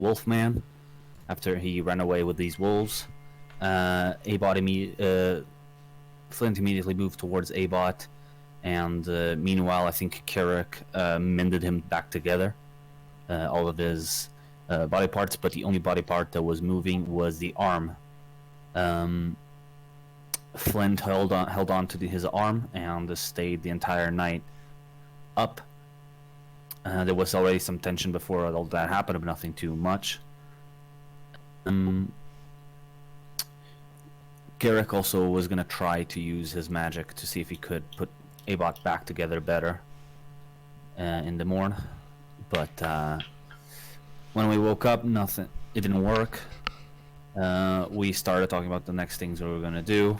Wolfman after he ran away with these wolves. Flint immediately moved towards Abot, and meanwhile, I think Carrick mended him back together, all of his body parts, but the only body part that was moving was the arm. Flint held on to his arm and stayed the entire night up. There was already some tension before all that happened, but nothing too much. Garrick also was going to try to use his magic to see if he could put Abot back together better in the morn. But when we woke up, nothing. It didn't work. We started talking about the next things we were going to do.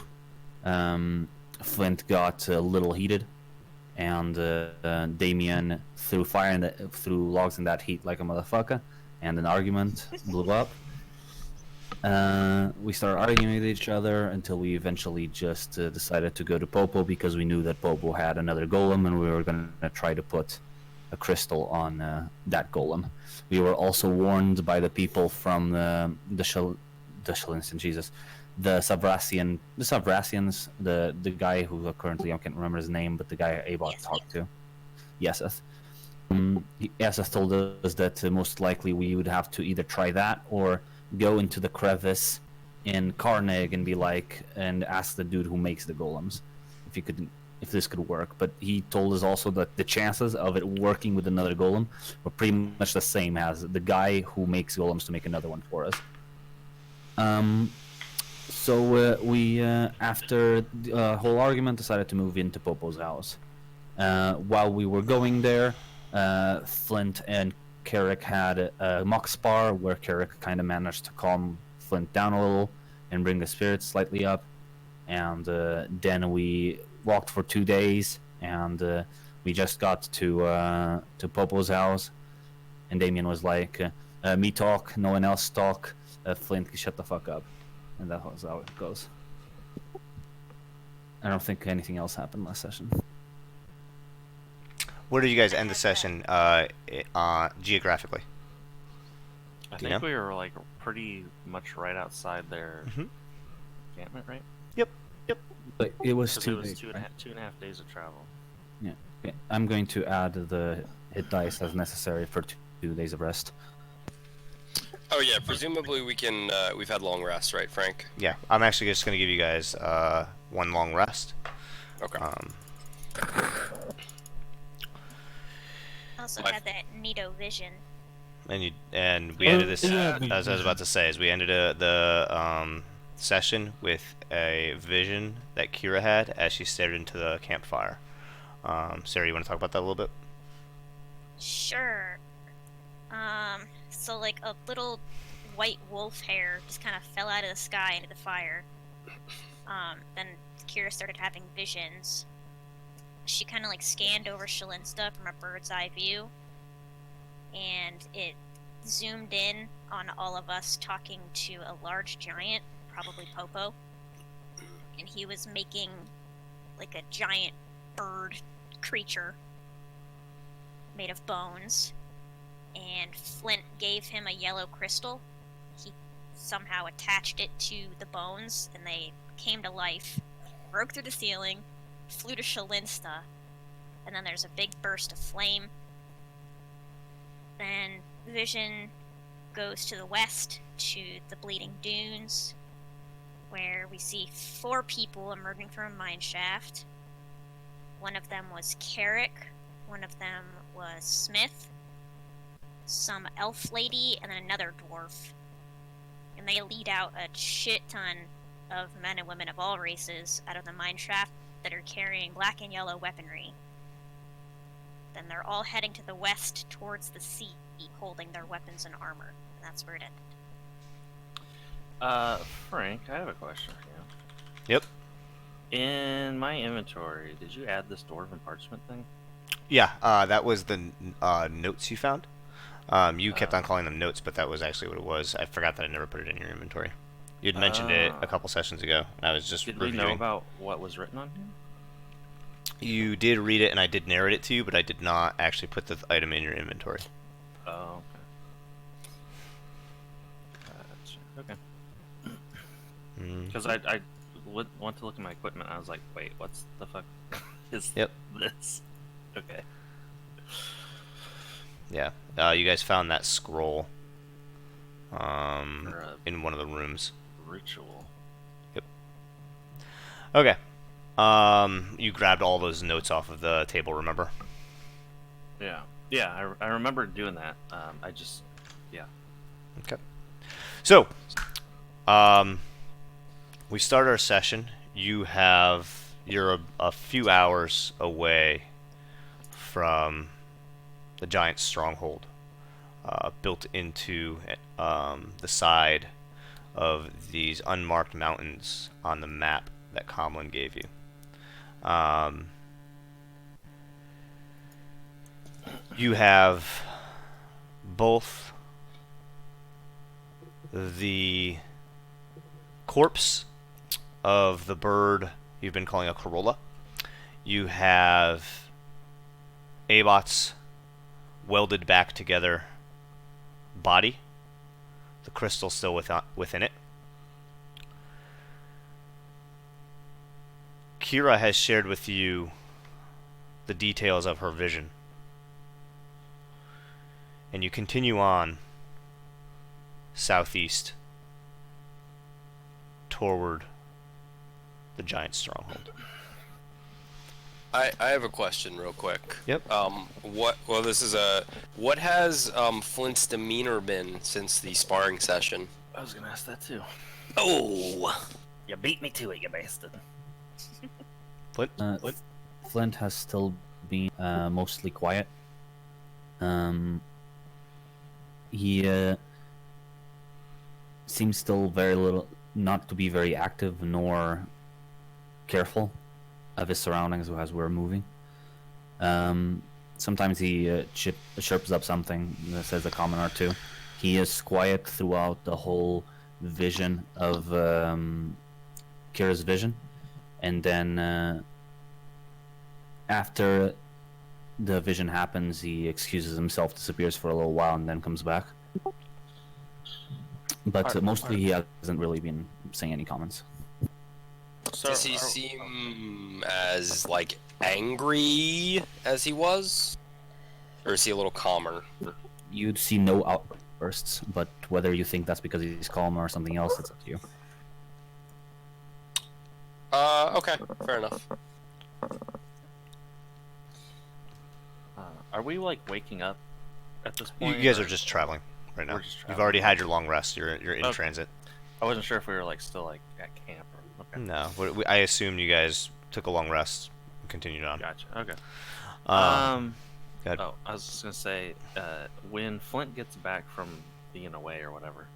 Flint got a little heated, and Damien threw logs in that heat like a motherfucker, and an argument blew up. We started arguing with each other until we eventually just decided to go to Popo because we knew that Popo had another golem, and we were going to try to put a crystal on that golem. We were also warned by the people from the Savrasians, the guy who currently I can't remember his name, but the guy Abot talked to. Yeseth. Yeseth told us that most likely we would have to either try that or go into the crevice in Carneg and ask the dude who makes the golems if this could work. But he told us also that the chances of it working with another golem were pretty much the same as the guy who makes golems to make another one for us. So we, after the whole argument, decided to move into Popo's house. While we were going there, Flint and Carrick had a mock spar where Carrick kind of managed to calm Flint down a little and bring the spirits slightly up. And then we walked for 2 days, and we just got to Popo's house. And Damien was like, me talk, no one else talk. Flint, shut the fuck up. And that was how it goes. I don't think anything else happened last session. Where did you guys end the session geographically? I think we were like pretty much right outside their encampment, right? Yep. But it was two and a half days of travel. Yeah. Okay. I'm going to add the hit dice as necessary for 2 days of rest. Oh yeah, presumably we can. We've had long rest, right, Frank? Yeah, I'm actually just going to give you guys one long rest. Okay. Also had that neato vision. And we ended this, as I was about to say, is we ended the session with a vision that Kira had as she stared into the campfire. Sarah, you want to talk about that a little bit? Sure. So like a little white wolf hair just kind of fell out of the sky into the fire. Then Kira started having visions. She kind of like scanned over Shalinsta from a bird's eye view, and it zoomed in on all of us talking to a large giant, probably Popo, and he was making like a giant bird creature made of bones, and Flint gave him a yellow crystal. He somehow attached it to the bones, and they came to life, broke through the ceiling, flew to Shalinsta, and then there's a big burst of flame. Then Vision goes to the west to the Bleeding Dunes, where we see 4 people emerging from a mine shaft. One of them was Carrick, one of them was Smith, some elf lady, and then another dwarf. And they lead out a shit ton of men and women of all races out of the mine shaft that are carrying black and yellow weaponry. Then they're all heading to the west towards the sea, holding their weapons and armor. And that's where it ended. Frank, I have a question for you. Yep. In my inventory, did you add this dwarven parchment thing? Yeah, that was the notes you found. You kept on calling them notes, but that was actually what it was. I forgot that I never put it in your inventory. You'd mentioned it a couple sessions ago, and I was just reviewing. Did we know about what was written on here? You did read it, and I did narrate it to you, but I did not actually put the item in your inventory. Oh, Okay. Mm. Because I went to look at my equipment, and I was like, wait, what's the fuck is this? Okay. Yeah. You guys found that scroll Or a in one of the rooms. ritual. Yep. Okay. You grabbed all those notes off of the table, remember? Yeah. Yeah, I remember doing that. Yeah. Okay. So, we start our session. You're a few hours away from the giant stronghold, built into the side of these unmarked mountains on the map that Comlin gave you. You have both the corpse of the bird you've been calling a corolla. You have Abot's welded back together body, the crystal still within it. Kira has shared with you the details of her vision. And you continue on southeast toward the giant stronghold. I have a question real quick. Yep. What has Flint's demeanor been since the sparring session? I was gonna ask that too. Oh! You beat me to it, you bastard. Flint? Flint has still been mostly quiet. He seems still very little, not to be very active nor careful of his surroundings as we're moving. Sometimes he chirps up something, says a comment or two. He is quiet throughout the whole vision of Kira's vision, and then after the vision happens, he excuses himself, disappears for a little while, and then comes back. But mostly he hasn't really been saying any comments. So does he seem as, like, angry as he was? Or is he a little calmer? You'd see no outbursts, but whether you think that's because he's calm or something else, it's up to you. Okay, fair enough. Are we, like, waking up at this point? You guys are just traveling right now. You've already had your long rest. You're in transit. I wasn't sure if we were, like, still, like, at camp or... Okay. No, I assumed you guys took a long rest and continued on. Gotcha, okay. Go ahead. Oh, I was just gonna say, when Flint gets back from being away or whatever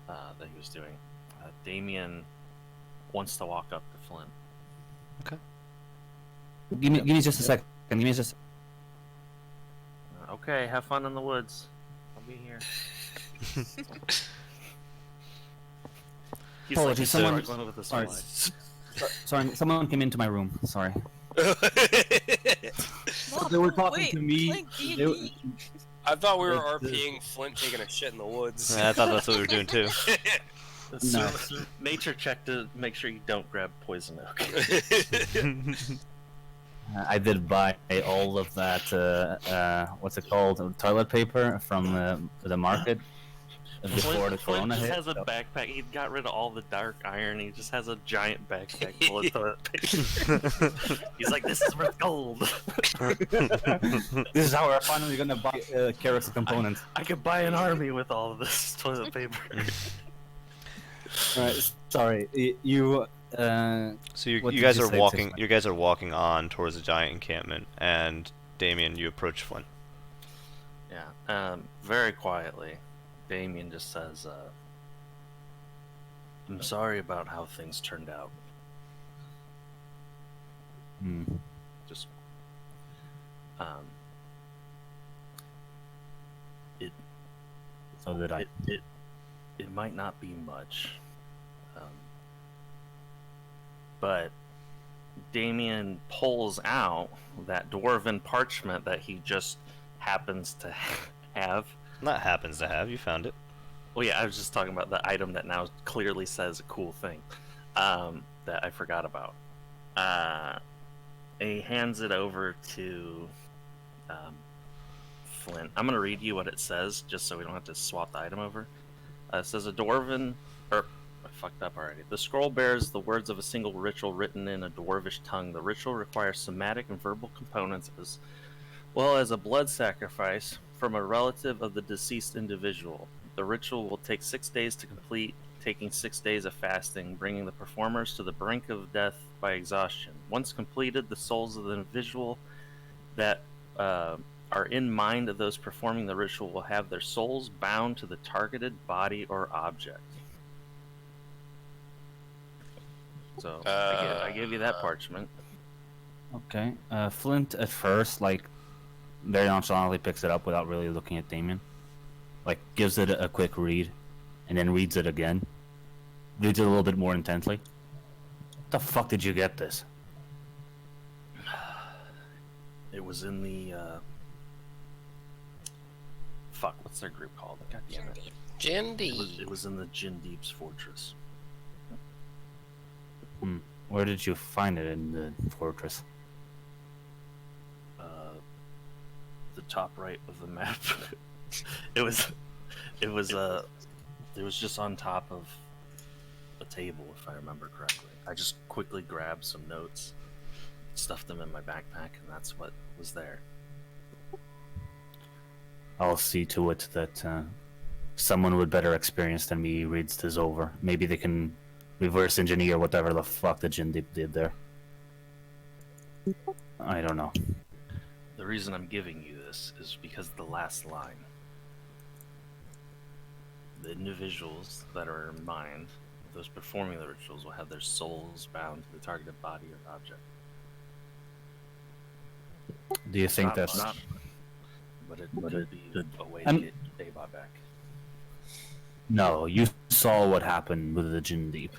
that he was doing, Damien wants to walk up to Flint. Okay. Give me just a second. Give me just. Okay, have fun in the woods. I'll be here. He's Apologies, like, someone. going with the Sorry. slide. Sorry, someone came into my room. Sorry. Mom, They were talking wait, to me. Flint D&D. I thought we were RPing Flint taking a shit in the woods. Yeah, I thought that's what we were doing too. No. Nature check to make sure you don't grab poison oak. I did buy all of that. What's it called? Toilet paper from the market before the corona just hit. has a backpack. He got rid of all the dark iron. He just has a giant backpack full of toilet paper. He's like, this is worth gold. This is how we're finally gonna buy Karak's components. I could buy an army with all of this toilet paper. Alright, sorry. You. So What you did guys you are say, walking. Tiffany? You guys are walking on towards the giant encampment, and Damien, you approach Flint. Yeah, very quietly, Damien just says, I'm sorry about how things turned out. Hmm. Just, So did I. It might not be much, but Damien pulls out that dwarven parchment that he just happens to have. That happens to have. You found it. Well, yeah, I was just talking about the item that now clearly says a cool thing that I forgot about. He hands it over to Flint. I'm going to read you what it says, just so we don't have to swap the item over. It says a dwarven... I fucked up already. The scroll bears the words of a single ritual written in a dwarvish tongue. The ritual requires somatic and verbal components as well as a blood sacrifice from a relative of the deceased individual. The ritual will take 6 days to complete, taking 6 days of fasting, bringing the performers to the brink of death by exhaustion. Once completed, the souls of the individual that are in mind of those performing the ritual will have their souls bound to the targeted body or object. So I gave you that parchment. Okay. Flint at first, like, very nonchalantly picks it up without really looking at Damien. Like, gives it a quick read, and then reads it again. Reads it a little bit more intently. What the fuck did you get this? It was in the fuck, what's their group called? God damn it. Jindy. It was in the Jindeep's fortress. Where did you find it in the fortress? The top right of the map. it was just on top of a table, if I remember correctly. I just quickly grabbed some notes, stuffed them in my backpack, and that's what was there. I'll see to it that someone with better experience than me reads this over. Maybe they can reverse engineer whatever the fuck the Jindeep did there. I don't know. The reason I'm giving you this is because of the last line. The individuals that are in mind, those performing the rituals, will have their souls bound to the targeted body or object. Do you think that's... But it could be a way to get Daybot back. No, you saw what happened with the Jindeep.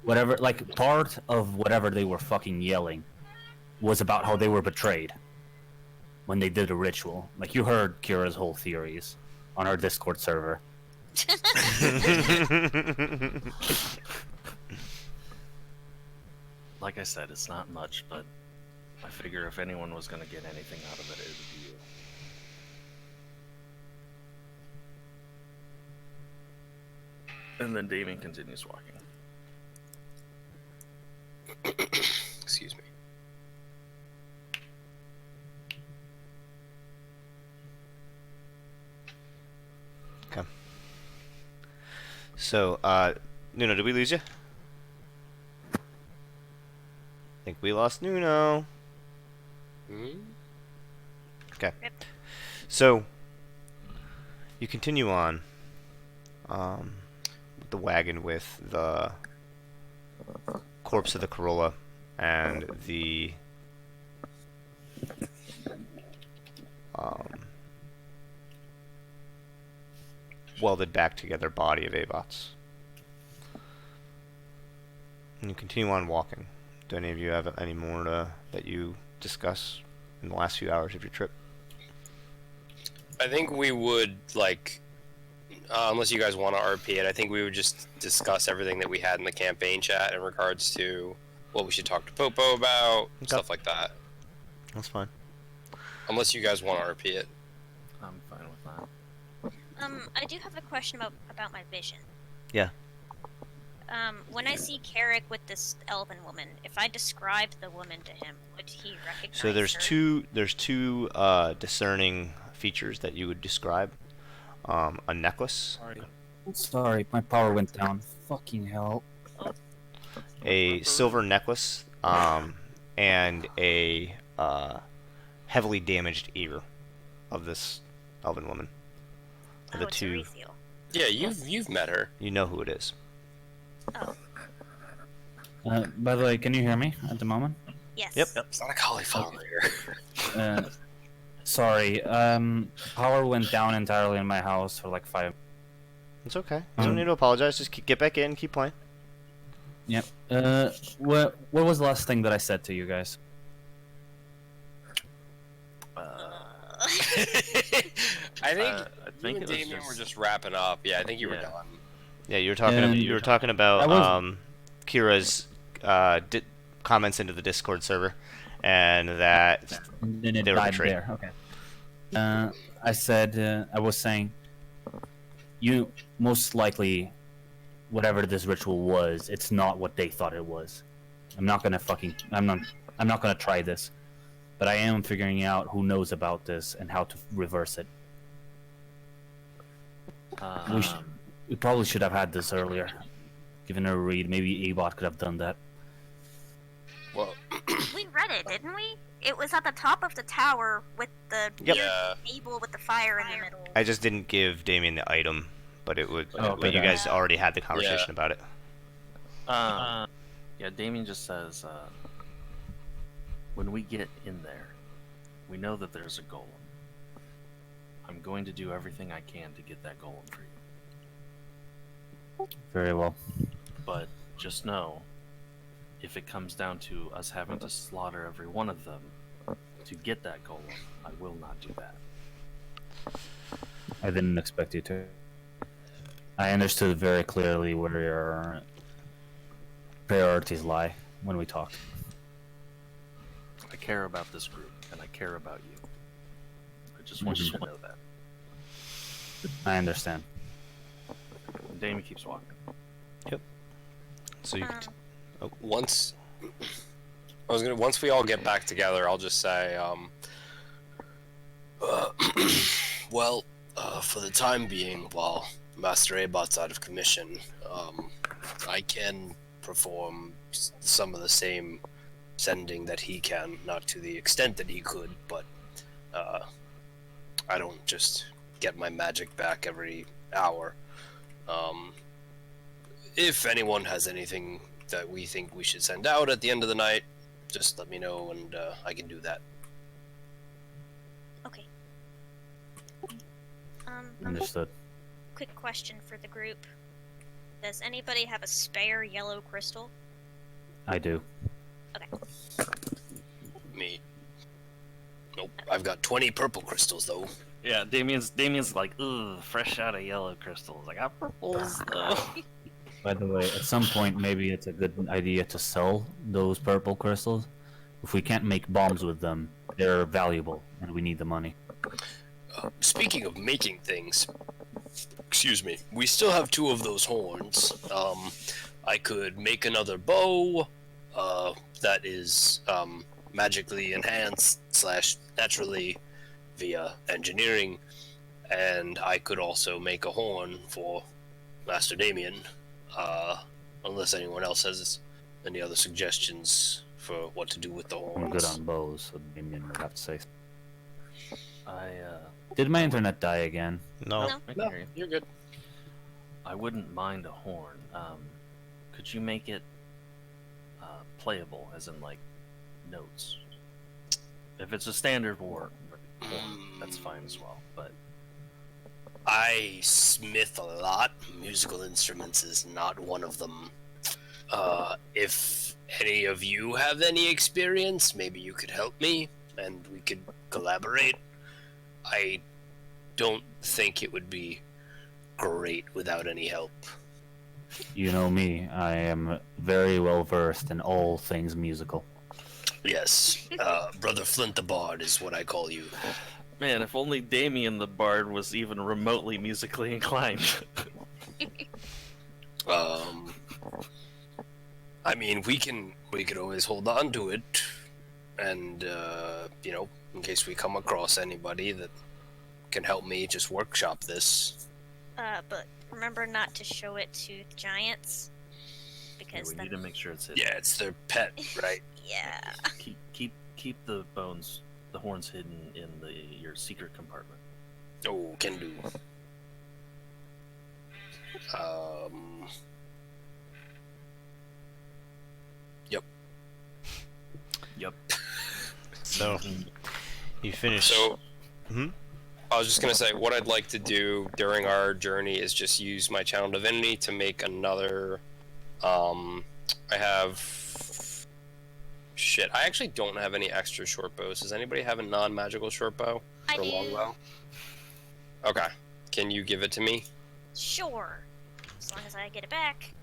Whatever, like, part of whatever they were fucking yelling was about how they were betrayed when they did a ritual. Like, you heard Kira's whole theories on our Discord server. Like I said, it's not much, but I figure if anyone was going to get anything out of it, it would be you. And then Damien continues walking. Excuse me. Okay. So, Nuno, did we lose you? I think we lost Nuno. Okay. Yep. So, you continue on with the wagon with the corpse of the Corolla and the welded back together body of Avots. And you continue on walking. Do any of you have any more that you discuss in the last few hours of your trip? I think we would, like, unless you guys want to RP it, I think we would just discuss everything that we had in the campaign chat in regards to what we should talk to Popo about, stuff like that. That's fine. Unless you guys want to RP it. I'm fine with that. I do have a question about my vision. Yeah. When I see Carrick with this elven woman, if I describe the woman to him, would he recognize So there's her? two discerning features that you would describe. A necklace, Sorry, my power went down. Fucking hell. a silver necklace, and a heavily damaged ear of this elven woman. Oh, The it's two, Arethiel. Yeah, you've met her. you know who it is. Oh, By the way, can you hear me at the moment? yes. Yep. It's not a cauliflower here. Sorry, power went down entirely in my house for like 5. It's okay. You don't need to apologize. Just get back in, keep playing. Yep. What was the last thing that I said to you guys? I think I you think and it was Damien just... were just wrapping up. Yeah, I think you were Yeah. done. Yeah, you were talking. And You were talking I about was- Kira's comments into the Discord server, and that And then it they were died betrayed. there. Okay. I said, I was saying, you most likely, whatever this ritual was, it's not what they thought it was. I'm not gonna try this, but I am figuring out who knows about this and how to reverse it. We probably should have had this earlier, given a read. Maybe Abot could have done that. Well, We read it, didn't we? It was at the top of the tower with the Yep. weird Yeah. table with the fire in the middle. I just didn't give Damien the item, but it would. Oh, but you okay. guys already had the conversation about it. Yeah, Damien just says, when we get in there, we know that there's a golem. I'm going to do everything I can to get that golem for you. Very well. But just know, if it comes down to us having to slaughter every one of them to get that golem, I will not do that. I didn't expect you to. I understood very clearly where your priorities lie when we talked. I care about this group, and I care about you. I just want you to know that. I understand. And Damien keeps walking. So you. once once we all get back together, I'll just say, well, for the time being, while Master Abot's out of commission, I can perform some of the same sending that he can, not to the extent that he could, but I don't just get my magic back every hour. If anyone has anything that we think we should send out at the end of the night, just let me know and I can do that. Okay. Understood. Quick question for the group. Does anybody have a spare yellow crystal? I do. Me. Nope. I've got 20 purple crystals though. Yeah, Damien's like, ugh, fresh out of yellow crystals. I got purples though. By the way, at some point, maybe it's a good idea to sell those purple crystals. If we can't make bombs with them, they're valuable, and we need the money. Speaking of making things, excuse me, we still have 2 of those horns. I could make another bow that is magically enhanced / naturally via engineering, and I could also make a horn for Master Damien, unless anyone else has any other suggestions for what to do with the horns. I'm good on bows, so Damien would have to say. I Did my internet die again? No. No. I can No, hear you. you're good. I wouldn't mind a horn. Could you make it playable, as in like notes? If it's a standard horn, that's fine as well. But I smith a lot. Musical instruments is not one of them. If any of you have any experience, maybe you could help me, and we could collaborate. I don't think it would be great without any help. You know me, I am very well versed in all things musical. Yes, Brother Flint the Bard is what I call you. man, if only Damien the Bard was even remotely musically inclined. I mean, we could always hold on to it, and in case we come across anybody that can help me just workshop this. But remember not to show it to the giants. Yeah, Because we then, need to make sure it's hidden. Yeah, it's their pet, right? yeah. Keep the bones, the horns hidden in your secret compartment. Oh, can do. Yep. Yep. So you finished. So, Hmm? I was just gonna say, what I'd like to do during our journey is just use my channel divinity to make another. I have. Shit, I actually don't have any extra short bows. Does anybody have a non-magical short bow I or do. longbow? Okay. Can you give it to me? Sure. As long as I get it back.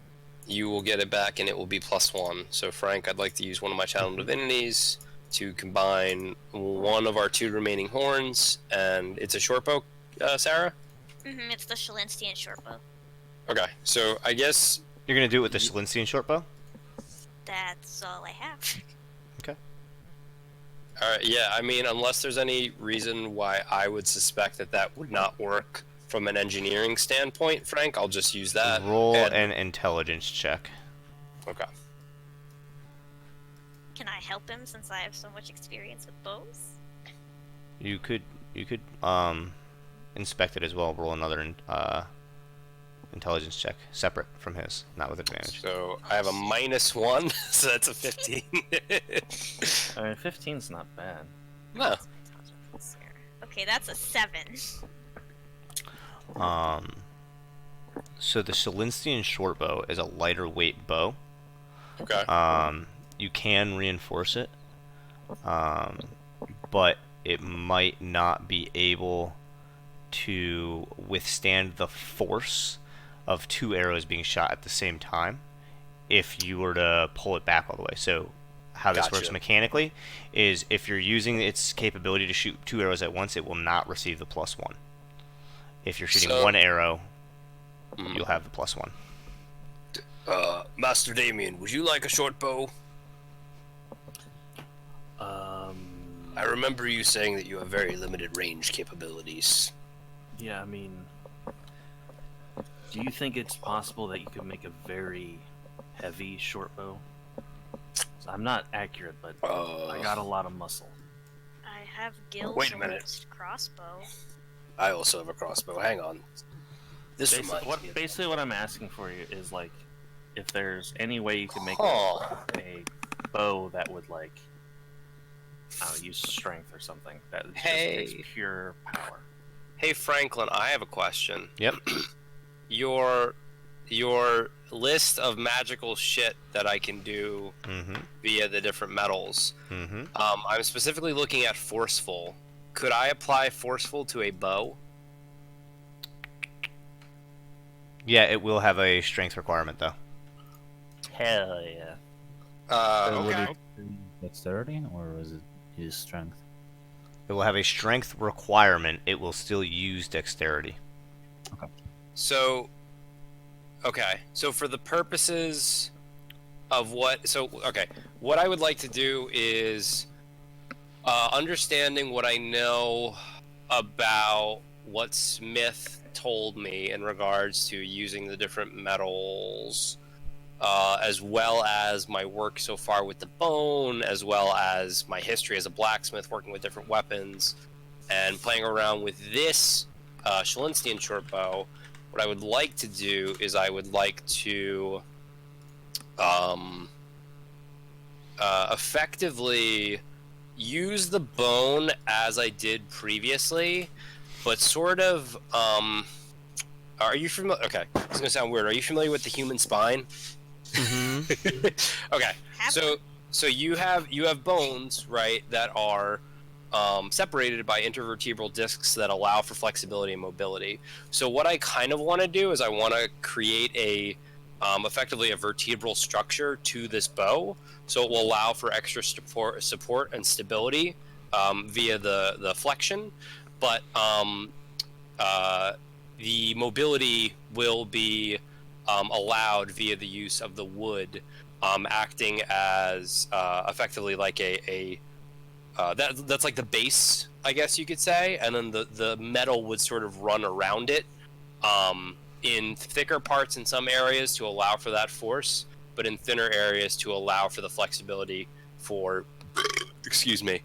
You will get it back, and it will be +1. So, Frank, I'd like to use one of my channel divinities to combine one of our 2 remaining horns, and it's a short bow, Sarah? It's the Shalinstian shortbow. Okay, so I guess... You're gonna do it with the Shalinstian shortbow? That's all I have. Okay. Alright, yeah, I mean, unless there's any reason why I would suspect that would not work from an engineering standpoint, Frank, I'll just use that. Roll an intelligence check. Okay. Can I help him since I have so much experience with bows? You could inspect it as well. Roll another intelligence check, separate from his, not with advantage. So I have a -1, so that's a 15. I mean, 15's not bad. No. Okay, that's a 7. So the Shalinstian shortbow is a lighter weight bow. Okay. You can reinforce it, but it might not be able to withstand the force of 2 arrows being shot at the same time if you were to pull it back all the way. So how this works mechanically is if you're using its capability to shoot 2 arrows at once, it will not receive the +1. If you're shooting 1 arrow, you'll have the +1. Master Damien, would you like a short bow? I remember you saying that you have very limited range capabilities. Yeah, I mean, do you think it's possible that you could make a very heavy short bow? I'm not accurate, but I got a lot of muscle. I have Gil's Wait a minute. crossbow. I also have a crossbow. Hang on. This Basically, what I'm asking for you is, like, if there's any way you can make a bow that would, like, I don't know, use strength or something. That just takes pure power. Hey, Franklin, I have a question. Yep. Your list of magical shit that I can do via the different metals. I'm specifically looking at forceful. Could I apply forceful to a bow? Yeah, it will have a strength requirement though. Hell yeah. Okay. Dexterity, or is it use strength? It will have a strength requirement. It will still use dexterity. Okay. So for the purposes of what I would like to do is understanding what I know about what Smith told me in regards to using the different metals, as well as my work so far with the bone, as well as my history as a blacksmith working with different weapons, and playing around with this Shalinstian shortbow. What I would like to do is I would like to effectively use the bone as I did previously, but sort of are you familiar? Okay, it's gonna sound weird. Are you familiar with the human spine? Okay, so you have bones, right, that are separated by intervertebral discs that allow for flexibility and mobility. So what I kind of want to do is I want to create effectively a vertebral structure to this bow, so it will allow for extra support and stability via the flexion, but the mobility will be allowed via the use of the wood, acting as effectively like that's like the base, I guess you could say, and then the metal would sort of run around it in thicker parts in some areas to allow for that force, but in thinner areas to allow for the flexibility for excuse me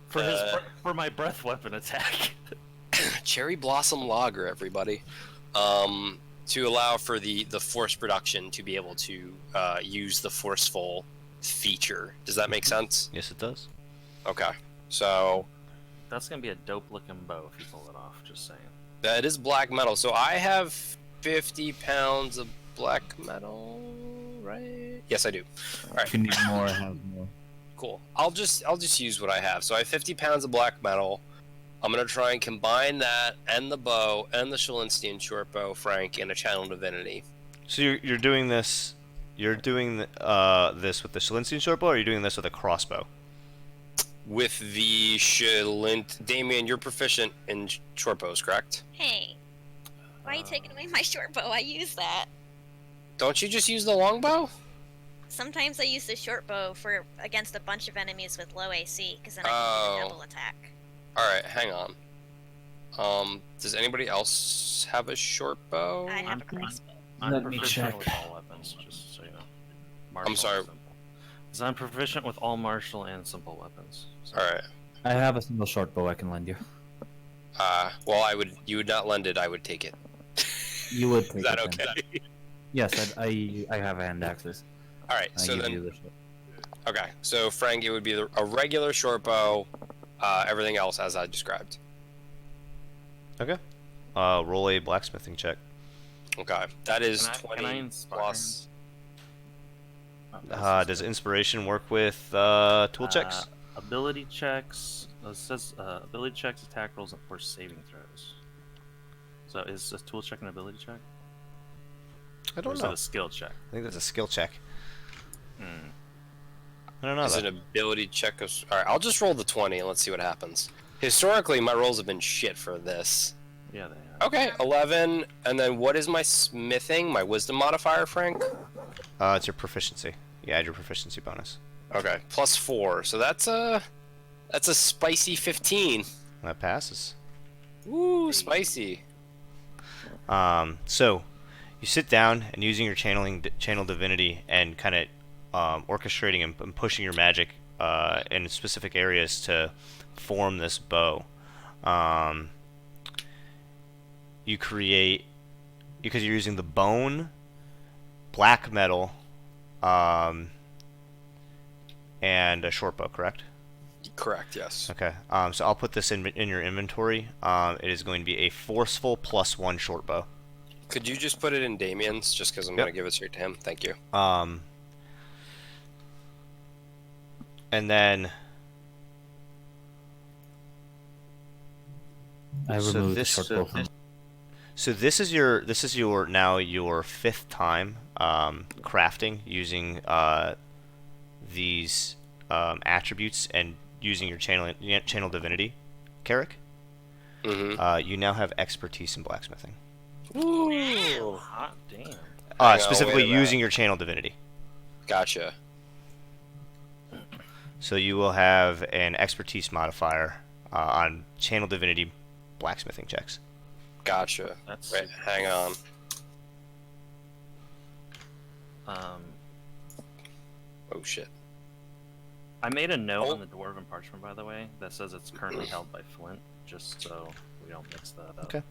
for my breath weapon attack. Cherry Blossom Lager, everybody, to allow for the force production to be able to use the forceful feature. Does that make sense? Yes, it does. Okay, so That's gonna be a dope looking bow if you pull it off, just saying. that is black metal. So I have 50 pounds of black metal, right? Yes, I do. All right. If you need more, have more. Cool. I'll just use what I have. So I have 50 pounds of black metal. I'm gonna try and combine that and the bow and the Shalinstian short bow, Frank, in a channel divinity. So you're doing this. You're doing this with the Shalinstian short bow, or are you doing this with a crossbow? With the Damien, you're proficient in short bows, correct? Hey, why are you taking away my short bow? I use that. Don't you just use the longbow? Sometimes I use the short bow for against a bunch of enemies with low AC, because then I can use a double attack. Alright, hang on. Does anybody else have a short bow? I have a crossbow. I'm Let me proficient check. with all weapons, just so you know. I'm sorry. Because I'm proficient with all martial and simple weapons. So. Alright. I have a single short bow I can lend you. Well, you would not lend it, I would take it. You would take Is that it then. okay? Yes, I have hand axes. Alright, I so give then... you the short. Okay, so Frank, it would be a regular short bow, everything else as I described. Okay. Roll a blacksmithing check. Okay, that is Can I 20 inspire plus... Does inspiration work with tool checks? Ability checks. It says ability checks, attack rolls, and force saving throws. So is a tool check an ability check? I Or don't is know. it a skill check? I think that's a skill check. Hmm. I don't know. Is That. an ability check of... Alright, I'll just roll the 20 and let's see what happens. Historically, my rolls have been shit for this. Yeah, they have. Okay, 11, and then what is my smithing, my wisdom modifier, Frank? It's your proficiency. You add your proficiency bonus. Okay, plus 4, so that's a spicy 15. That passes. Ooh, spicy. So you sit down and using your channel divinity and kind of orchestrating and pushing your magic in specific areas to form this bow. You create, because you're using the bone, black metal, and a short bow, correct? Correct, yes. Okay. So I'll put this in your inventory. It is going to be a forceful +1 short bow. Could you just put it in Damien's, just because I'm Yep. going to give it straight to him? Thank you. And then I So removed the this- short bow from. So this is your now your 5th time crafting using these attributes and using your channel divinity, Carrick. Mm-hmm. You now have expertise in blacksmithing. Ooh. Hot damn. on, Specifically wait a minute. using your channel divinity. Gotcha. So you will have an expertise modifier on channel divinity blacksmithing checks. Gotcha. That's Wait, hang on. Oh, shit. I made a note Oh. on the dwarven parchment, by the way, that says it's currently held by Flint, just so we don't mix that up. Okay.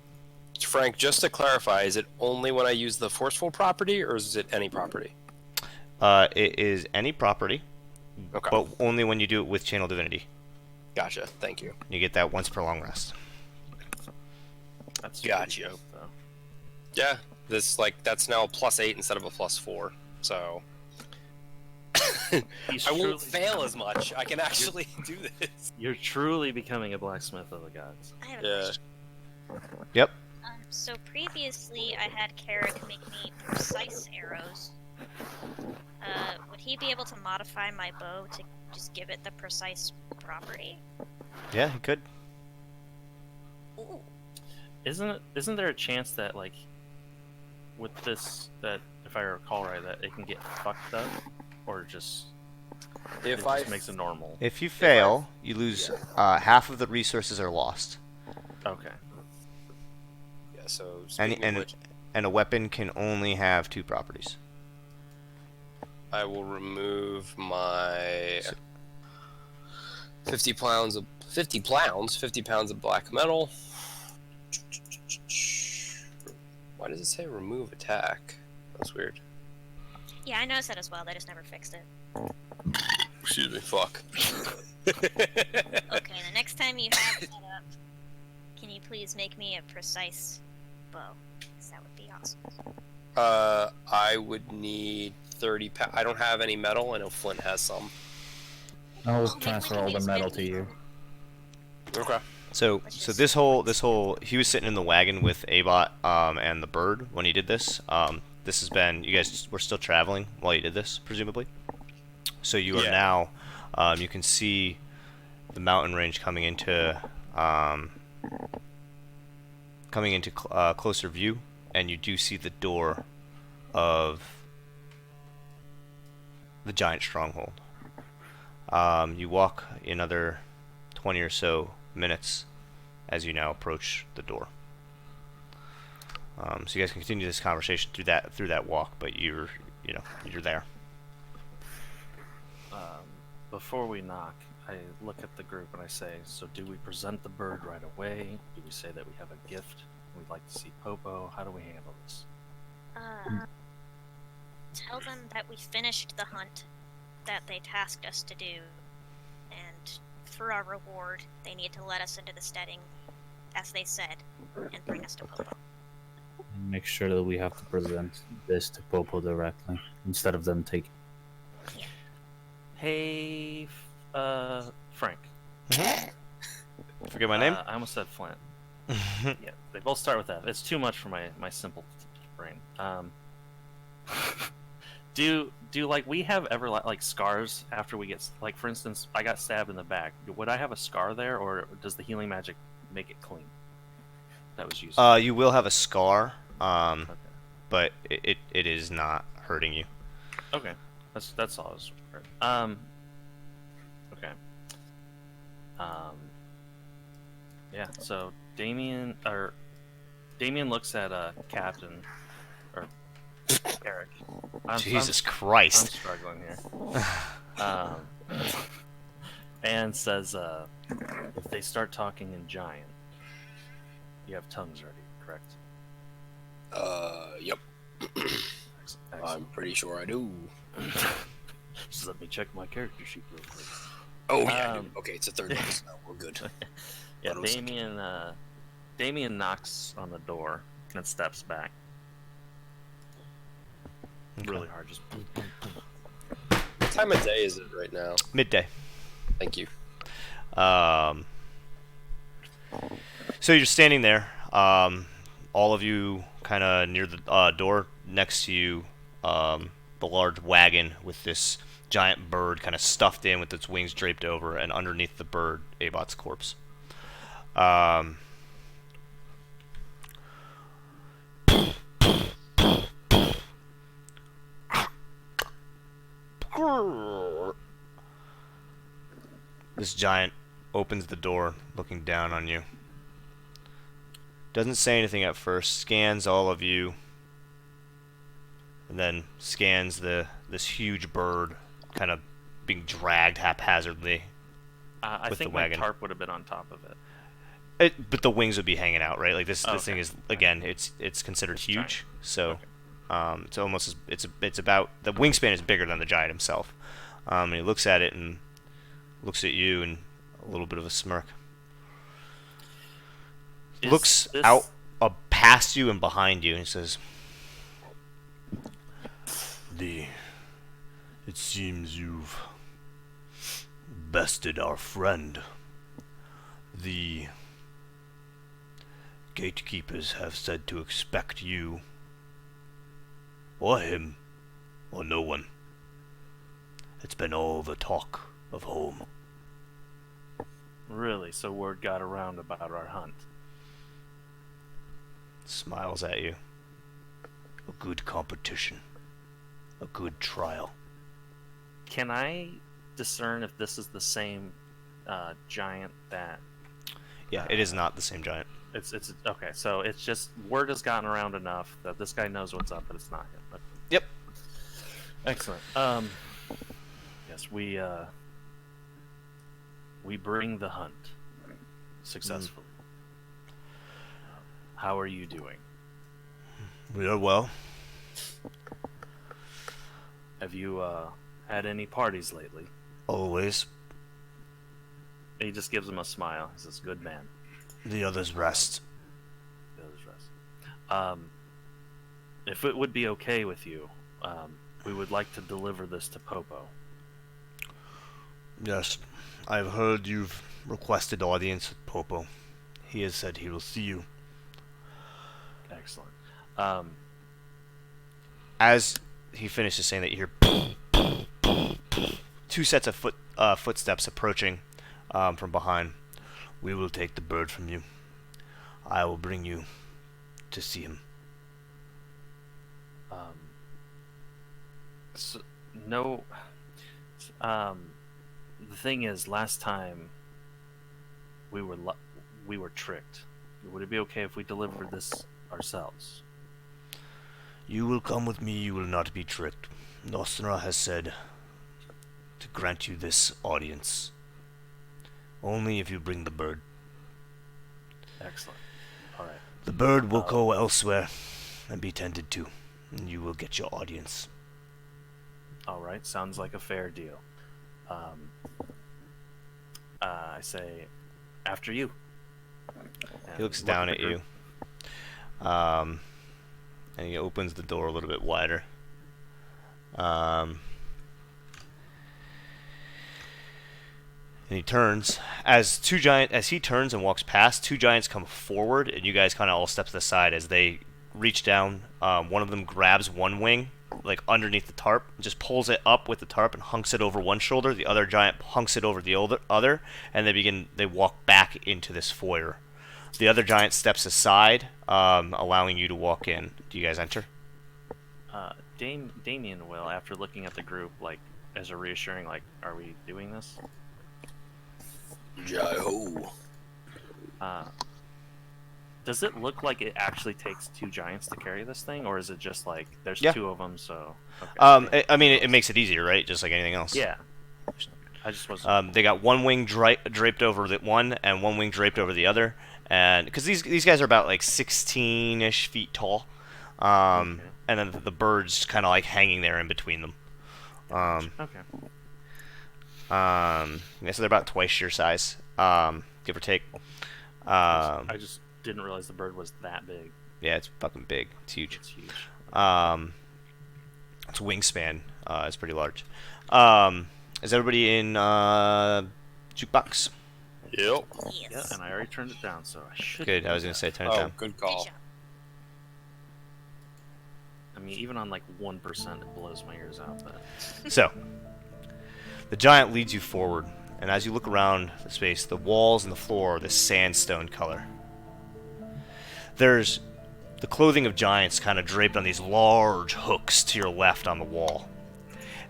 Frank, just to clarify, is it only when I use the forceful property, or is it any property? It is any property, Okay. but only when you do it with channel divinity. Gotcha. Thank you. You get that once per long rest. That's Gotcha. pretty dope, though. Yeah, that's now a +8 instead of a +4. So He's I truly won't fail as much. I can actually do this. You're truly becoming a blacksmith of the gods. I have a Yeah. question. Yep. So previously I had Carrick make me precise arrows. Would he be able to modify my bow to just give it the precise property? Yeah, you could. Ooh. Isn't there a chance that, like, with this, that if I recall right, that it can get fucked up, or just it If I just makes it normal? If you fail, you lose half of the resources are lost. Okay. yeah, so And speaking of which, and a weapon can only have 2 properties. I will remove my 50 pounds of black metal. Why does it say remove attack? That's weird. Yeah, I noticed that as well. They just never fixed it. Excuse me. Fuck. Okay, the next time you have that up, can you please make me a precise bow? 'Cause that would be awesome. I would need 30 pounds. I don't have any metal. I know Flint has some. I'll Well, maybe transfer we can all the use metal maybe to you. Okay. So Which so is this whole he was sitting in the wagon with Abot and the bird when he did this. This has been, you guys were still traveling while you did this, presumably. So you are Yeah. now you can see the mountain range um, coming into closer view, and you do see the door of the giant stronghold. You walk another 20 or so minutes as you now approach the door. So you guys can continue this conversation through that walk, but you're there. Before we knock, I look at the group and I say, so do we present the bird right away? Do we say that we have a gift? We'd like to see Popo. How do we handle this? Tell them that we finished the hunt that they tasked us to do, and for our reward, they need to let us into the steading, as they said, and bring us to Popo. Make sure that we have to present this to Popo directly instead of them taking. Hey, Frank. Forget my name? I almost said Flint. Yeah, they both start with F. It's too much for my simple brain. Do like we have ever like scars after we get, like, for instance, I got stabbed in the back. Would I have a scar there, or does the healing magic make it clean? That was used. You will have a scar, Okay. but it is not hurting you. Okay, that's all I was. Okay. Yeah. So Damien looks at Captain or Eric. Jesus I'm Christ! struggling here. And says, if they start talking in giant, you have tongues ready, correct? Yep. Excellent. I'm pretty sure I do. Just let me check my character sheet real quick. Oh yeah, I do. Okay, it's a third level, so we're good. Yeah, Thought it was Damien knocks on the door and steps back. Okay. Really hard, just boom, boom, boom. What time of day is it right now? Midday. Thank you. So you're standing there. All of you kind of near the door next to you. The large wagon with this giant bird kind of stuffed in with its wings draped over, and underneath the bird, Abot's corpse. This giant opens the door, looking down on you. Doesn't say anything at first, scans all of you, and then scans this huge bird kind of being dragged haphazardly. I With think the my wagon. tarp would have been on top of it. But the wings would be hanging out, right? Like this thing Okay. is, again, it's considered It's huge. giant. So, Okay. it's almost it's about, the wingspan is bigger than the giant himself. And he looks at it and looks at you, and a little bit of a smirk. Is Looks this- out past you and behind you, and he says, "It seems you've bested our friend. The gatekeepers have said to expect you, or him, or no one. It's been all the talk of home." Really? So word got around about our hunt. Smiles at you. A good competition. A good trial. Can I discern if this is the same giant that? Yeah, it is not the same giant. It's okay. So it's just word has gotten around enough that this guy knows what's up, but it's not him. Okay. Yep. Excellent. Yes, we bring the hunt successfully. How are you doing? We are well. Have you had any parties lately? Always. He just gives him a smile. He says, "Good man." The others rest. The others rest. If it would be okay with you, we would like to deliver this to Popo. Yes. I've heard you've requested audience with Popo. He has said he will see you. Excellent. As he finishes saying that, you hear two sets of footsteps approaching from behind. We will take the bird from you. I will bring you to see him. So, no. The thing is, last time we were tricked. Would it be okay if we delivered this ourselves? You will come with me. You will not be tricked. Nostra has said to grant you this audience. Only if you bring the bird. Excellent. All right. The bird will go elsewhere and be tended to, and you will get your audience. All right. Sounds like a fair deal. I say, after you. He looks And down look at you. And he opens the door a little bit wider. And he turns. As he turns and walks past, two giants come forward, and you guys kind of all step to the side as they reach down. One of them grabs one wing, like underneath the tarp, just pulls it up with the tarp and hunks it over one shoulder. The other giant hunks it over the other, and they walk back into this foyer. The other giant steps aside, allowing you to walk in. Do you guys enter? Damien will, after looking at the group, like, as a reassuring, like, are we doing this? Jai-ho. Does it look like it actually takes two giants to carry this thing, or is it just like there's Yeah. two of them? So okay. I mean, it makes it easier, right? Just like anything else. Yeah, I just was. They got one wing draped over the one, and one wing draped over the other, and because these guys are about like 16-ish feet tall, Okay. and then the bird's kind of like hanging there in between them. Okay. Yeah, so they're about twice your size, give or take. I just didn't realize the bird was that big. Yeah, it's fucking big. It's huge. It's huge. Its wingspan is pretty large. Is everybody in jukebox? Yep. Yes. Yeah, and I already turned it down, so I should. Good. I was gonna say turn it Oh, down. good Good call. job. I mean, even on like 1%, it blows my ears out. But So, the giant leads you forward, and as you look around the space, the walls and the floor are this sandstone color. There's the clothing of giants kind of draped on these large hooks to your left on the wall.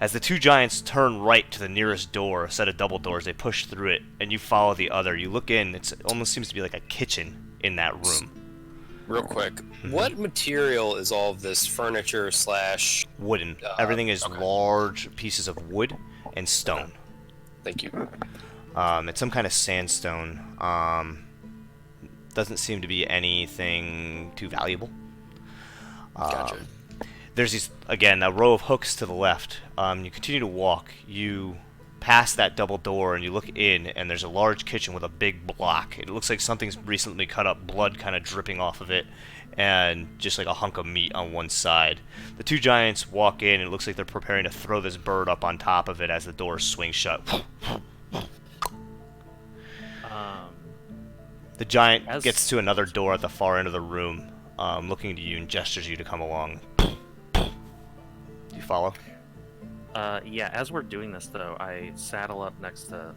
As the two giants turn right to the nearest door, a set of double doors, they push through it, and you follow the other. You look in, it almost seems to be like a kitchen in that room. Real quick, what material is all of this furniture slash? Wooden. Everything is okay. large pieces of wood and stone. Thank you. It's some kind of sandstone. Doesn't seem to be anything too valuable. Gotcha. There's these, again, a row of hooks to the left. You continue to walk. You pass that double door and you look in, and there's a large kitchen with a big block. It looks like something's recently cut up, blood kind of dripping off of it, and just like a hunk of meat on one side. The two giants walk in, and it looks like they're preparing to throw this bird up on top of it as the doors swing shut. The giant gets to another door at the far end of the room, looking to you and gestures you to come along. Do you follow? yeah, as we're doing this though, I saddle up next to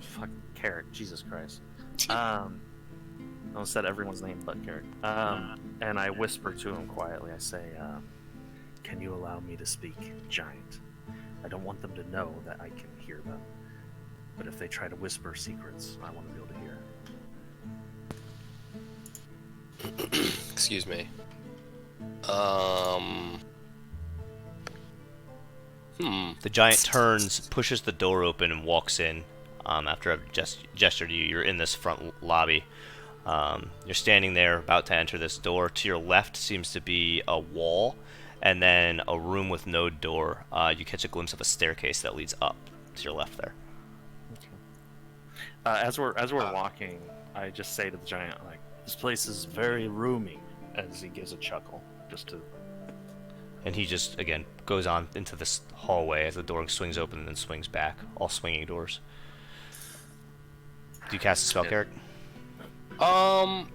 fuck Carrick. Jesus Christ. I almost said everyone's name but Carrick. And I whisper to him quietly. I say, "Can you allow me to speak, giant? I don't want them to know that I can hear them. But if they try to whisper secrets, I want to be able to hear." Excuse me. The giant turns, pushes the door open, and walks in. After I've gestured to you, you're in this front lobby. You're standing there, about to enter this door. To your left seems to be a wall, and then a room with no door. You catch a glimpse of a staircase that leads up to your left there. As we're walking, I just say to the giant, like, "This place is very roomy," as he gives a chuckle, just to And he just, again, goes on into this hallway as the door swings open and then swings back. All swinging doors. Do you cast a spell, Carrick? Okay.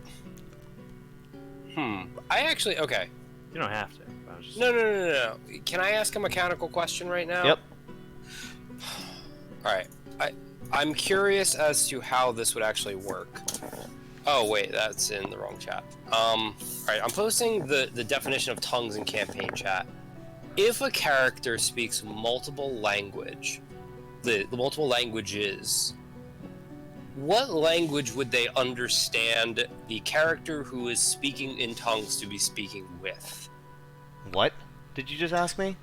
You don't have to. I was just... No. Can I ask a mechanical question right now? Yep. Alright. I'm curious as to how this would actually work. Oh, wait, that's in the wrong chat. Alright, I'm posting the definition of tongues in campaign chat. If a character speaks multiple languages, what language would they understand the character who is speaking in tongues to be speaking with? What did you just ask me?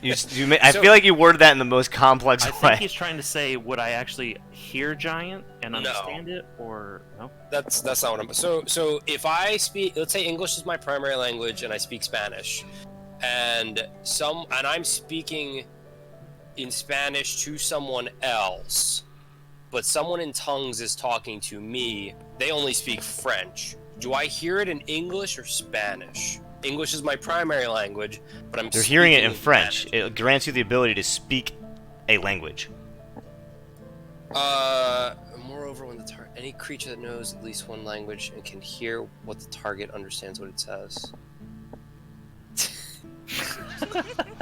I feel like you worded that in the most complex I way. think he's trying to say, would I actually hear giant and understand it, or no? That's not what I'm. So if I speak, let's say English is my primary language, and I speak Spanish, and I'm speaking in Spanish to someone else, but someone in tongues is talking to me. They only speak French. Do I hear it in English or Spanish? English is my primary language, but They're hearing it in French. Spanish. It grants you the ability to speak a language. Moreover, when any creature that knows at least one language and can hear what the target understands what it says.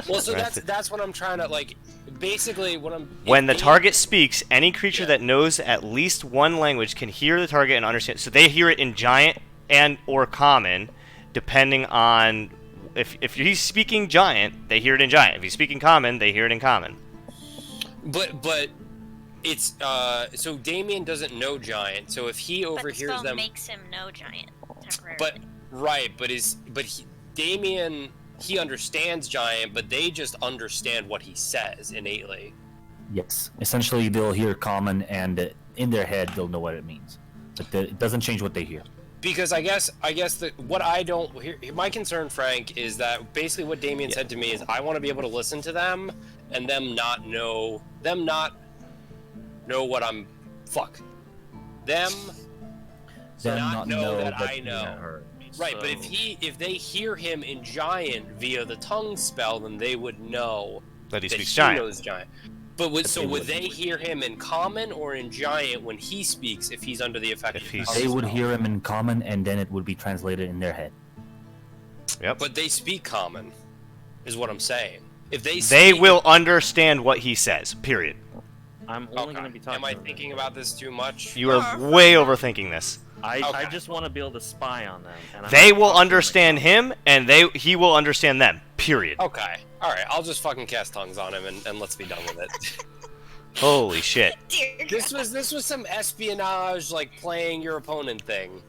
Well, so that's what I'm trying to like. Basically, When the target speaks, any creature that knows at least one language can hear the target and understand. So they hear it in giant and or common. Depending on if he's speaking giant, they hear it in giant. If he's speaking common, they hear it in common. But it's so Damien doesn't know giant. So if he overhears but the spell them, makes him know giant temporarily. Damien, he understands giant, but they just understand what he says innately. Yes. Essentially, they'll hear common, and in their head, they'll know what it means. But it doesn't change what they hear. Because I guess what I don't hear, my concern, Frank, is that basically what Damien said to me is I want to be able to listen to them and them not know what I'm them not know that I know. Right, but if they hear him in giant via the tongue spell, then they would know that he speaks giant. Knows giant. But would they hear him in common or in giant when he speaks if he's under the effect of the They would hear him in common, and then it would be translated in their head. Yep. But they speak common, is what I'm saying. If they will understand what he says. Period. I'm only going to be talking. Am I thinking about this too much? You are way overthinking this. I just want to be able to spy on them. And they will understand him, and he will understand them. Period. Okay. All right. I'll just fucking cast tongues on him, and let's be done with it. Holy shit. This was some espionage, like playing your opponent thing.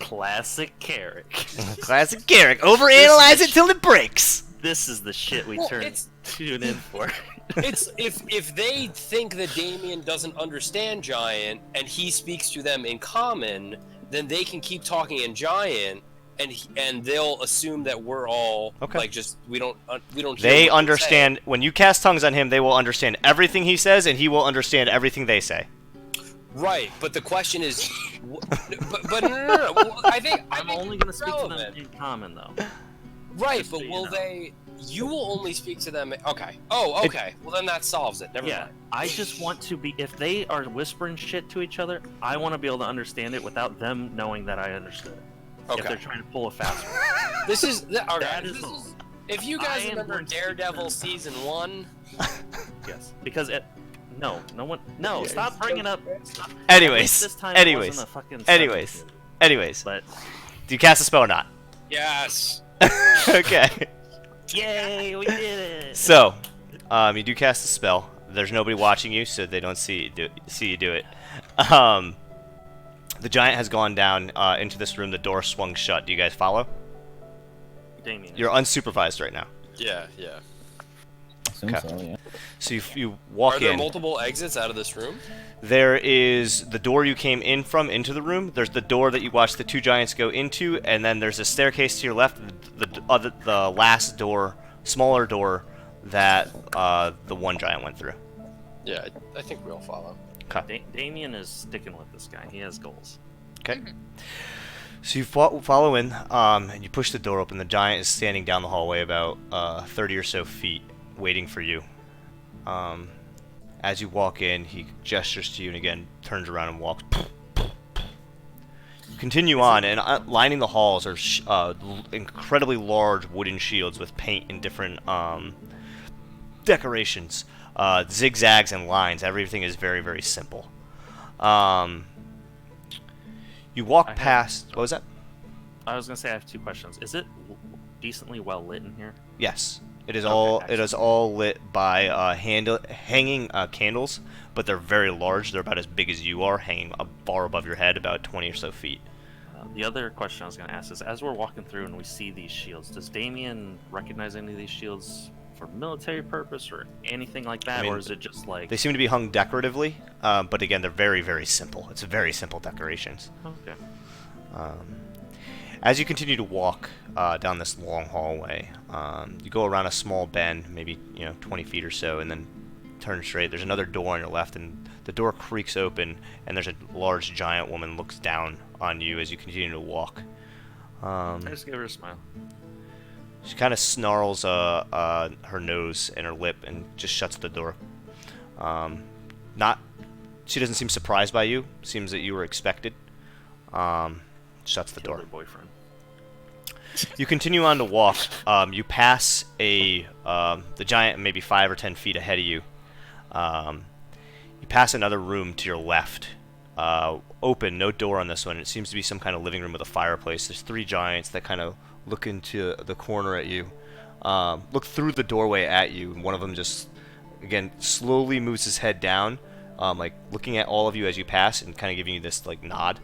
Classic Carrick. Classic Carrick. Overanalyze it till it breaks. This is the shit we tune in for. It's if they think that Damien doesn't understand giant and he speaks to them in common, then they can keep talking in giant, and they'll assume that we're all like just we don't. They understand when you cast tongues on him. They will understand everything he says, and he will understand everything they say. Right, but the question is, but no. I think I'm only going to speak to them in common, though. Right, but will they? You will only speak to them. Okay. Oh, okay. Well, then that solves it. Never mind. I just want to be. If they are whispering shit to each other, I want to be able to understand it without them knowing that I understood it. Okay. If they're trying to pull a fast one. This is. Okay. That is all. If you guys remember Daredevil season 1. Yes. Because it. No one. No, stop bringing up. Stop. Anyways. This time Anyways. But do you cast a spell or not? Yes. Okay. Yay, we did it! So, you do cast a spell. There's nobody watching you, so they don't see you do it. The giant has gone down into this room. The door swung shut. Do you guys follow? Damien. You're unsupervised right now. Yeah. Okay. So, yeah. So you walk in. Are there multiple exits out of this room? There is the door you came in from into the room. There's the door that you watched the two giants go into, and then there's a staircase to your left. The last door, smaller door, that the one giant went through. Yeah, I think we all follow. Okay. Damien is sticking with this guy. He has goals. Okay. So you follow in, and you push the door open. The giant is standing down the hallway about 30 or so feet, waiting for you. As you walk in, he gestures to you and again turns around and walks. Continue on, and lining the halls are incredibly large wooden shields with paint and different decorations, zigzags and lines. Everything is very, very simple. You walk past. What was that? I was gonna say I have 2 questions. Is it decently well lit in here? Yes, it is Okay, all. excellent. It is all lit by hanging candles, but they're very large. They're about as big as you are, hanging far above your head, about 20 or so feet. The other question I was gonna ask is, as we're walking through and we see these shields, does Damien recognize any of these shields for military purpose or anything like that, I mean, or is it just like? They seem to be hung decoratively, but again, they're very, very simple. It's very simple decorations. Okay. As you continue to walk down this long hallway, you go around a small bend, maybe 20 feet or so, and then turn straight. There's another door on your left, and the door creaks open, and there's a large giant woman looks down on you as you continue to walk. I just give her a smile. She kind of snarls her nose and her lip and just shuts the door. She doesn't seem surprised by you. Seems that you were expected. Shuts the door. Her boyfriend. You continue on to walk. You pass the giant maybe 5 or 10 feet ahead of you. You pass another room to your left. Open, no door on this one. It seems to be some kind of living room with a fireplace. There's 3 giants that kind of look into the corner at you. Look through the doorway at you, and one of them just, again, slowly moves his head down, like looking at all of you as you pass and kind of giving you this like nod.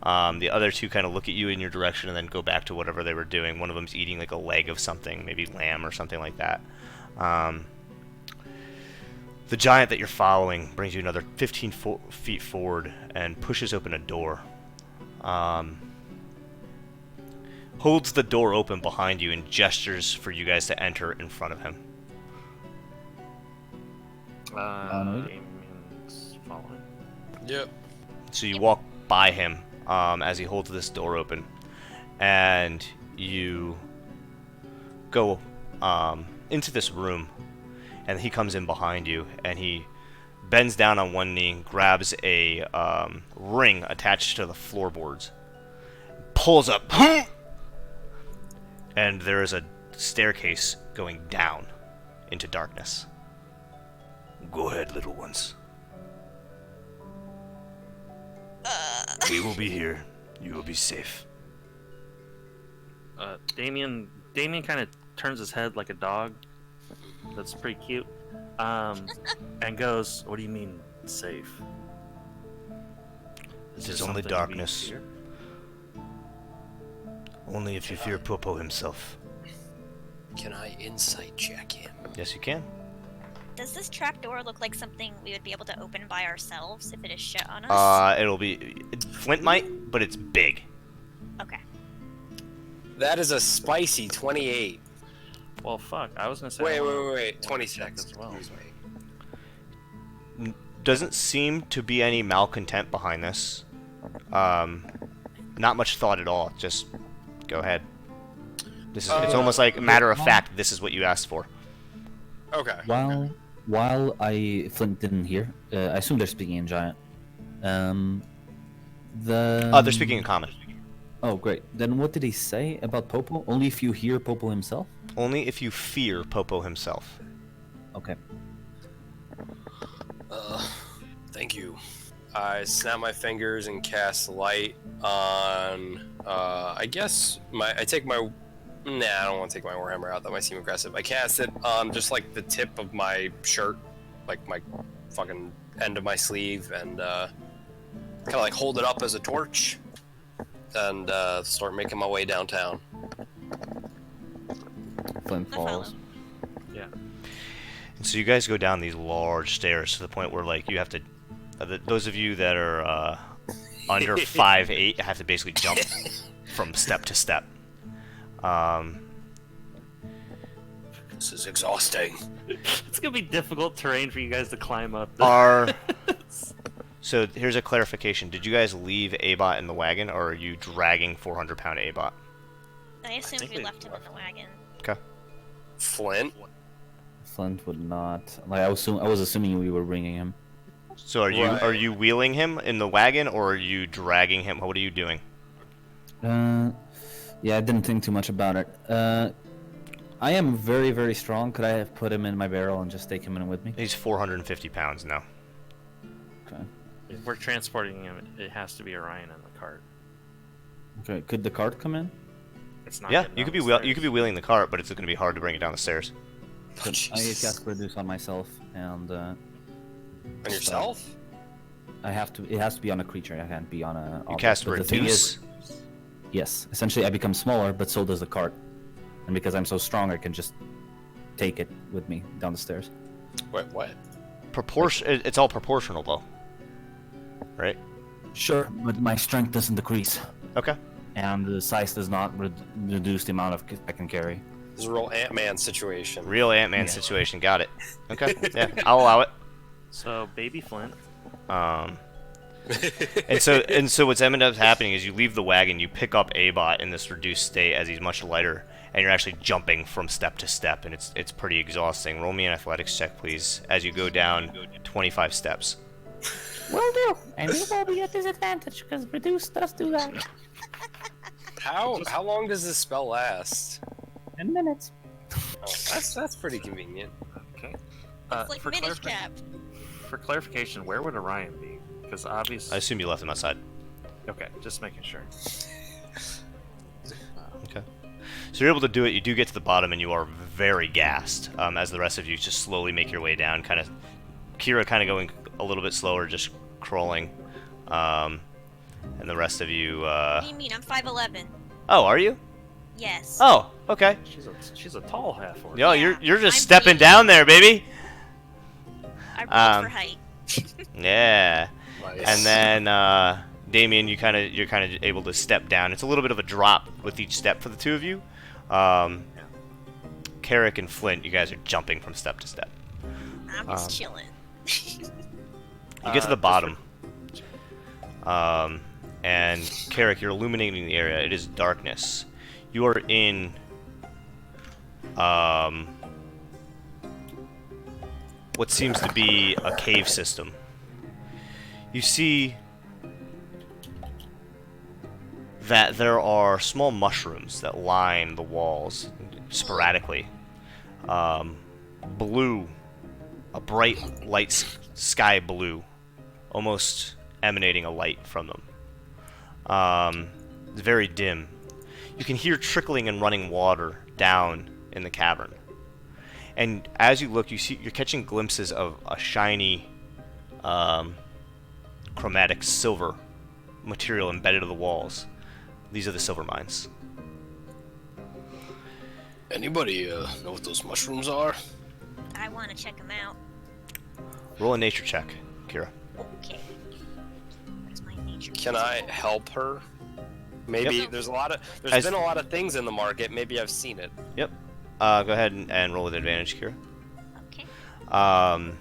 The other 2 kind of look at you in your direction and then go back to whatever they were doing. One of them's eating like a leg of something, maybe lamb or something like that. The giant that you're following brings you another 15 feet forward and pushes open a door. Holds the door open behind you and gestures for you guys to enter in front of him. Damien's following. Yep. So you walk by him as he holds this door open, and you go into this room, and he comes in behind you, and he bends down on one knee, grabs a ring attached to the floorboards, pulls up, and there is a staircase going down into darkness. Go ahead, little ones. We will be here. You will be safe. Damien kind of turns his head like a dog. That's pretty cute. And goes, "What do you mean safe? This there is only something we darkness. fear?" Only if you fear Popo himself. Can I insight check him? Yes, you can. Does this trapdoor look like something we would be able to open by ourselves if it is shut on us? It'll be Flint might, but it's big. Okay. That is a spicy 28. Well, fuck. I was gonna say. Wait. 26 as well. Excuse me. Doesn't seem to be any malcontent behind this. Not much thought at all. Just go ahead. It's almost like a matter of fact. This is what you asked for. Okay. While Flint didn't hear, I assume they're speaking in giant. They're speaking in common. Oh, great. Then what did he say about Popo? Only if you hear Popo himself? Only if you fear Popo himself. Okay. Thank you. I snap my fingers and cast light on. I guess I take my. Nah, I don't want to take my warhammer out. That might seem aggressive. I cast it on just like the tip of my shirt, like my fucking end of my sleeve, and kind of like hold it up as a torch, and start making my way downtown. Flint falls. Yeah. And so you guys go down these large stairs to the point where like you have to. Those of you that are under 5'8" have to basically jump from step to step. This is exhausting. It's gonna be difficult terrain for you guys to climb up. So here's a clarification. Did you guys leave A-Bot in the wagon, or are you dragging 400-pound A-Bot? I assumed think we we left him in the wagon. Okay. Flint? Flint would not. Like I was assuming we were bringing him. So are Right. you wheeling him in the wagon, or are you dragging him? What are you doing? Yeah, I didn't think too much about it. I am very, very strong. Could I have put him in my barrel and just take him in with me? He's 450 pounds now. Okay. If we're transporting him, it has to be Orion in the cart. Okay. Could the cart come in? It's not. Yeah, getting you down could be the you could be stairs. wheeling the cart, but it's going to be hard to bring it down the stairs. Could I cast reduce on myself, and On yourself? I have to. It has to be on a creature. I can't be on a. You object. cast But the thing reduce. is, yes. Essentially, I become smaller, but so does the cart, and because I'm so strong, I can just take it with me down the stairs. Wait, what? It's all proportional though, right? Sure, but my strength doesn't decrease, Okay. and the size does not reduce the amount of I can carry. This is a real Ant-Man situation. Real Ant-Man situation. Got it. Okay. Yeah, I'll allow it. So, baby Flint. And so what's ended up happening is you leave the wagon, you pick up A-Bot in this reduced state as he's much lighter, and you're actually jumping from step to step, and it's pretty exhausting. Roll me an athletics check, please, as you go down 25 steps. Will do. And we will be at disadvantage because reduce does do that. How long does this spell last? 10 minutes. Oh, that's pretty convenient. Okay. It's like for, Minish clarif- Cap. for clarification, where would Orion be? Because obviously. I assume you left him outside. Okay, just making sure. Okay. So you're able to do it. You do get to the bottom, and you are very gassed. As the rest of you just slowly make your way down, Kira kind of going a little bit slower, just crawling, and the rest of you. What do you mean? I'm 5'11". Oh, are you? Yes. Oh, okay. She's a tall half orc. Yo, Yeah, you're just I'm stepping big. down there, baby. I rolled for um, height. Yeah. Nice. And then Damien, you're kind of able to step down. It's a little bit of a drop with each step for the two of you. Carrick and Flint, you guys are jumping from step to step. I'm just chilling. You get to the bottom. And Carrick, you're illuminating the area. It is darkness. You are in what seems to be a cave system. You see that there are small mushrooms that line the walls sporadically. Blue, a bright light sky blue, almost emanating a light from them. It's very dim. You can hear trickling and running water down in the cavern. And as you look, you're catching glimpses of a shiny, chromatic silver material embedded in the walls. These are the silver mines. Anybody know what those mushrooms are? I want to check them out. Roll a nature check, Kira. Okay. That's my nature. Can I help her? Maybe Yep. there's As- been a lot of things in the market. Maybe I've seen it. Yep. Go ahead and roll with advantage, Kira. Okay. 14.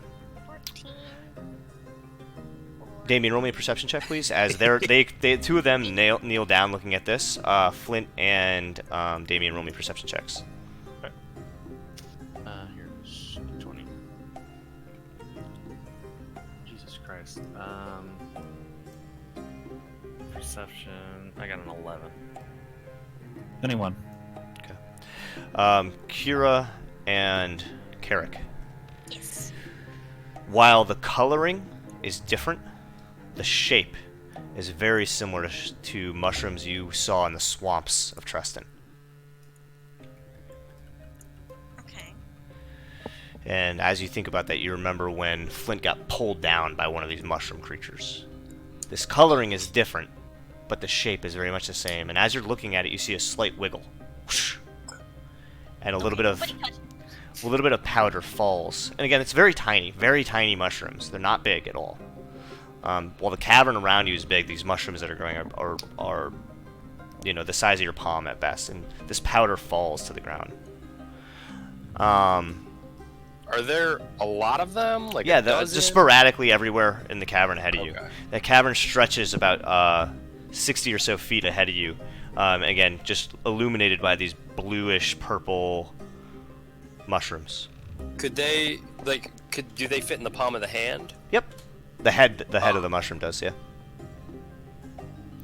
Damien, roll me a perception check, please. As they two of them kneel down looking at this. Flint and Damien, roll me perception checks. Here's 20. Jesus Christ. Perception. I got an 11. 21. Kira and Carrick. Yes. While the coloring is different, the shape is very similar to mushrooms you saw in the swamps of Treston. Okay. And as you think about that, you remember when Flint got pulled down by one of these mushroom creatures. This coloring is different, but the shape is very much the same. And as you're looking at it, you see a slight wiggle. Whoosh. And a little bit of powder falls. And again, it's very tiny mushrooms. They're not big at all. While the cavern around you is big, these mushrooms that are growing are the size of your palm at best. And this powder falls to the ground. Are there a lot of them? Like Yeah, a just dozen? sporadically everywhere in the cavern ahead of you. Okay. The cavern stretches about 60 or so feet ahead of you. Again, just illuminated by these bluish purple mushrooms. Could they do they fit in the palm of the hand? Yep, the head of the mushroom does. Yeah,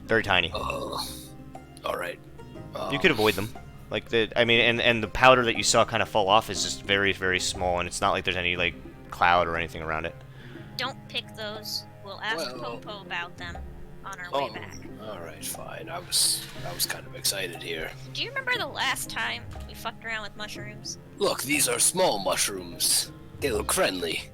very tiny. All right. You could avoid them. Like and the powder that you saw kind of fall off is just very, very small, and it's not like there's any like cloud or anything around it. Don't pick those. We'll ask Well- Popo about them on our way back. All right, fine. I was kind of excited here. Do you remember the last time we fucked around with mushrooms? Look, these are small mushrooms. They look friendly.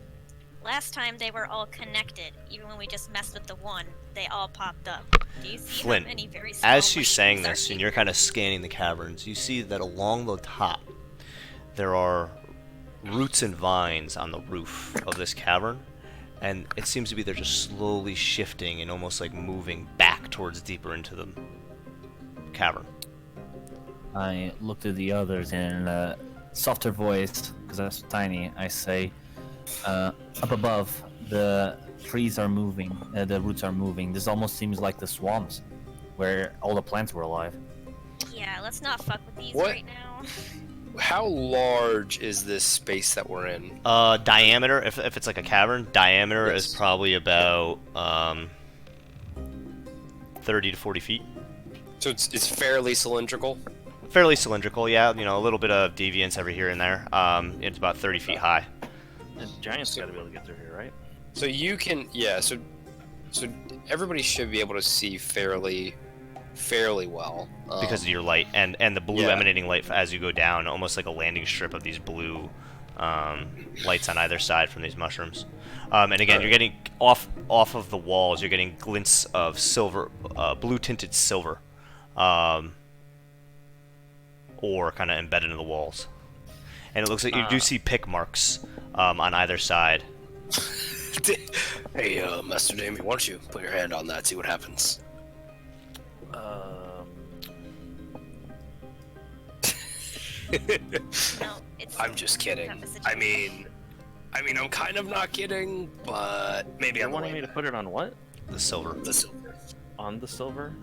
Last time they were all connected. Even when we just messed with the one, they all popped up. Do you see Flint, how many very small as she's saying mushrooms this, are and you're kind of scanning the caverns, you see that along the top there are roots and vines on the roof of this cavern, and it seems to be they're just slowly shifting and almost like moving back towards deeper into the cavern. I look to the others in a softer voice, because that's tiny. I say, up above, the trees are moving, the roots are moving. This almost seems like the swamps, where all the plants were alive. Yeah, let's not fuck with these What? right now. How large is this space that we're in? Diameter, if it's like a cavern, diameter Yes. is probably about 30 to 40 feet. So it's fairly cylindrical. Fairly cylindrical, yeah. You know, a little bit of deviance every here and there. It's about 30 feet high. The giant's got to be able to get through here, right? So you can, yeah. So everybody should be able to see fairly well. Because of your light and the blue Yeah. emanating light as you go down, almost like a landing strip of these blue lights on either side from these mushrooms. And again, you're getting off of the walls. You're getting glints of silver, blue tinted silver, or kind of embedded in the walls. And it looks like you do see pick marks on either side. Hey, Master Damien, why don't you put your hand on that, see what happens? No, it's. I'm just kidding. Tough as a I joke. mean, I'm kind of not kidding, but maybe You're I'm wanting me to put it on what? The silver. the silver. On the silver?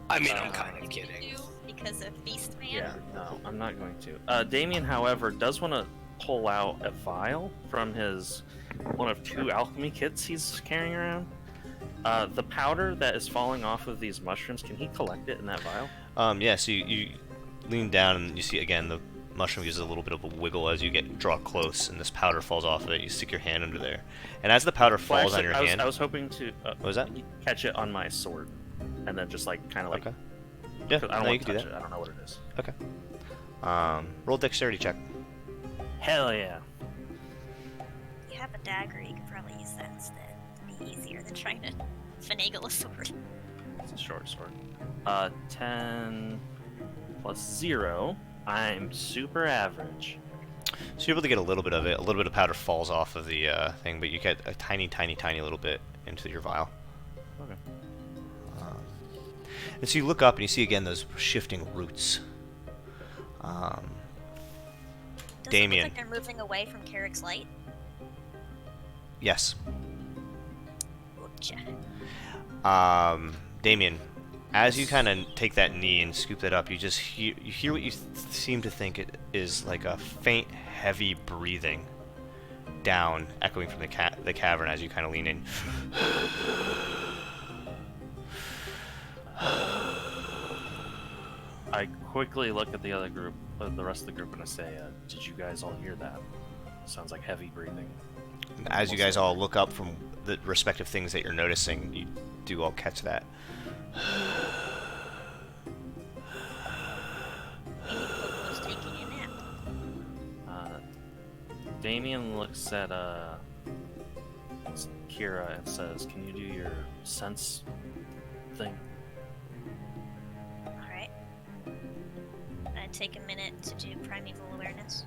I mean, I'm kind of kidding. You, because of Beast Man. Yeah, no, I'm not going to. Damien, however, does want to pull out a vial from his one of 2 alchemy kits he's carrying around. The powder that is falling off of these mushrooms, can he collect it in that vial? Yeah, so you lean down and you see again the mushroom gives a little bit of a wiggle as you draw close, and this powder falls off of it. You stick your hand under there, and as the powder Well, falls on actually, your hand, I was hoping to what was that? catch it on my sword, and then just like kind of like. Okay. Yeah, 'cause I don't no, you want to can do touch that. it. I don't know what it is. Okay. Roll dexterity check. Hell yeah! You have a dagger, you could probably use that instead. It'd be easier than trying to finagle a sword. It's a short sword. 10 plus 0. I'm super average. So you're able to get a little bit of it. A little bit of powder falls off of the thing, but you get a tiny, tiny, tiny little bit into your vial. Okay. And so you look up and you see again those shifting roots. Does Damien. it look like they're moving away from Carrick's light? Yes. Gotcha. Damien, as you kind of take that knee and scoop that up, you hear what you seem to think it is like a faint, heavy breathing down, echoing from the cavern as you kind of lean in. I quickly look at the other group, the rest of the group, and I say, "Did you guys all hear that? Sounds like heavy breathing." As you guys all look up from the respective things that you're noticing, you do all catch that. Popo's taking a nap. Damien looks at Kira and says, "Can you do your sense thing?" Alright. I'd take a minute to do primeval awareness.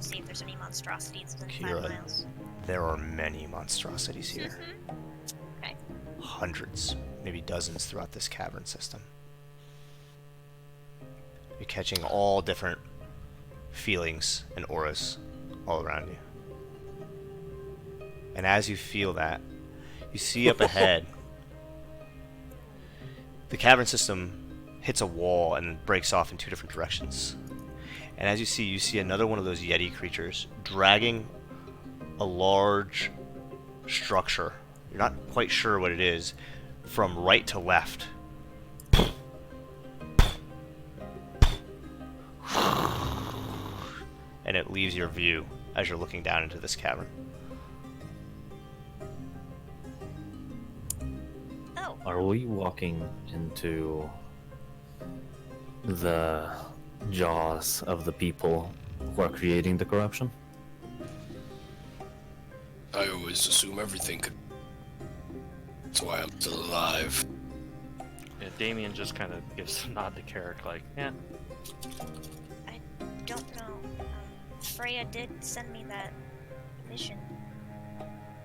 See if there's any monstrosities within Kira. 5 miles. There are many monstrosities here. Okay. Hundreds, maybe dozens throughout this cavern system. You're catching all different feelings and auras all around you. And as you feel that, you see up ahead, the cavern system hits a wall and breaks off in two different directions. And as you see another one of those Yeti creatures dragging a large structure. You're not quite sure what it is, from right to left. And it leaves your view as you're looking down into this cavern. Oh, Are we walking into the jaws of the people who are creating the corruption? I always assume everything could. That's why I'm still alive. Yeah, Damien just kind of gives a nod to Carrick, like, yeah. I don't know. Freya did send me that vision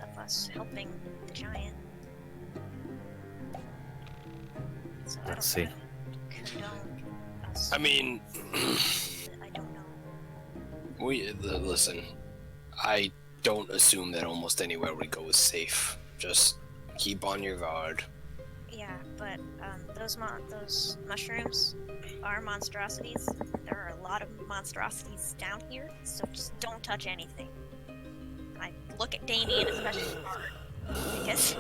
of us helping the giant. So Let's see. condone us. I mean, I don't know. listen. I don't assume that almost anywhere we go is safe. Just keep on your guard. Yeah, but those mushrooms are monstrosities. There are a lot of monstrosities down here, so just don't touch anything. I look at Damien especially hard because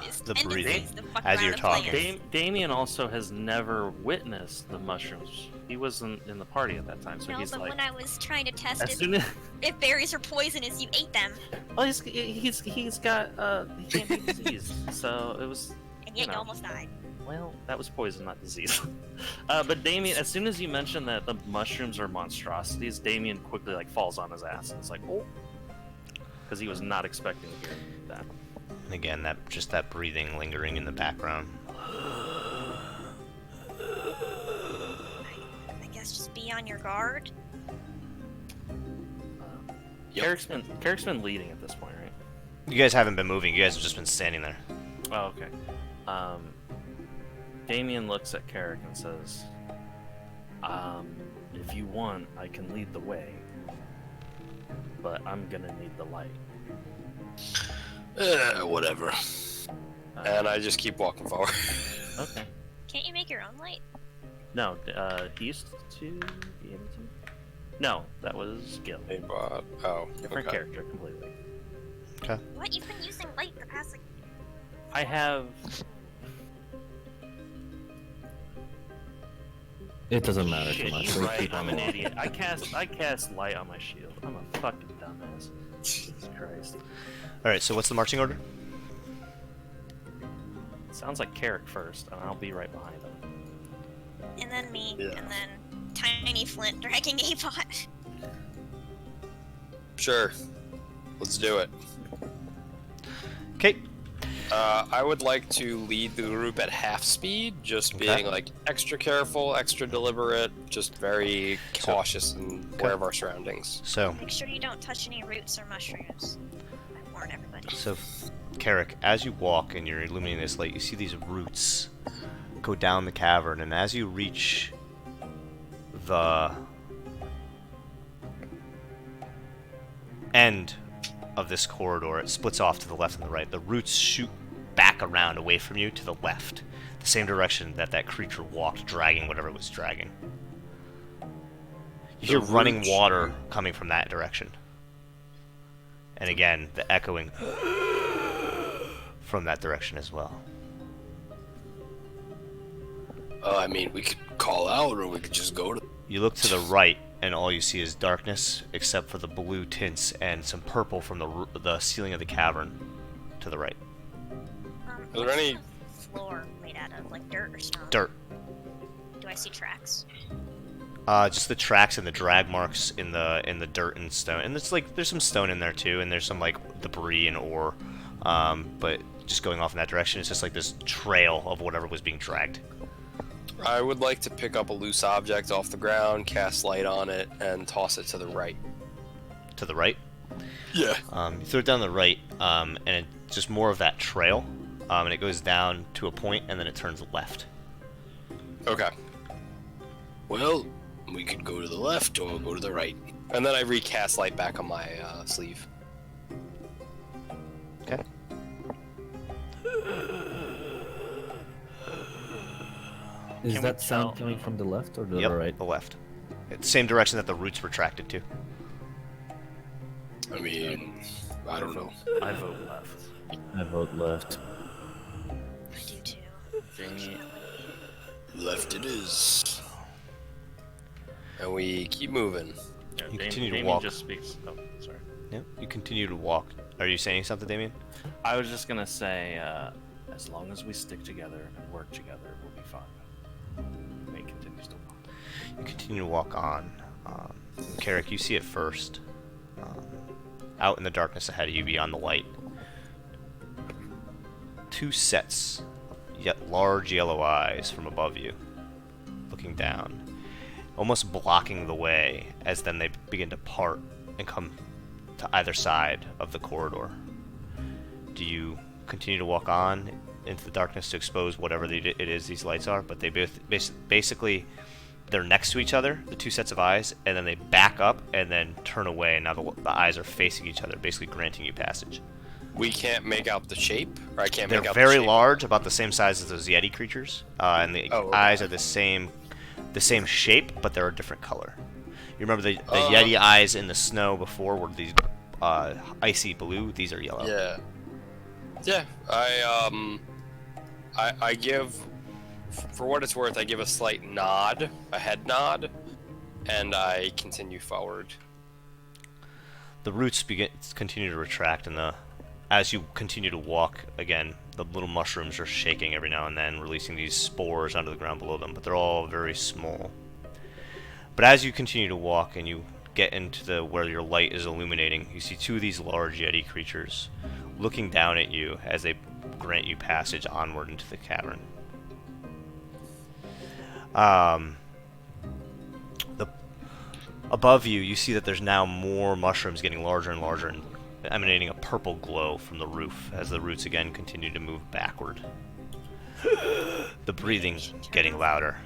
his The tendencies breathing, to fuck as around you're with talking. plants. Damien also has never witnessed the mushrooms. He wasn't in the party at that time, so No, he's but like, when I was trying to test as if, soon as if berries are poisonous, you ate them, well, he's got he can't be diseased, so it was. and yet you know. almost died. Well, that was poison, not disease. But Damien, as soon as you mentioned that the mushrooms are monstrosities, Damien quickly like falls on his ass and it's like, oh, because he was not expecting to hear that. And again, that breathing lingering in the background. I guess just be on your guard. Yep. Carrick's been leading at this point, right? You guys haven't been moving. You guys have just been standing there. Oh, okay. Damien looks at Carrick and says, if you want, I can lead the way, but I'm gonna need the light. Whatever. And I just keep walking forward. Okay. Can't you make your own light? No, he used to be able to. No, that was Gil. Hey, Bob. Oh, Different okay. character completely. Okay. What? You've been using light the past, like, I have. It doesn't matter Shit, too much. you're We right. keep I'm on an walking. idiot. I cast light on my shield. I'm a fucking dumbass. Jesus Christ. All right. So what's the marching order? Sounds like Carrick first, and I'll be right behind him. and then me, Yeah. and then Tiny Flint dragging a pot. Sure. Let's do it. Okay. I would like to lead the group at half speed, just Okay. being like extra careful, extra deliberate, just very cautious and aware of our surroundings. So Make sure you don't touch any roots or mushrooms. I warn everybody. Carrick, as you walk and you're illuminating this light, you see these roots go down the cavern, and as you reach the end of this corridor, it splits off to the left and the right. The roots shoot back around away from you to the left, the same direction that creature walked, dragging whatever it was dragging. You hear running roots water coming from that direction. And again, the echoing from that direction as well. I mean, we could call out, or we could just go to. You look to the right, and all you see is darkness, except for the blue tints and some purple from the ceiling of the cavern to the right. Are there What's any- the floor made out of, like dirt or stone? Dirt. Do I see tracks? Just the tracks and the drag marks in the dirt and stone, and there's some stone in there too, and there's some like debris and ore, but just going off in that direction, it's just like this trail of whatever was being dragged. I would like to pick up a loose object off the ground, cast light on it, and toss it to the right. To the right. Yeah. You throw it down the right, and it's just more of that trail, and it goes down to a point, and then it turns left. Okay. Well, we could go to the left or go to the right. And then I recast light back on my sleeve. Okay. Is Can we that sound tell- coming from the left or the Yep, right? the left. It's the same direction that the roots retracted to. I mean, I don't know. I vote left. I vote left. I do too. Jamie, Left it is. And we keep moving. yeah, You Jamie, continue to Jamie walk. just speaks. Oh, sorry. Yep. You continue to walk. Are you saying something, Damien? I was just gonna say, as long as we stick together and work together, we'll be fine. May continues to walk. You continue to walk on. Carrick, you see it first. Out in the darkness ahead of you, beyond the light. Two sets, yet large yellow eyes from above you, looking down, almost blocking the way, as then they begin to part and come to either side of the corridor. Do you continue to walk on into the darkness to expose whatever it is these lights are? But they basically, they're next to each other, the two sets of eyes, and then they back up and then turn away, and now the eyes are facing each other, basically granting you passage. We can't make out the shape, or I can't They're make out very the shape. large, about the same size as those Yeti creatures, and the Oh, okay. eyes are the same shape, but they're a different color. You remember the Yeti eyes in the snow before were these icy blue? These are yellow. Yeah. Yeah. I give, for what it's worth, I give a slight nod, a head nod, and I continue forward. The roots continue to retract, and as you continue to walk, again, the little mushrooms are shaking every now and then, releasing these spores onto the ground below them, but they're all very small. But as you continue to walk and you get into where your light is illuminating, you see two of these large Yeti creatures looking down at you as they grant you passage onward into the cavern. Above you, you see that there's now more mushrooms getting larger and larger and emanating a purple glow from the roof as the roots again continue to move backward. The breathing getting louder.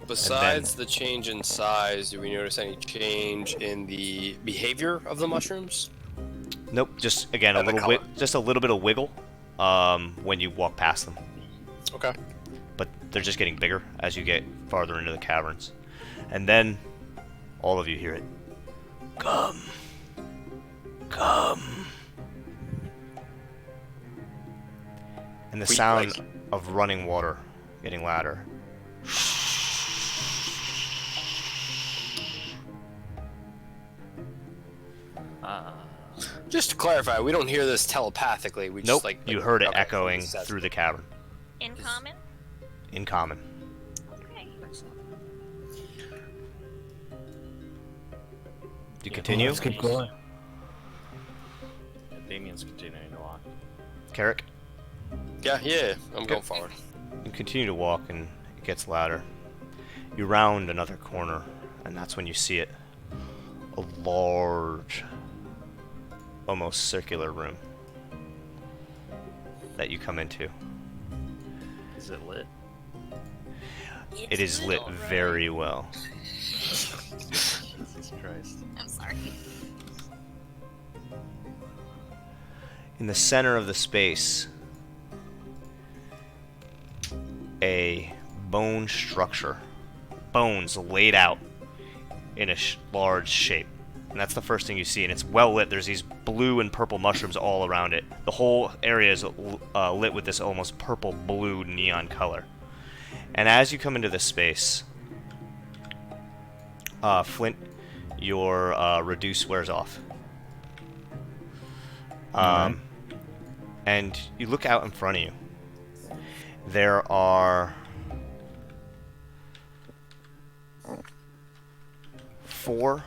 Besides the change in size, do we notice any change in the behavior of the mushrooms? Nope, just again a And the little color. just a little bit of wiggle when you walk past them. Okay. But they're just getting bigger as you get farther into the caverns. And then all of you hear it. Come. Come. And the sound of running water getting louder. Just to clarify, we don't hear this telepathically. We Nope, just like you heard it okay, echoing it says- through the cavern. In common? In common. Okay. Do you continue? Let's keep going. Yeah, Damien's continuing to walk. Carrick? Yeah, I'm going forward. You continue to walk and it gets louder. You round another corner and that's when you see it. A large, almost circular room that you come into. Is it lit? It is lit very well. Jesus Christ. I'm sorry. In the center of the space, a bone structure. Bones laid out in a large shape. And that's the first thing you see, and it's well lit. There's these blue and purple mushrooms all around it. The whole area is lit with this almost purple-blue neon color. And as you come into this space, Flint, your reduce wears off. And you look out in front of you. There are 4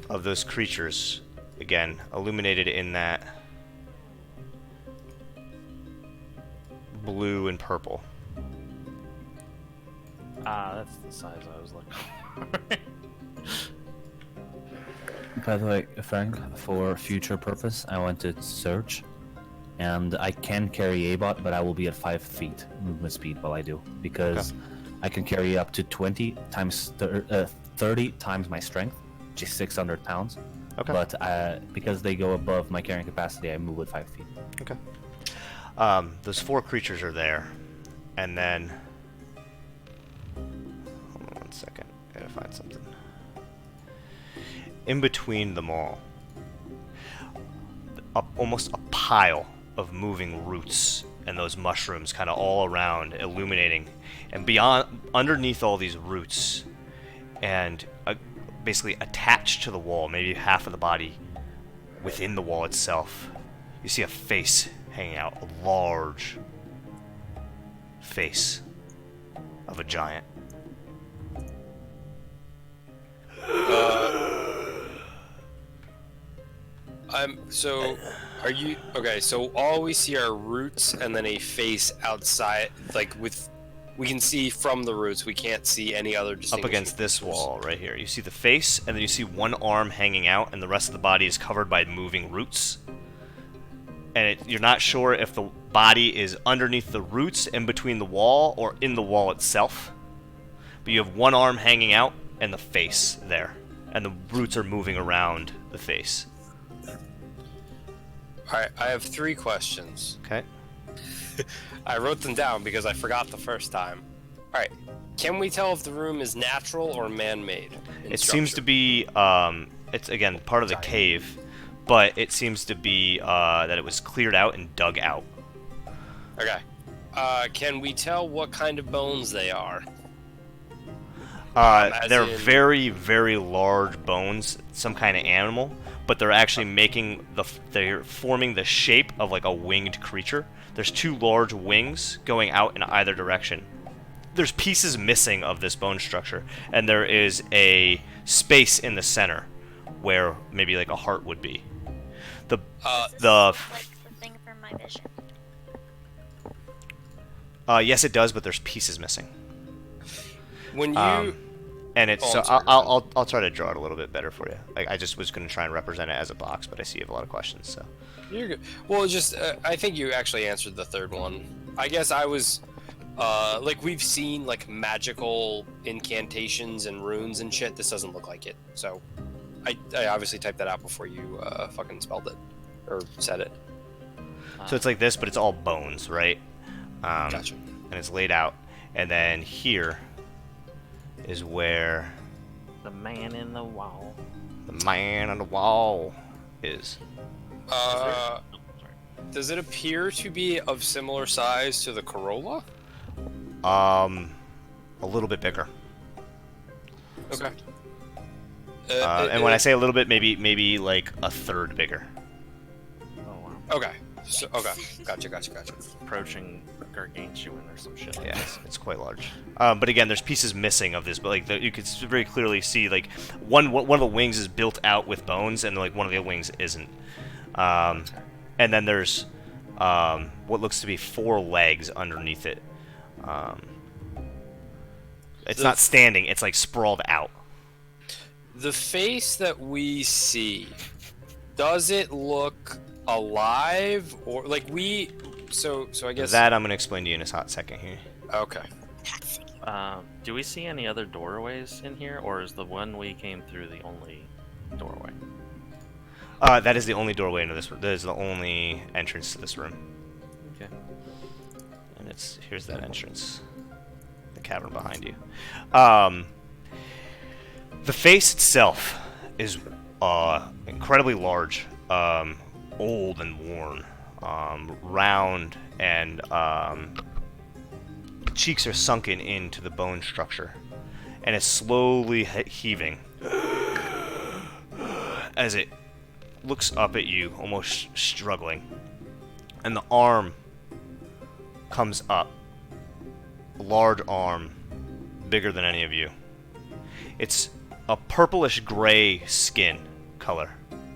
of those creatures, again, illuminated in that blue and purple. That's the size I was looking for. By the way, Frank, for future purpose, I want to search and I can carry A-bot, but I will be at 5 feet movement speed while I do, because I can carry up to 20 times 30 times my strength, which is 600 pounds. Okay. But because they go above my carrying capacity, I move at 5 feet. Okay. Those 4 creatures are there, and then hold on one second. I gotta find something. In between them all, almost a pile of moving roots and those mushrooms kind of all around, illuminating, and underneath all these roots, and basically attached to the wall, maybe half of the body within the wall itself, you see a face hanging out, a large face of a giant. So, are you okay? So all we see are roots and then a face outside, like we can see from the roots. We can't see any other Up distinguishing against this features. wall right here, you see the face, and then you see one arm hanging out, and the rest of the body is covered by moving roots. And you're not sure if the body is underneath the roots, in between the wall, or in the wall itself. But you have one arm hanging out, and the face there, and the roots are moving around the face. Alright, I have 3 questions. Okay. I wrote them down because I forgot the first time. Alright, can we tell if the room is natural or man-made? It seems to be, it's again part of the cave, but it seems to be that it was cleared out and dug out. Okay. Can we tell what kind of bones they are? They're very, very large bones, some kind of animal, but they're actually they're forming the shape of like a winged creature. There's 2 large wings going out in either direction. There's pieces missing of this bone structure, and there is a space in the center where maybe like a heart would be. The Like the thing from my vision. yes, it does, but there's pieces missing. When you And it's Oh, so I'm sorry. I'll try to draw it a little bit better for you. I just was going to try and represent it as a box, but I see you have a lot of questions. So You're good. Well, just I think you actually answered the third one. I guess I was like we've seen like magical incantations and runes and shit. This doesn't look like it. So I obviously typed that out before you fucking spelled it or said it. so it's like this, but it's all bones, right? Gotcha. And it's laid out, and then here is where The man in the wall. the man on the wall is. Sorry. Does it appear to be of similar size to the Corolla? A little bit bigger. Okay. And when I say a little bit, maybe like a third bigger. Oh wow. Okay. So, okay. Gotcha. Approaching gargantuan or some shit. Yeah, it's quite large. But again, there's pieces missing of this. But like you can very clearly see like one of the wings is built out with bones, and like one of the wings isn't. And then there's what looks to be 4 legs underneath it. It's not standing; it's like sprawled out. The face that we see, does it look alive or like we? So I guess That I'm gonna explain to you in a hot second here. Okay. Do we see any other doorways in here, or is the one we came through the only doorway? That is the only doorway into this room. That is the only entrance to this room. Okay. And here's that entrance. The cavern behind you. The face itself is incredibly large, old and worn, round, and the cheeks are sunken into the bone structure, and it's slowly heaving as it looks up at you, almost struggling, and the arm comes up, a large arm, bigger than any of you. It's a purplish gray skin color,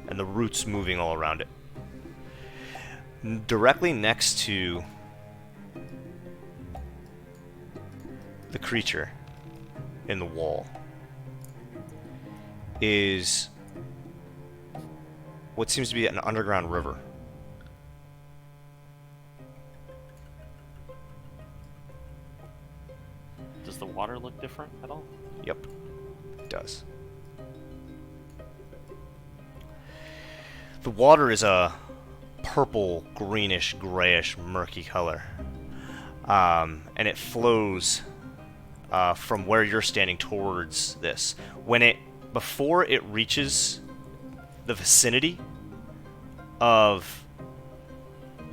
and the roots moving all around it. Directly next to the creature in the wall is what seems to be an underground river. look different at all? Yep, it does. The water is a purple, greenish, grayish, murky color. And it flows from where you're standing towards this. Before it reaches the vicinity of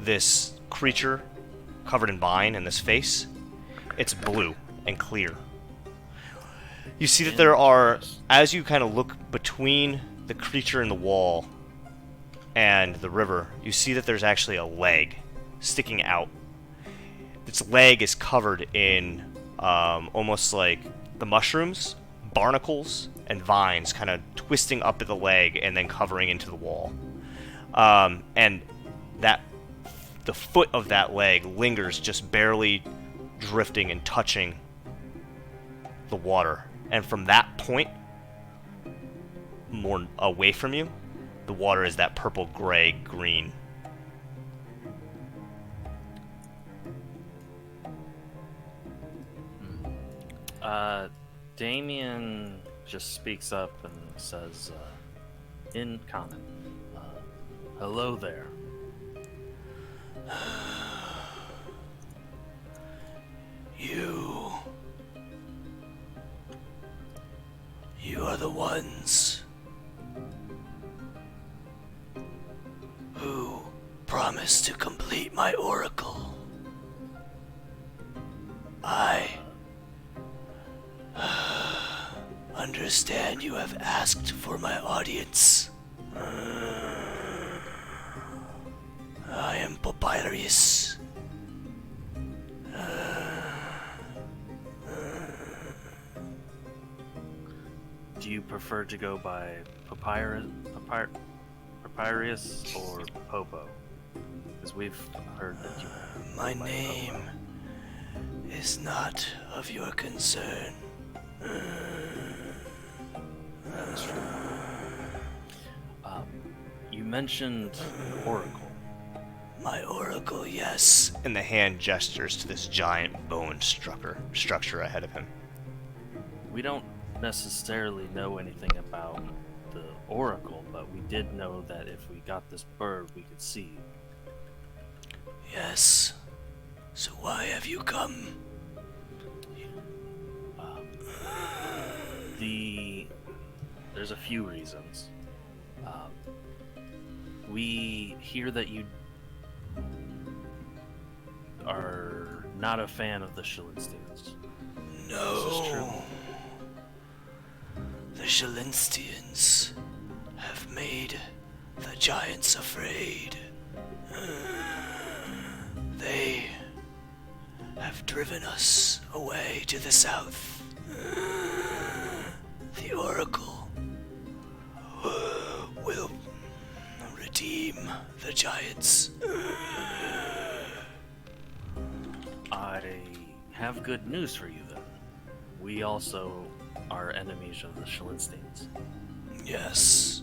this creature covered in vine and this face, it's blue and clear. You see that there are, as you kind of look between the creature and the wall and the river, you see that there's actually a leg sticking out. Its leg is covered in almost like the mushrooms, barnacles, and vines kind of twisting up at the leg and then covering into the wall. And the foot of that leg lingers, just barely drifting and touching the water. And from that point, more away from you, the water is that purple, gray, green. Damien just speaks up and says, in common, hello there. You are the ones who promised to complete my oracle. I understand you have asked for my audience. I am Papyrus. Do you prefer to go by Papyrus or Popo? Because we've heard that you. My go by name Popo. is not of your concern. That's true. You mentioned Oracle. My oracle, yes. And the hand gestures to this giant bone structure ahead of him. We don't necessarily know anything about the Oracle, but we did know that if we got this bird, we could see you. Yes. So why have you come? There's a few reasons. We hear that you are not a fan of the Shalinstians. No. Is this true? The Shalinstians have made the giants afraid. They have driven us away to the south. The Oracle will redeem the giants. I have good news for you then. We also are enemies of the Shalinstians. Yes.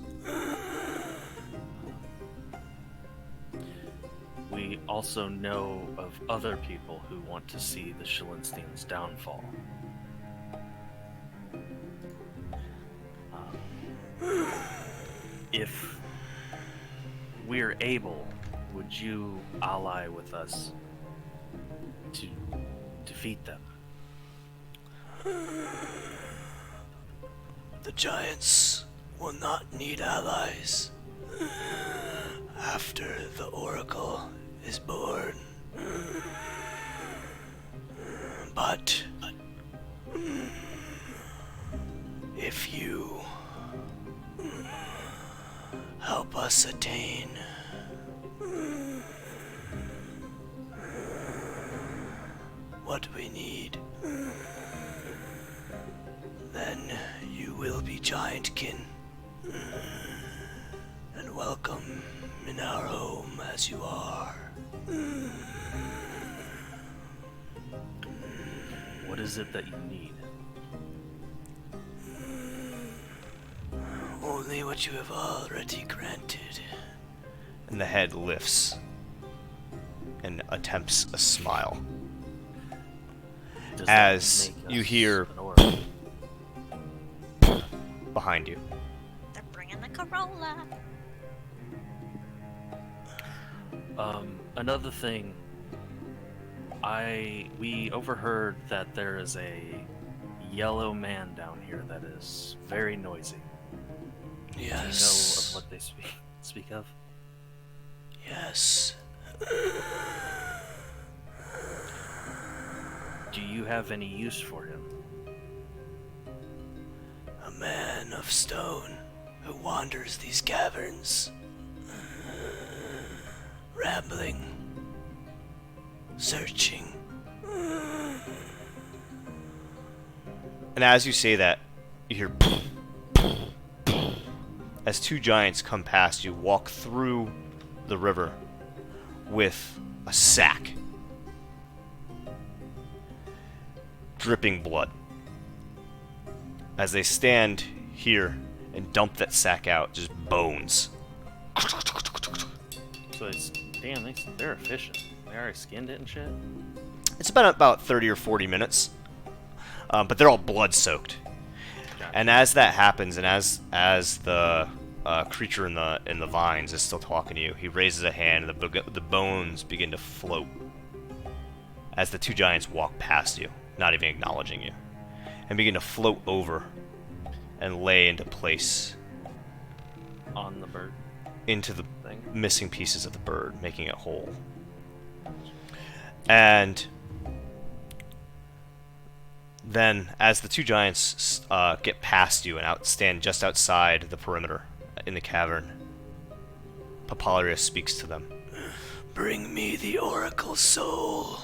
We also know of other people who want to see the Shalinstians' downfall. If we're able, would you ally with us to defeat them? The giants will not need allies after the Oracle is born. But if you help us attain what we need, then you will be giantkin and welcome in our home as you are. What is it that you need? Only what you have already granted. And the head lifts and attempts a smile. Does that as make you us hear an oracle? behind you. They're bringing the Corolla. Another thing, we overheard that there is a yellow man down here that is very noisy. Do you know of Yes. what they speak of? Yes. Do you have any use for him? A man of stone who wanders these caverns. Rambling. Searching. And as you say that, you hear as two giants come past you, walk through the river with a sack dripping blood. As they stand here and dump that sack out, just bones. So it's damn, they're efficient. They already skinned it and shit. It's been about 30 or 40 minutes, but they're all blood soaked. And as that happens, and as the creature in the vines is still talking to you, he raises a hand, and the bones begin to float as the two giants walk past you, not even acknowledging you, and begin to float over and lay into place On the bird into the thing. missing pieces of the bird, making it whole. And then, as the two giants get past you and stand just outside the perimeter in the cavern, Papalrius speaks to them. Bring me the oracle soul.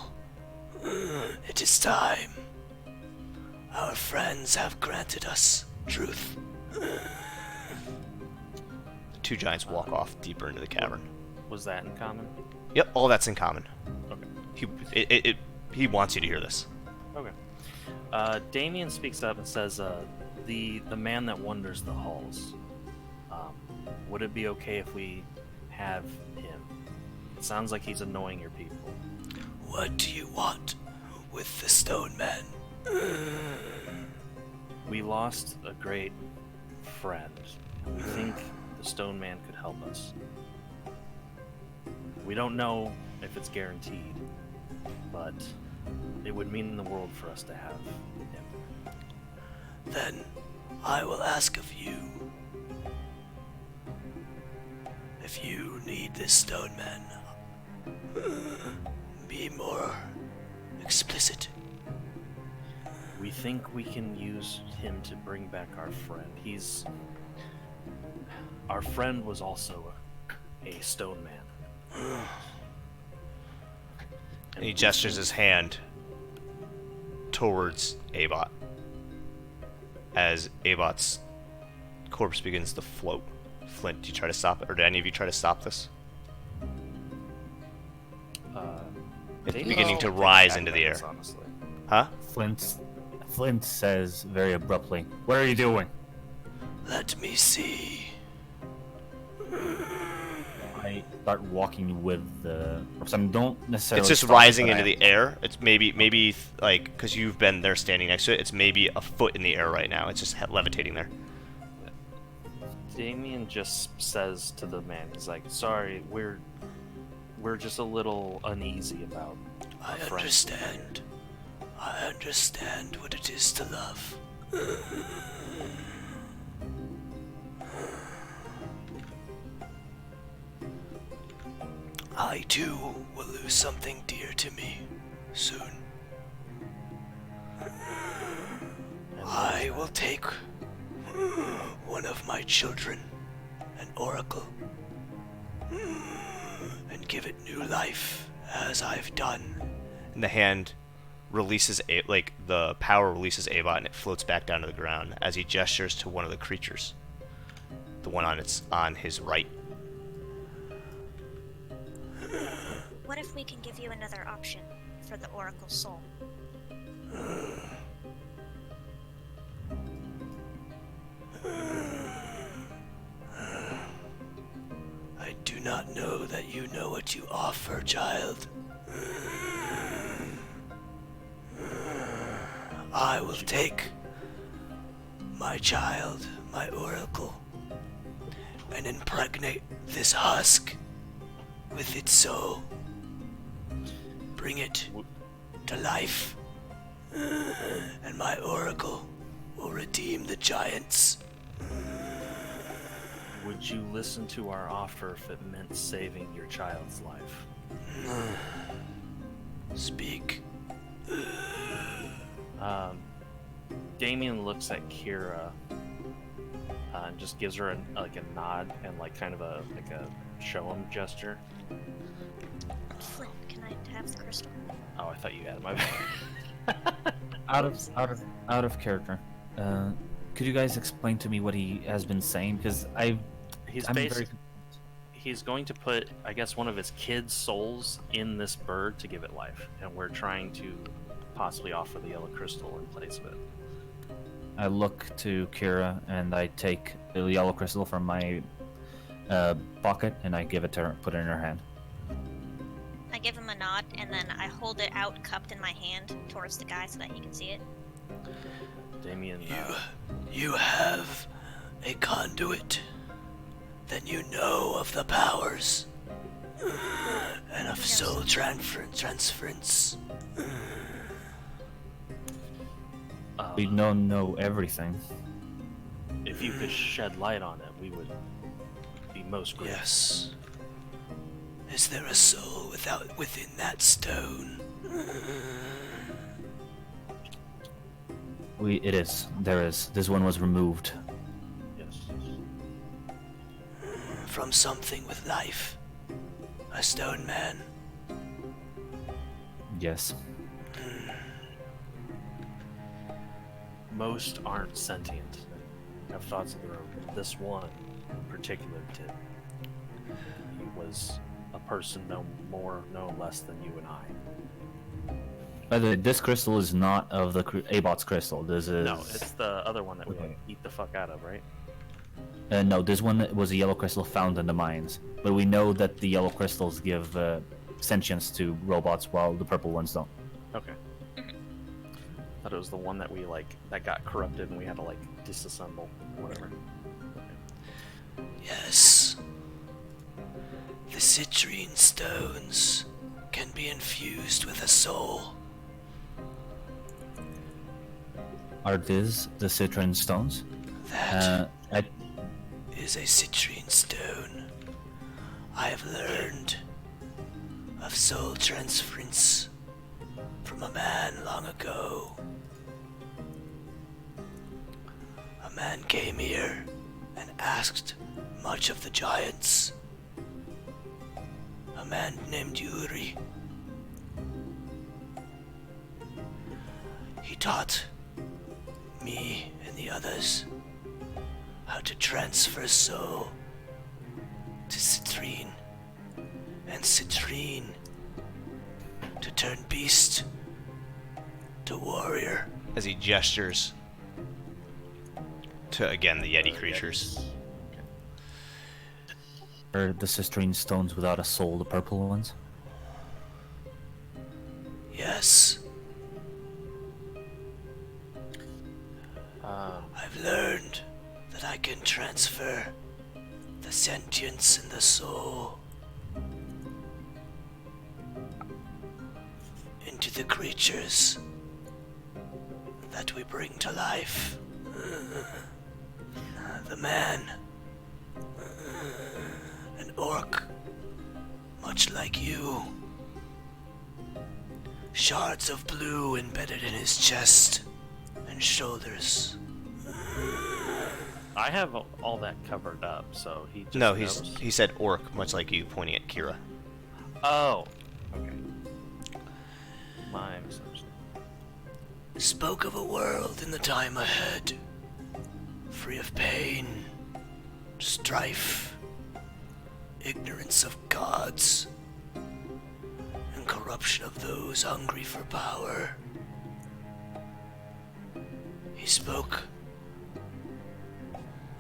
It is time. Our friends have granted us truth. The two giants walk off deeper into the cavern. Was that in common? Yep, all that's in common. Okay. He wants you to hear this. Okay. Damien speaks up and says, the man that wanders the halls. Would it be okay if we have him? It sounds like he's annoying your people. What do you want with the stone man? We lost a great friend. We think the stone man could help us. We don't know if it's guaranteed, but it would mean the world for us to have him. Then I will ask of you. If you need this stone man, be more explicit. We think we can use him to bring back our friend. Our friend was also a stone man. And he gestures his hand towards Abot as Abot's corpse begins to float. Flint, do you try to stop it? Or do any of you try to stop this? It's Damien beginning to will take rise back into by the air. this, honestly. Huh? Flint says very abruptly, "What are you doing?" Let me see. I start walking with the. I don't necessarily. It's just stop, rising but into the air. It's maybe like, because you've been there standing next to it, it's maybe a foot in the air right now. It's just levitating there. Damien just says to the man, he's like, "Sorry, we're just a little uneasy about I our friend." understand. I understand what it is to love. I too will lose something dear to me soon. I will take one of my children, an oracle, and give it new life as I've done. And the hand releases the power releases Abot, and it floats back down to the ground as he gestures to one of the creatures, the one on his right. What if we can give you another option for the Oracle Soul? I do not know that you know what you offer, child. I will take my child, my oracle, and impregnate this husk with its soul. Bring it to life, and my oracle will redeem the giants. Would you listen to our offer if it meant saving your child's life? Speak. Damien looks at Kira and just gives her a nod and kind of a show him gesture. Flint, can I have the crystal? Oh, I thought you had my bad. Out of character. Could you guys explain to me what he has been saying? Because He's going to put, I guess, one of his kids' souls in this bird to give it life, and we're trying to possibly offer the yellow crystal in place of it. I look to Kira and I take the yellow crystal from my pocket and I give it to her, put it in her hand. I give him a nod, and then I hold it out, cupped in my hand, towards the guy so that he can see it. Damien, You have a conduit. Then you know of the powers and of soul transference. We don't know everything. if you could shed light on it, we would be most grateful. Yes. Is there a soul within that stone? It is. There is. This one was removed. Yes. From something with life. A stone man. Yes. Most aren't sentient. Have thoughts of their own. This one in particular did. He was a person no more, no less than you and I. By the way, this crystal is not of the Abot's crystal. This is... No, it's the other one that we Okay. eat the fuck out of, right? No, this one was a yellow crystal found in the mines. But we know that the yellow crystals give sentience to robots while the purple ones don't. Okay. Thought it was the one that we that got corrupted and we had to disassemble, whatever. Yes. The citrine stones can be infused with a soul. Are these the citrine stones? That I is a citrine stone. I have learned of soul transference from a man long ago. A man came here and asked much of the giants. A man named Yuri. He taught me and the others how to transfer soul to citrine, and citrine to turn beast to warrior. As he gestures to, again, the Yeti creatures. Are the citrine stones without a soul the purple ones? Yes. I've learned that I can transfer the sentience and the soul into the creatures that we bring to life. The man, an orc, much like you. Shards of blue embedded in his chest and shoulders. I have all that covered up, so he just No, knows. he said orc, much like you, pointing at Kira. Oh, okay. My misunderstanding. Spoke of a world in the time ahead, free of pain, strife, ignorance of gods, and corruption of those hungry for power. He spoke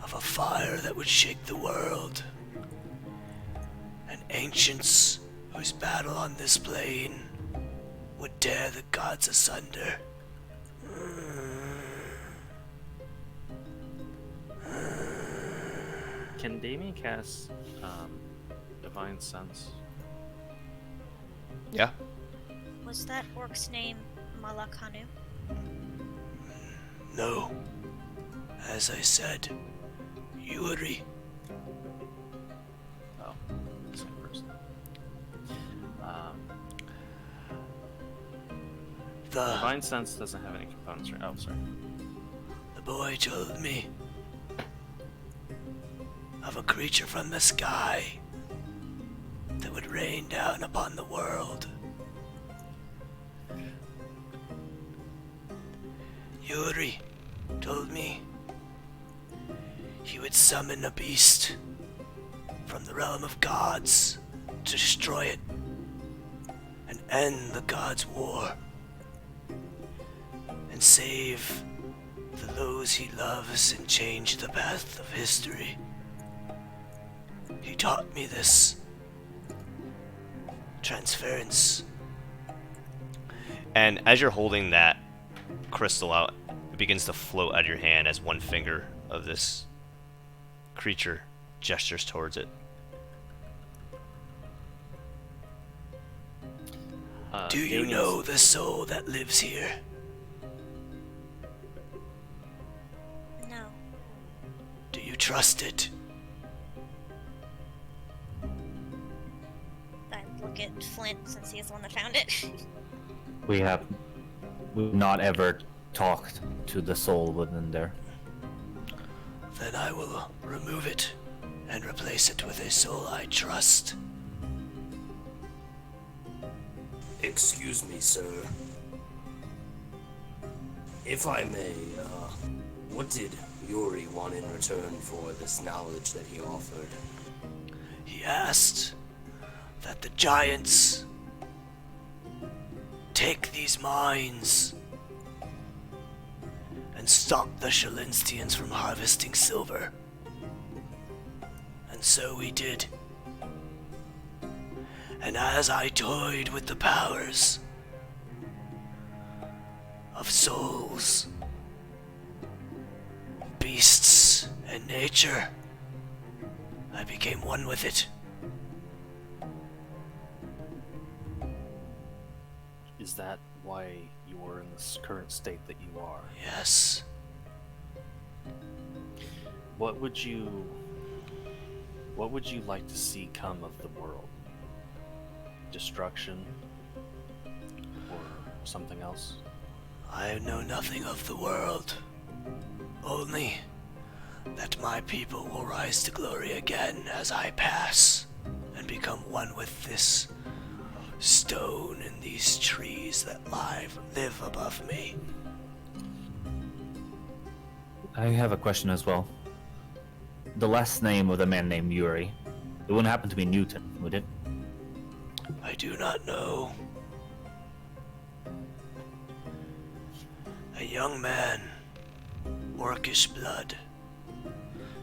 of a fire that would shake the world, and ancients whose battle on this plane would tear the gods asunder. Can Damien cast Divine Sense? Yeah. Was that orc's name Malakanu? No. As I said, Yuri. Oh, same person. The Divine Sense doesn't have any components, right? Oh, sorry. boy told me of a creature from the sky that would rain down upon the world. Yuri told me he would summon a beast from the realm of gods to destroy it and end the gods' war and save those he loves and change the path of history. He taught me this transference. And as you're holding that crystal out, it begins to float out of your hand as one finger of this creature gestures towards it. Do you know the soul that lives here? No. Do you trust it? I look at Flint since he's the one that found it. We've not ever talked to the soul within there. Then I will remove it and replace it with a soul I trust. Excuse me, sir. If I may, what did Yuri want in return for this knowledge that he offered? He asked that the giants take these mines and stop the Shalinstians from harvesting silver. And so we did. And as I toyed with the powers of souls, beasts, and nature, I became one with it. Is that why you are in this current state that you are? Yes. What would you like to see come of the world? Destruction? Or something else? I know nothing of the world. Only that my people will rise to glory again as I pass and become one with this stone and these trees that live above me. I have a question as well. The last name of the man named Yuri, it wouldn't happen to be Newton, would it? I do not know. A young man, orcish blood,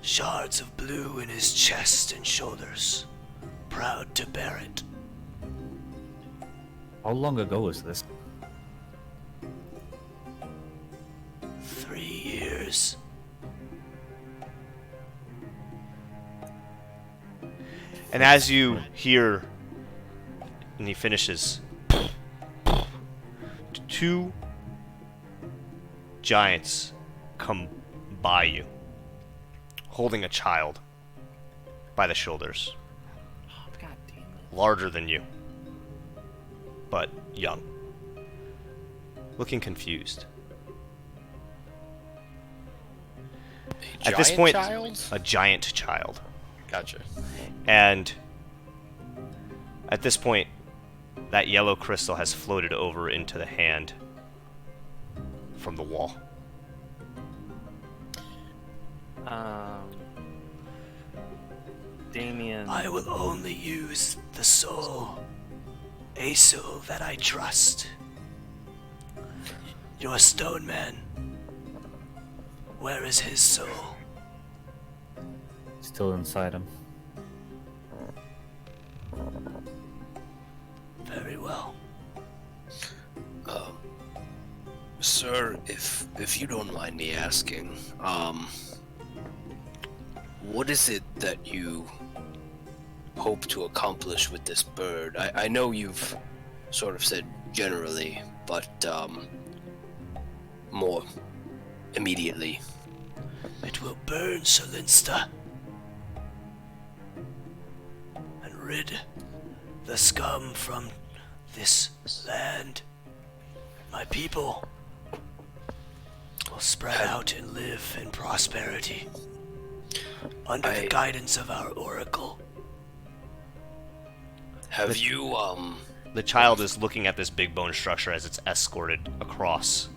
shards of blue in his chest and shoulders, proud to bear it. How long ago was this? 3 years. And as you hear, and he finishes, two giants come by you, holding a child by the shoulders. God damn it. Larger than you, but young, looking confused. At this point, a giant child. Gotcha. And at this point, that yellow crystal has floated over into the hand from the wall. Damien. I will only use the soul. A soul that I trust. Your stone man. Where is his soul? Still inside him. Very well. Sir, if you don't mind me asking, what is it that you hope to accomplish with this bird? I know you've sort of said generally, but more immediately. It will burn Solinsta and rid the scum from this land. My people will spread out and live in prosperity under the guidance of our oracle. Have you, The child is looking at this big bone structure as it's escorted across.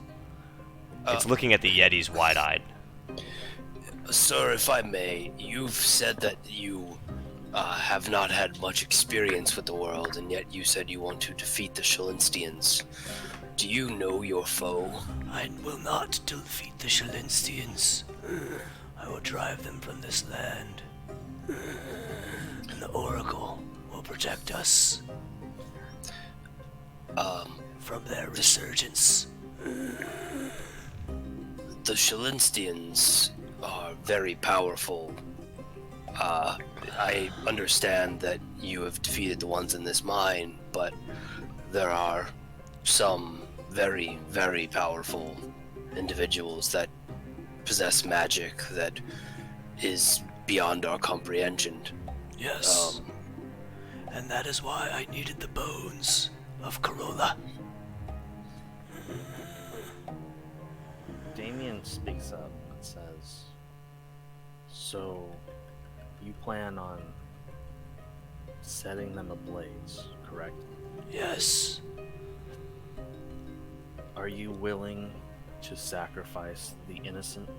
It's looking at the Yetis wide-eyed. Sir, if I may, you've said that you have not had much experience with the world, and yet you said you want to defeat the Shalinstians. Do you know your foe? I will not defeat the Shalinstians. I will drive them from this land. And the oracle will protect us from their resurgence. The Shalinstians are very powerful. I understand that you have defeated the ones in this mine, but there are some very, very powerful individuals that possess magic that is beyond our comprehension. Yes. And that is why I needed the bones of Corolla. Damien speaks up and says, "So, you plan on setting them ablaze, correct? Yes. Are you willing to sacrifice the innocent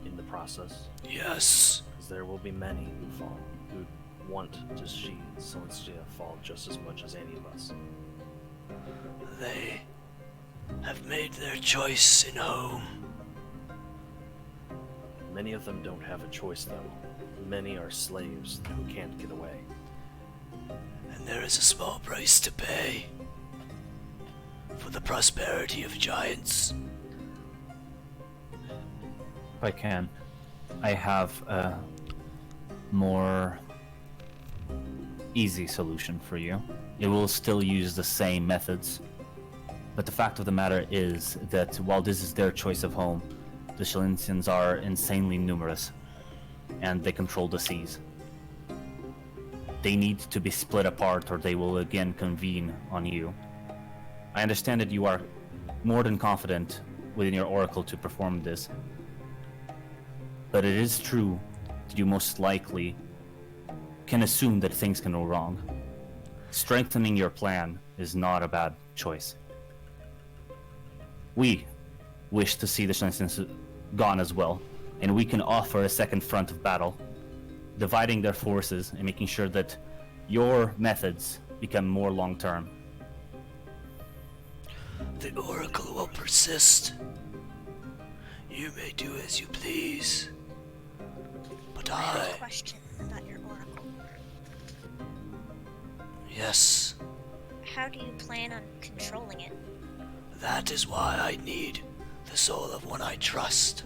in the process? Yes. Because there will be many who fall, who want to see Celestia fall just as much as any of us. They have made their choice in home. Many of them don't have a choice, though. Many are slaves who can't get away. And there is a small price to pay for the prosperity of giants. If I can, I have a more easy solution for you. It will still use the same methods, but the fact of the matter is that while this is their choice of home, the Shalinstians are insanely numerous, and they control the seas. They need to be split apart or they will again convene on you. I understand that you are more than confident within your oracle to perform this, but it is true that you most likely can assume that things can go wrong. Strengthening your plan is not a bad choice. We wish to see the Shalinstians gone as well, and we can offer a second front of battle, dividing their forces and making sure that your methods become more long-term. The oracle will persist. You may do as you please. But I have I... a question about your oracle. Yes, How do you plan on controlling it? that is why I need the soul of one I trust.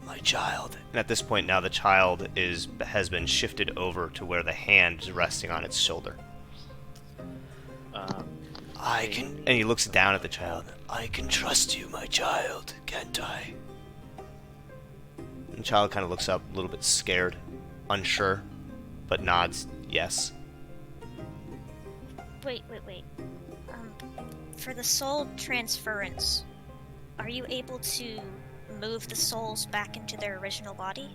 My child. And at this point now the child has been shifted over to where the hand is resting on its shoulder. I can... And he looks down at the child. I can trust you, my child, can't I? And the child kind of looks up, a little bit scared, unsure, but nods yes. Wait. For the soul transference, are you able to move the souls back into their original body?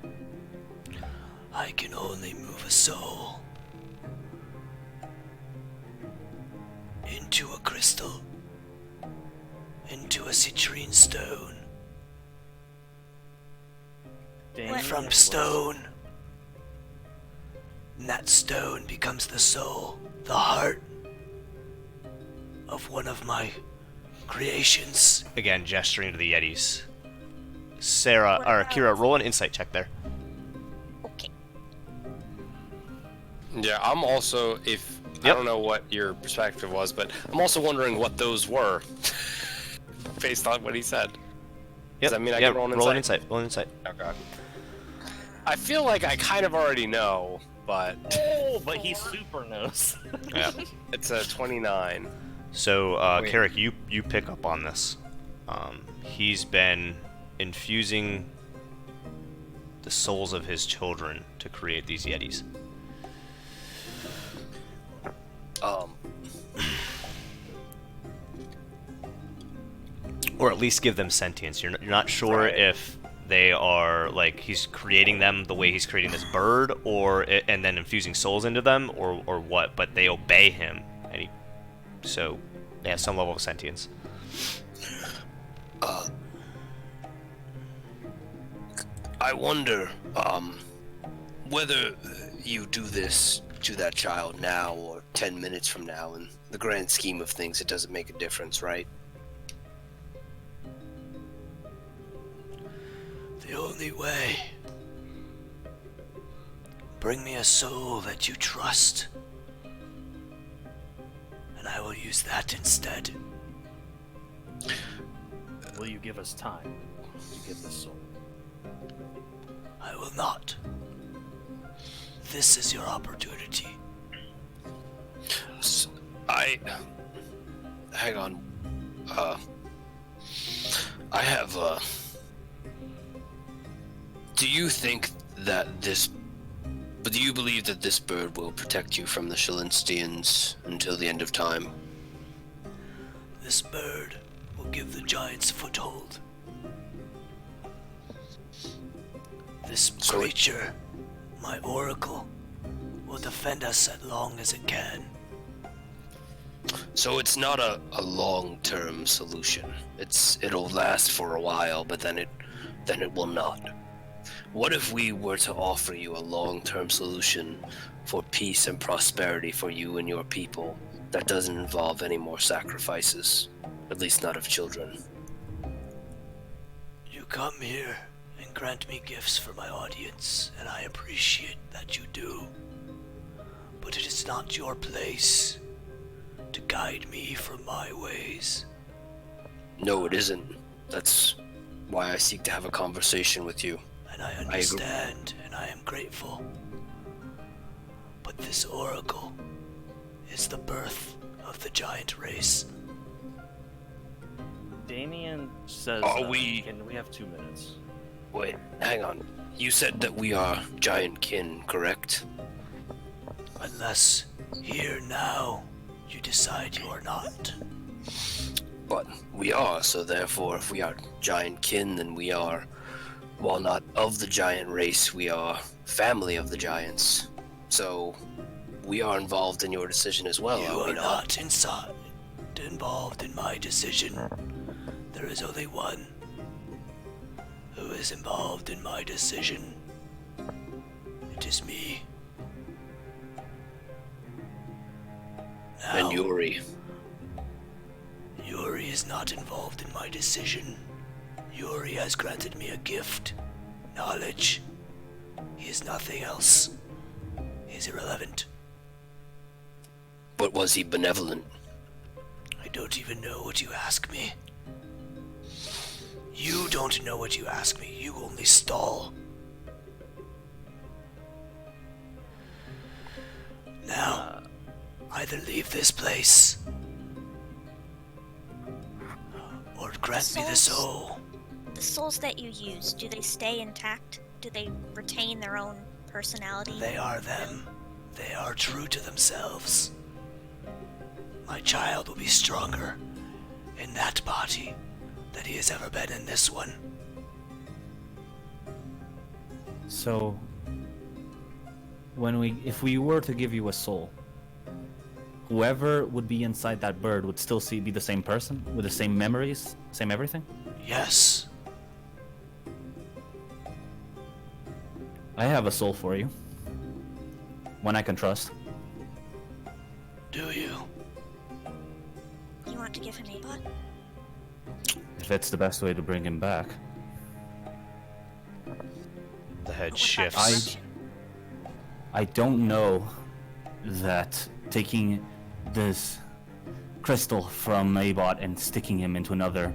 I can only move a soul into a crystal, into a citrine stone, Damien What? from stone. And that stone becomes the soul, the heart of one of my creations. Again, gesturing to the Yetis. Sarah, What or about- Kira, roll an insight check there. Okay. Yeah, I'm also, I Yep. don't know what your perspective was, but I'm also wondering what those were, based on what he said. Yep. I mean, I yeah, can roll an roll an insight? insight. Roll an insight. Oh god. I feel like I kind of already know, but Oh, but he super knows. Yeah. it's a 29. So, Wait. Carrick, you pick up on this. He's been infusing the souls of his children to create these Yetis. Or at least give them sentience. You're not sure if they are, like, he's creating them the way he's creating this bird, and then infusing souls into them, or what, but they obey him, and so they have some level of sentience. I wonder, whether you do this to that child now or 10 minutes from now. In the grand scheme of things, it doesn't make a difference, right? The only way. Bring me a soul that you trust, and I will use that instead. Will you give us time to get the soul? I will not. This is your opportunity. Hang on. I have, do you think that do you believe that this bird will protect you from the Shalinstians until the end of time? This bird will give the giants a foothold. This creature, my oracle, will defend us as long as it can. So it's not a long-term solution. It'll last for a while, but then it will not. What if we were to offer you a long-term solution for peace and prosperity for you and your people that doesn't involve any more sacrifices, at least not of children? You come here and grant me gifts for my audience, and I appreciate that you do. But it is not your place to guide me from my ways. No, it isn't. That's why I seek to have a conversation with you. And I understand, and I am grateful. But this oracle is the birth of the giant race. Damien says, Are we- Can we have 2 minutes? Wait, hang on. You said that we are giant kin, correct? Unless here now you decide you are not. But we are, so therefore if we are giant kin, then we are, while not of the giant race, we are family of the giants. So we are involved in your decision as well, are we not? Involved in my decision. There is only one who is involved in my decision. It is me. And Yuri. Yuri is not involved in my decision. Yuri has granted me a gift. Knowledge. He is nothing else. He is irrelevant. But was he benevolent? I don't even know what you ask me. You don't know what you ask me. You only stall. Now, either leave this place or grant me the soul. The souls that you use, do they stay intact? Do they retain their own personality? They are them. They are true to themselves. My child will be stronger in that body than he has ever been in this one. So, if we were to give you a soul, whoever would be inside that bird would still be the same person, with the same memories, same everything? Yes. I have a soul for you. One I can trust. Do you? You want to give him a bot? If it's the best way to bring him back. The head What about shifts. destruction? I don't know that taking this crystal from Abot and sticking him into another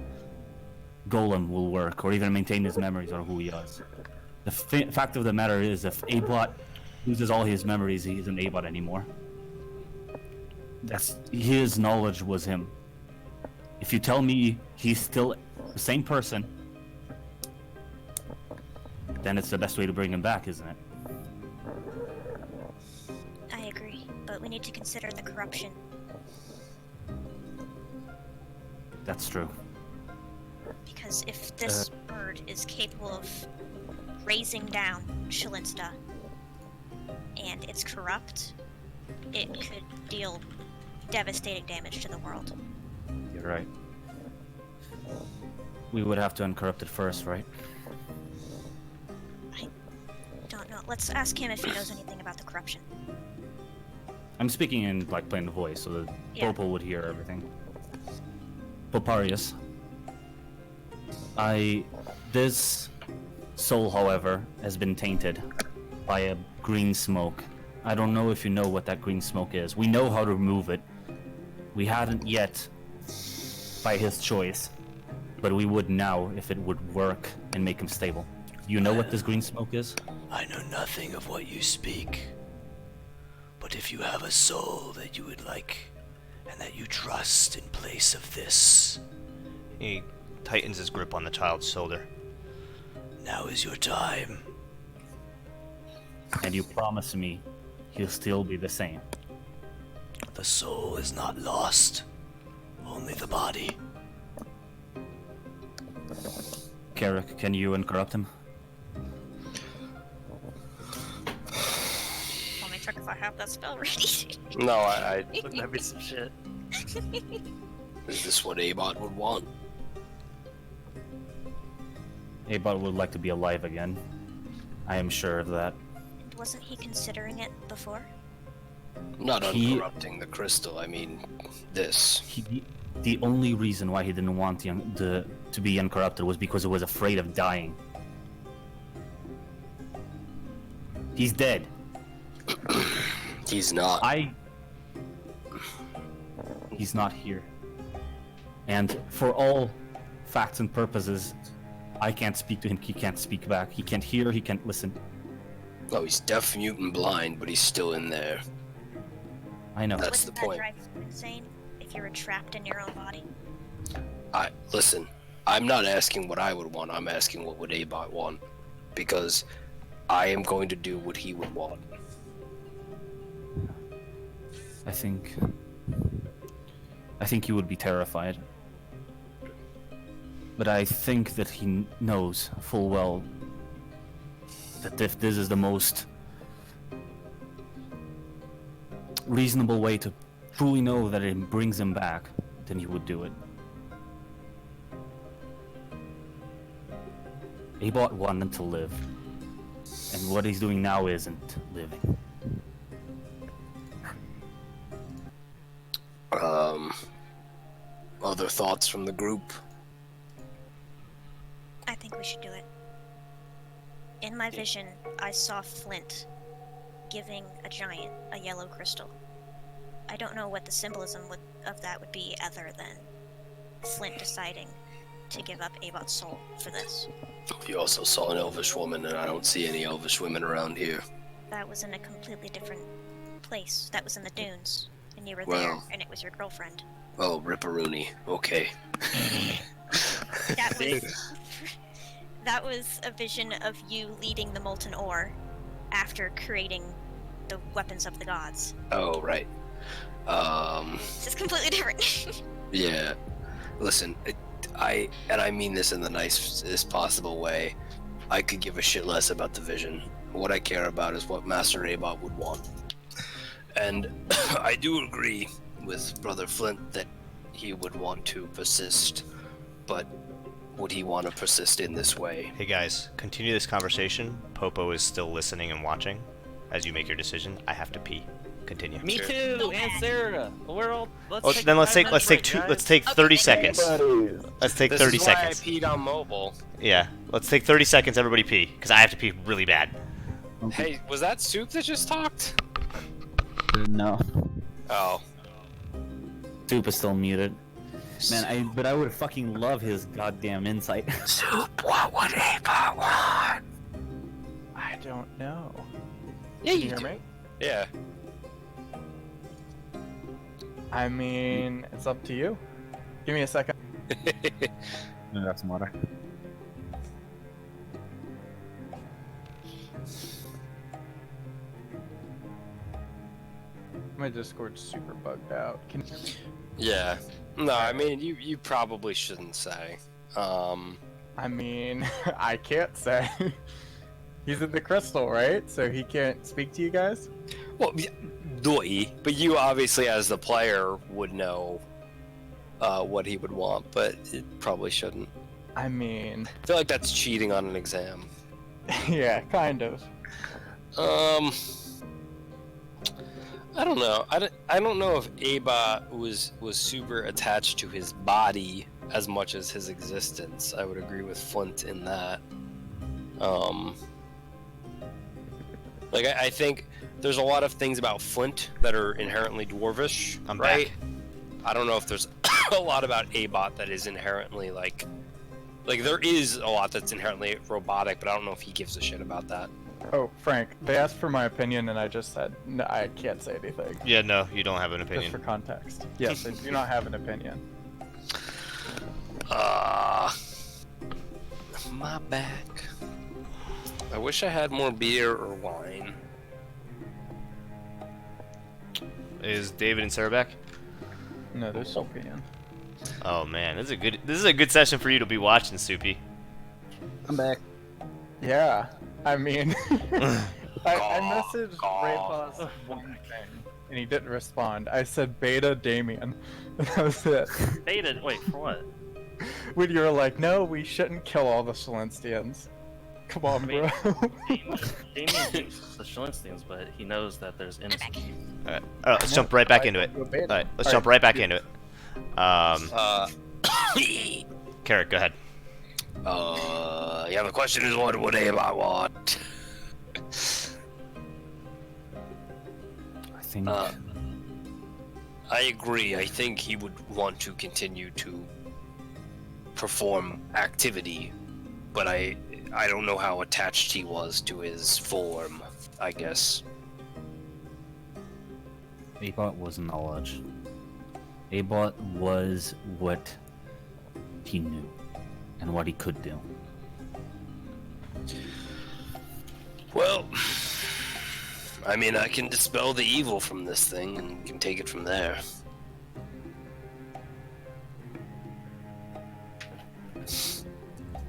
golem will work, or even maintain his memories or who he is. The fact of the matter is, if Abot loses all his memories, he isn't Abot anymore. That's his knowledge was him. If you tell me he's still the same person, then it's the best way to bring him back, isn't it? I agree, but we need to consider the corruption. That's true. Because if this bird is capable of raising down Shalinsta, and it's corrupt, it could deal devastating damage to the world. You're right. We would have to uncorrupt it first, right? I don't know. Let's ask him if he knows anything about the corruption. I'm speaking in like plain voice, so that Yeah. Popo would hear everything. Poparius. This soul, however, has been tainted by a green smoke. I don't know if you know what that green smoke is. We know how to remove it. We hadn't yet, by his choice, but we would now if it would work and make him stable. You know what this green smoke is? I know nothing of what you speak. But if you have a soul that you would like, and that you trust in place of this, He tightens his grip on the child's shoulder. now is your time. And you promise me he'll still be the same. The soul is not lost, only the body. Carrick, can you uncorrupt him? Let me check if I have that spell ready. No, I Wouldn't that be some shit? is this what Abot would want? Abot would like to be alive again. I am sure of that. Wasn't he considering it before? Not He- uncorrupting the crystal, I mean this. The only reason why he didn't want to be uncorrupted was because he was afraid of dying. He's dead. He's not. He's not here. And for all facts and purposes, I can't speak to him, he can't speak back. He can't hear, he can't listen. Oh, he's deaf, mute, and blind, but he's still in there. I know. That's Wouldn't the point. that drive you insane if you were trapped in your own body? Listen, I'm not asking what I would want, I'm asking what would Abot want. Because I am going to do what he would want. I think you would be terrified. But I think that he knows full well that if this is the most reasonable way to truly know that it brings him back, then he would do it. Abot wanted to live, and what he's doing now isn't living. Other thoughts from the group? I think we should do it. In my vision, I saw Flint giving a giant a yellow crystal. I don't know what the symbolism of that would be other than Flint deciding to give up Abot's soul for this. You also saw an elvish woman, and I don't see any elvish women around here. That was in a completely different place. That was in the dunes. And you were Wow. there, and it was your girlfriend. Oh, Ripperoonie. Okay. That was a vision of you leading the molten ore after creating the weapons of the gods. Oh, right. This is completely different. Yeah. Listen, I mean this in the nicest possible way. I could give a shit less about the vision. What I care about is what Master Abot would want. And I do agree with Brother Flint that he would want to persist, but would he want to persist in this way? Hey guys, continue this conversation. Popo is still listening and watching. As you make your decision, I have to pee. Continue. Me Sure. too, and Sarah. We're all. Oh, then let's take 30 seconds. Okay. Let's take This 30 is seconds. why I peed on mobile. Yeah, let's take 30 seconds. Everybody pee, because I have to pee really bad. Hey, was that Soup that just talked? No. Oh. Soup is still muted. Man, but I would fucking love his goddamn insight. Soup, what would Abot want? don't know. Yeah, Can you hear do. me? Yeah. I mean, it's up to you. Give me a second. No, that's water. My Discord's super bugged out. Can you hear me? Yeah. No, I mean, you probably shouldn't say. I mean, I can't say. He's in the crystal, right? So he can't speak to you guys? Well, but you obviously, as the player, would know what he would want, but it probably shouldn't. I mean, I feel like that's cheating on an exam. yeah, kind of. I don't know. I don't know if Abot was super attached to his body as much as his existence. I would agree with Flint in that. Like I think there's a lot of things about Flint that are inherently dwarvish. I'm right? back. I don't know if there's a lot about Abot that is inherently like there is a lot that's inherently robotic, but I don't know if he gives a shit about that. Oh, Frank, they asked for my opinion, and I just said, no, I can't say anything. Yeah, no, you don't have an Just opinion. for context. Yes, I do not have an opinion. My back. I wish I had more beer or wine. Is David and Sarah back? No, they're still peeing. Oh man, this is a good session for you to be watching, Soupy. I'm back. Yeah, I mean, I messaged Raypos one thing, and he didn't respond. I said beta Damien, and that was it. Beta. Wait, for what? When you were like, no, we shouldn't kill all the Celestians. Come on, bro. Damien thinks it's the Schlinsteins, but he knows that there's innocent. Alright, let's jump right back into it. Alright, let's jump right back into it. Carrot, go ahead. Yeah, the question is, what would Abot want? I think. I agree. I think he would want to continue to perform activity, but I don't know how attached he was to his form, I guess. Abot was knowledge. Abot was what he knew and what he could do. Well, I mean, I can dispel the evil from this thing and we can take it from there.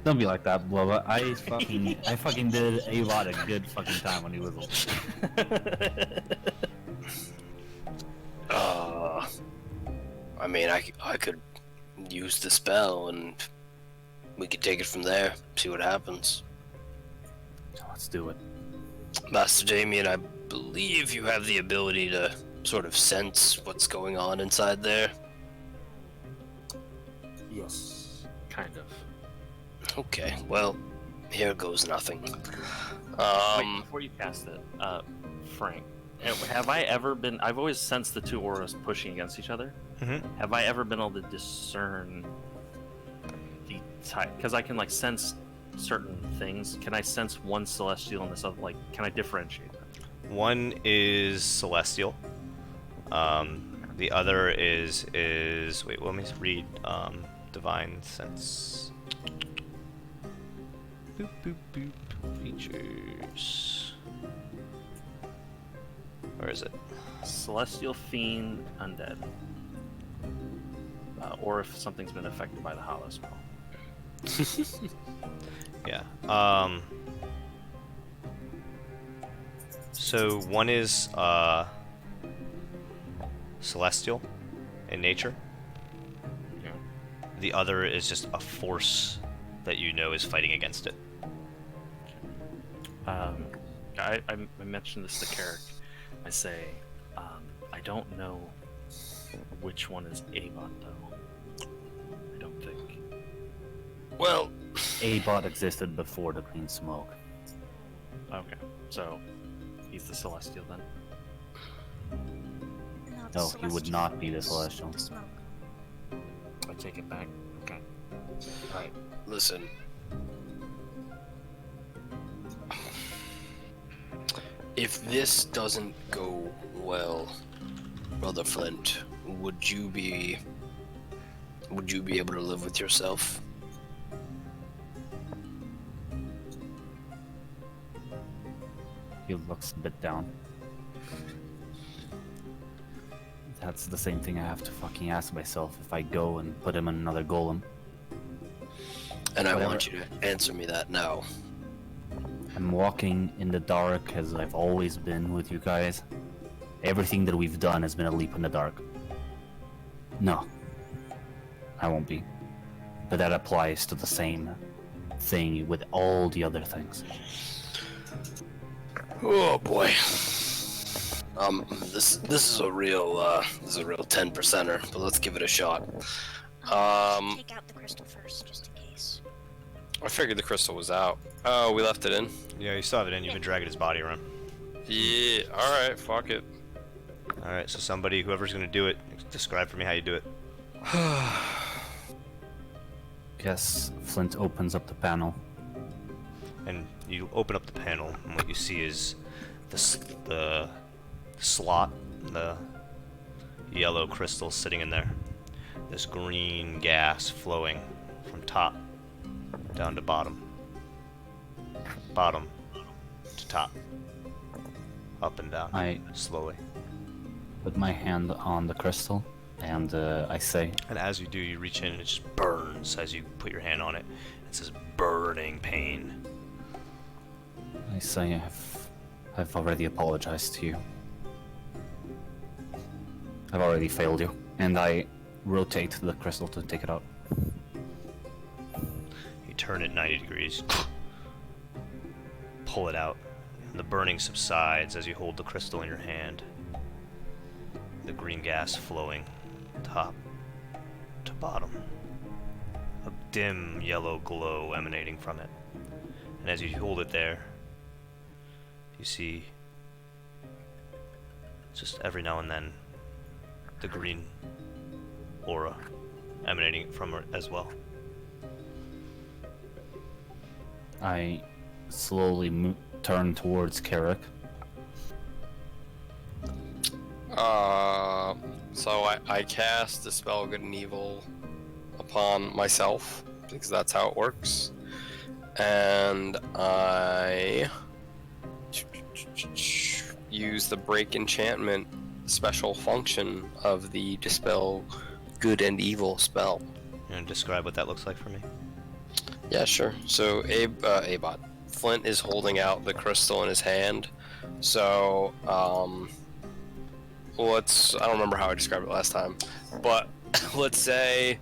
Don't be like that, Blubba. I fucking did Abot a good fucking time when he was I mean, I could use the spell and we could take it from there, see what happens. Let's do it. Master Damien, I believe you have the ability to sort of sense what's going on inside there. Yes. Kind of. Okay, well, here goes nothing. Wait, before you cast it, Frank, have I ever been? I've always sensed the two auras pushing against each other. Mhm. Have I ever been able to discern the type? Because I can like sense certain things. Can I sense one celestial and this other? Like, can I differentiate them? One is celestial. The other is wait, let me read divine sense. Boop boop boop. Features. Where is it? Celestial, fiend, undead, or if something's been affected by the hollow spell. Yeah. So one is celestial in nature. Yeah. The other is just a force that you know is fighting against it. I mentioned this to Carrick. I say, I don't know which one is Avon though. I don't think. Well, Abot existed before the clean smoke. Okay, so he's the Celestial then. the No, he would Celestial not be the is Celestial. the smoke. I take it back. Okay. listen. If this doesn't go well, Brother Flint, would you be able to live with yourself? He looks a bit down. That's the same thing I have to fucking ask myself if I go and put him in another golem. And I Whatever. want you to answer me that now. I'm walking in the dark as I've always been with you guys. Everything that we've done has been a leap in the dark. No, I won't be. But that applies to the same thing with all the other things. Oh boy. This is a real 10%er, but let's give it a shot. Take out the crystal first, just in case. I figured the crystal was out. Oh, we left it in? Yeah, you still have it in. You've been dragging his body around. Yeah, alright, fuck it. Alright, so somebody, whoever's gonna do it, describe for me how you do it. Guess Flint opens up the panel. And you open up the panel, and what you see is the slot, the yellow crystal sitting in there. This green gas flowing from top down to bottom. Bottom to top. Up and down. I slowly. put my hand on the crystal and I say, And as you do, you reach in and it just burns as you put your hand on it. It's this burning pain. I've already apologized to you. I've already failed you. And I rotate the crystal to take it out. You turn it 90 degrees. Pull it out. And the burning subsides as you hold the crystal in your hand. The green gas flowing top to bottom. A dim yellow glow emanating from it. And as you hold it there, you see just every now and then the green aura emanating from it as well. I slowly turn towards Carrick. So I cast Dispel Good and Evil upon myself, because that's how it works. And I use the Break Enchantment special function of the Dispel Good and Evil spell. You want to describe what that looks like for me? Yeah, sure. So Abot, Flint is holding out the crystal in his hand. So I don't remember how I described it last time, but let's say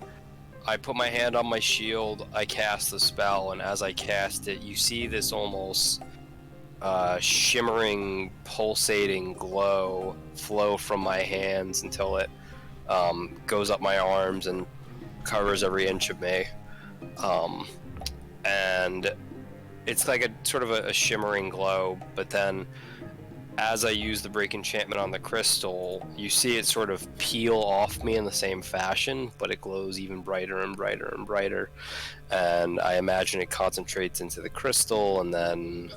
I put my hand on my shield, I cast the spell, and as I cast it, you see this almost shimmering, pulsating glow flow from my hands until it goes up my arms and covers every inch of me. And it's like a sort of a shimmering glow, but then as I use the Break Enchantment on the crystal, you see it sort of peel off me in the same fashion, but it glows even brighter and brighter and brighter. And I imagine it concentrates into the crystal, and then...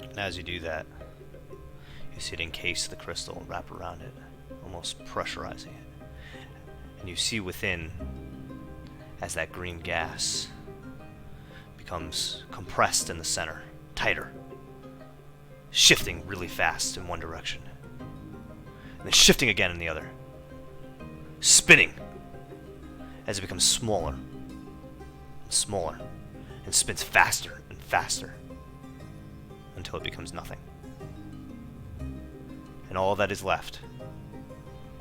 And as you do that, you see it encase the crystal, wrap around it, almost pressurizing it. And you see within, as that green gas becomes compressed in the center, tighter, shifting really fast in one direction, and then shifting again in the other, spinning as it becomes smaller and smaller, and spins faster and faster until it becomes nothing. And all that is left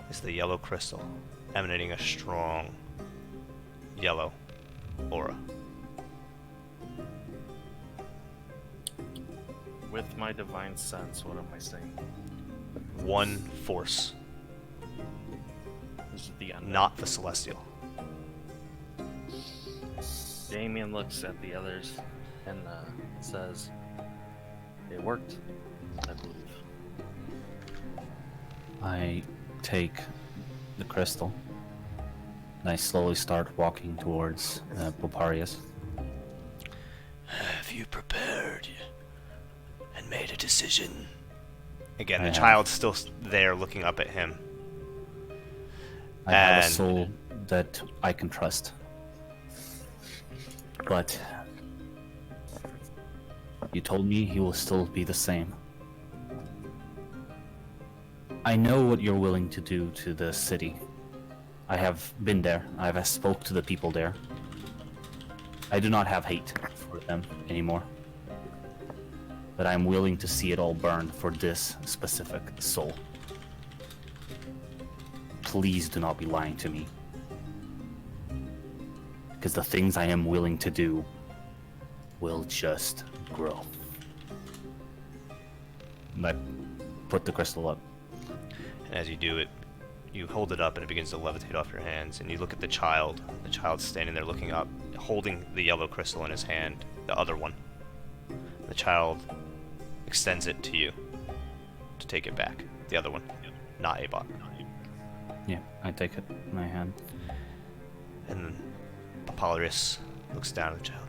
is the yellow crystal emanating a strong yellow aura. With my divine sense, what am I saying? One force, This is the end. not the celestial. Damien looks at the others and says, "It worked, I believe." I take the crystal and I slowly start walking towards Poparius. Have you prepared made a decision. Again, I the have. child's still there looking up at him. I have a And- soul that I can trust. But you told me he will still be the same. I know what you're willing to do to the city. I have been there. I have spoke to the people there. I do not have hate for them anymore. But I'm willing to see it all burn for this specific soul. Please do not be lying to me. Because the things I am willing to do will just grow. And I put the crystal up. And as you do it, you hold it up and it begins to levitate off your hands. And you look at the child. The child's standing there looking up, holding the yellow crystal in his hand, the other one. The child extends it to you to take it back. The other one, not Abot. Yeah, I take it in my hand. And then Apollarius looks down at the child.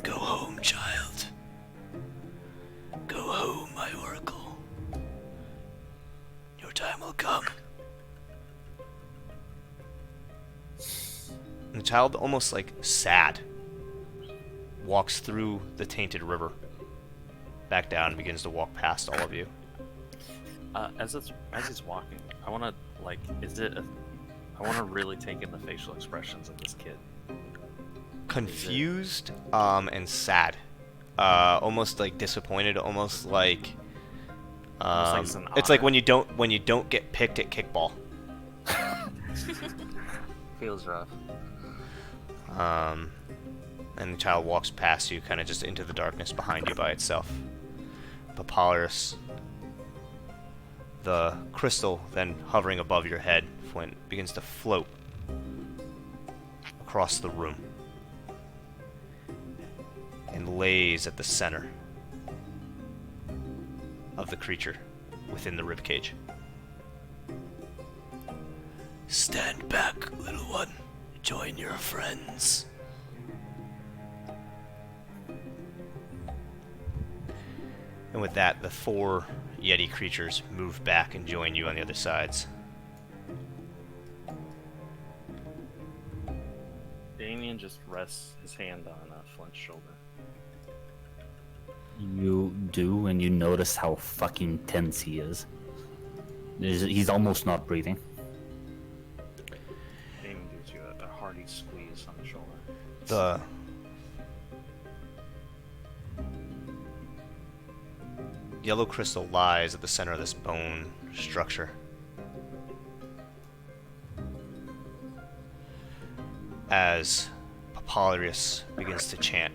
Go home, child. Go home, my oracle. Your time will come. And the child, almost like sad, walks through the tainted river, back down, and begins to walk past all of you. As he's walking, I want to I want to really take in the facial expressions of this kid. Confused, and sad. Almost like disappointed, almost like Almost like it's like when you don't get picked at kickball. Feels rough. And the child walks past you, kind of just into the darkness behind you by itself. Papyrus, the crystal then hovering above your head, Flint, begins to float across the room and lays at the center of the creature within the ribcage. Stand back, little one. Join your friends. And with that, the 4 Yeti creatures move back and join you on the other sides. Damien just rests his hand on Flint's shoulder. You do, and you notice how fucking tense he is. He's almost not breathing. Damien gives you a hearty squeeze on the shoulder. The yellow crystal lies at the center of this bone structure. As Papyrus begins to chant.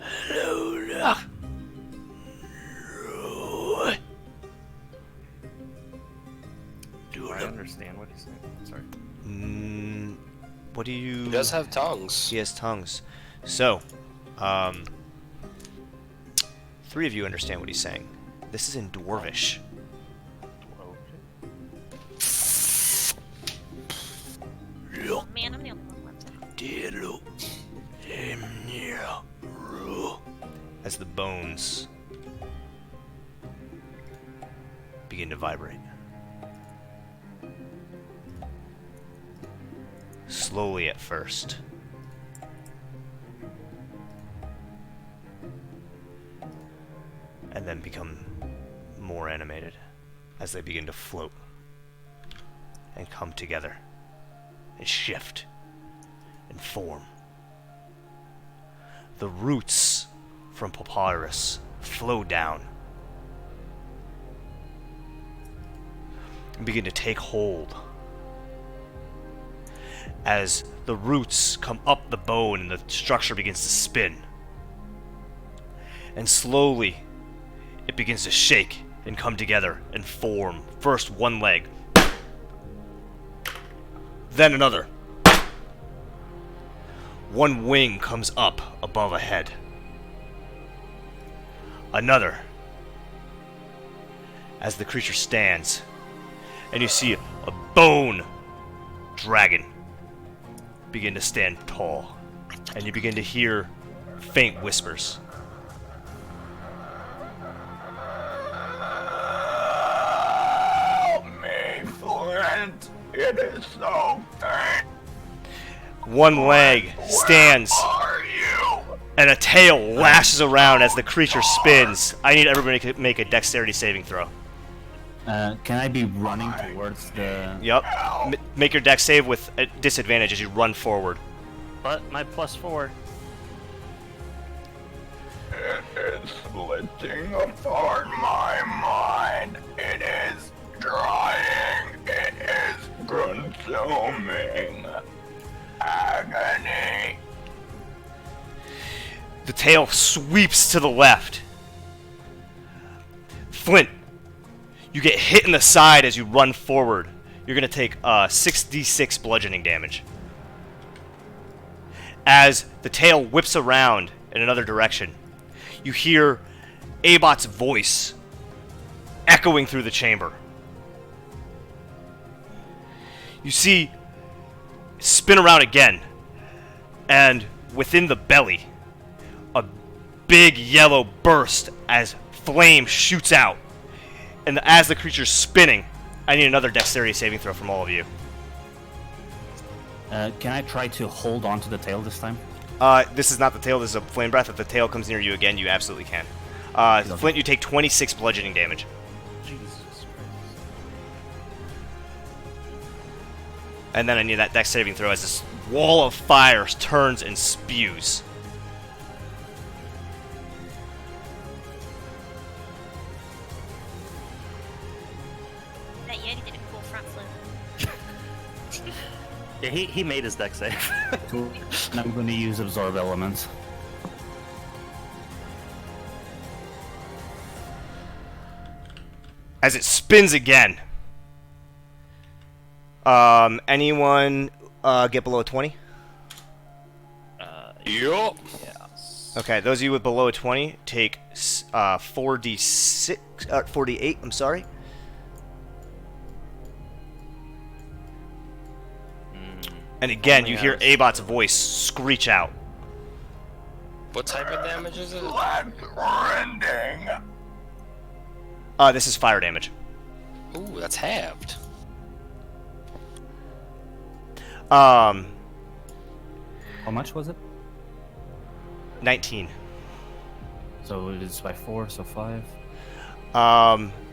Hello. Do I understand what he's saying? Sorry. What do you... He does have tongues. He has tongues. So, 3 of you understand what he's saying. This is in Dwarvish. Oh, man, I'm the only one left. As the bones begin to vibrate. Slowly at first. And then become more animated as they begin to float and come together and shift and form. The roots from Papyrus flow down and begin to take hold. As the roots come up the bone and the structure begins to spin. And slowly, it begins to shake and come together and form. First one leg, then another. One wing comes up above a head. Another. As the creature stands, and you see a bone dragon begin to stand tall, and you begin to hear faint whispers. It is so pain. One leg stands, Are you? and a tail lashes around as the creature spins. I need everybody to make a dexterity saving throw. Can I be running towards the... Yep. Make your dex save with a disadvantage as you run forward. But my +4. It is splitting apart my mind. It is trying. It is consuming. Agony. The tail sweeps to the left. Flint, you get hit in the side as you run forward. You're going to take 6d6 bludgeoning damage. As the tail whips around in another direction, you hear Abot's voice echoing through the chamber. You see spin around again, and within the belly, a big yellow burst as flame shoots out. And as the creature's spinning, I need another dexterity saving throw from all of you. Can I try to hold on to the tail this time? This is not the tail, this is a flame breath. If the tail comes near you again, you absolutely can. Flint, you take 26 bludgeoning damage. Jesus Christ. And then I need that dex saving throw as this wall of fire turns and spews. That Yeti did a cool front flip. Yeah, he made his deck save. And I'm going to use Absorb Elements. As it spins again. Anyone get below a 20? Yup. Okay, those of you with below a 20 take 4d6, 4d8, I'm sorry. And again, you hear Abot's voice screech out. What type of damage is it? That's rending. This is fire damage. Ooh, that's halved. How much was it? 19. So it is by 4, so 5.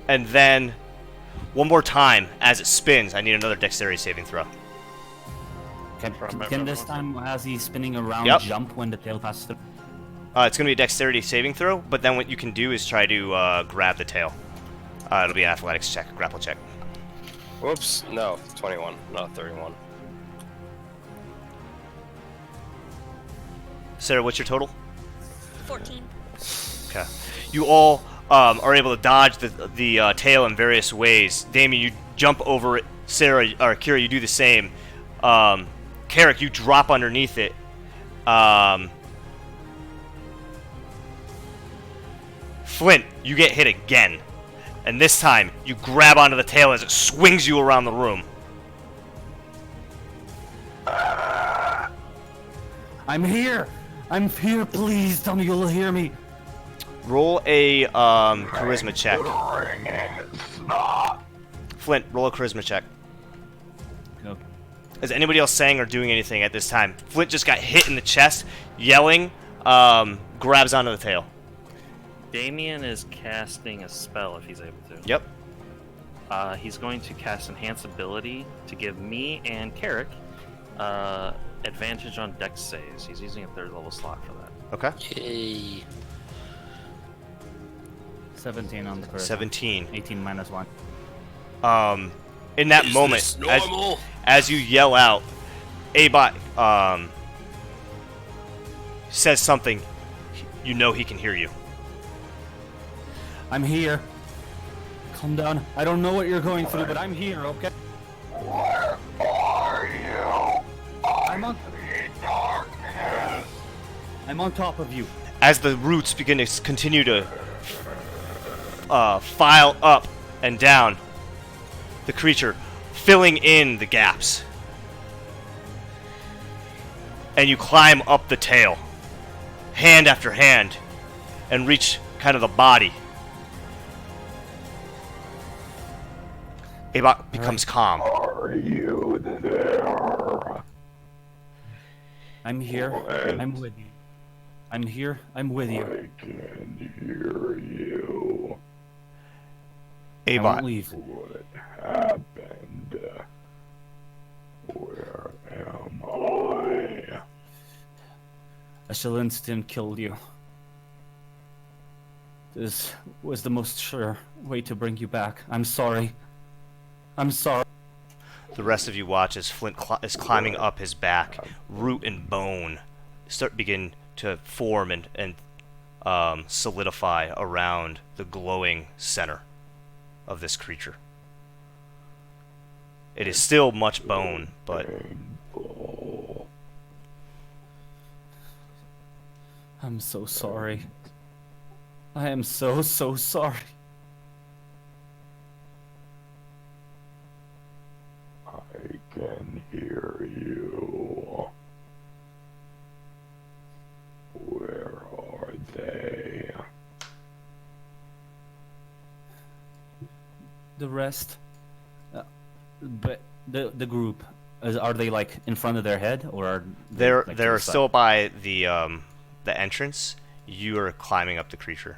And then, one more time, as it spins, I need another dexterity saving throw. Can this time, as he's spinning around, Yep. jump when the tail passes through? It's going to be a dexterity saving throw, but then what you can do is try to grab the tail. It'll be an athletics check, grapple check. Whoops. No, 21, not 31. Sarah, what's your total? 14. Okay. You all are able to dodge the tail in various ways. Damien, you jump over it. Sarah, or Kira, you do the same. Carrick, you drop underneath it. Flint, you get hit again. And this time, you grab onto the tail as it swings you around the room. I'm here! I'm here, please! Tell me you'll hear me! Roll a charisma check. Flint, roll a charisma check. Go. Is anybody else saying or doing anything at this time? Flint just got hit in the chest, yelling, grabs onto the tail. Damien is casting a spell if he's able to. Yep. He's going to cast Enhance Ability to give me and Carrick advantage on Dex saves. He's using a 3rd level slot for that. Okay. Yay. 17 on the first. 17. 18 minus 1. In that Is moment, this normal? as you yell out, Abot says something. You know he can hear you. I'm here. Calm down. I don't know what you're going through, but I'm here, okay? Where are you? I'm on... Darkness. I'm on top of you. As the roots begin to continue to file up and down, the creature filling in the gaps. And you climb up the tail, hand after hand, and reach kind of the body. Abot becomes calm. Are you there? I'm here. Flint, I'm with you. I'm here. I'm with you. I can hear you. I won't leave. What happened? Where am I? I shall instant kill you. This was the most sure way to bring you back. I'm sorry. I'm sorry. The rest of you watch as Flint is climbing up his back. Root and bone begin to form and solidify around the glowing center of this creature. It is still much bone, but I'm so sorry. I am so sorry. I can hear you. Where are they? The rest, but the group, are they like in front of their head, or are they, like, to they're the side? still by the entrance. You are climbing up the creature.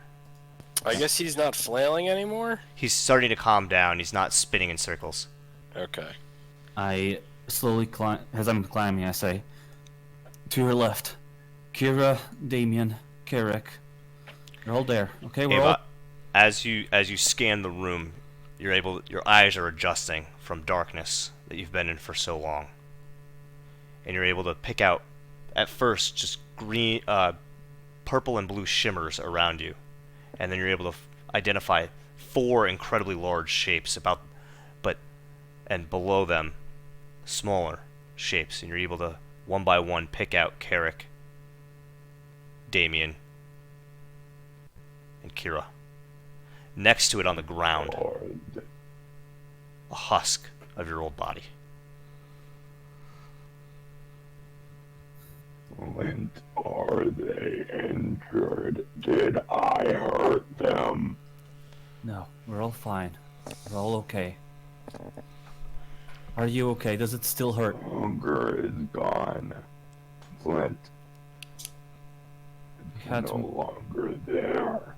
I guess he's not flailing anymore? He's starting to calm down. He's not spinning in circles. Okay. I slowly climb. As I'm climbing, I say, "To your left, Kira, Damien, Carrick. You're all there, okay? We're all." Ava, as you scan the room, your eyes are adjusting from darkness that you've been in for so long, and you're able to pick out, at first, just green, purple and blue shimmers around you, and then you're able to identify 4 incredibly large shapes and below them, smaller shapes, and you're able to one by one pick out Carrick, Damien, and Kira. Next to it on the ground, a husk of your old body. Flint, are they injured? Did I hurt them? No, we're all fine. We're all okay. Are you okay? Does it still hurt? Hunger is gone. Flint, We had no to. longer there.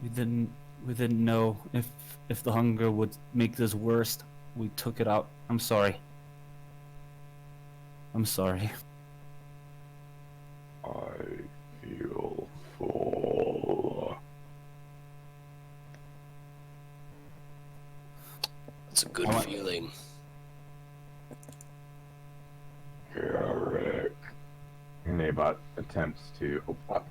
We didn't know if the hunger would make this worse. We took it out. I'm sorry. I'm sorry. I feel full. It's a good feeling. Carrick. And Abot attempts to. Oh,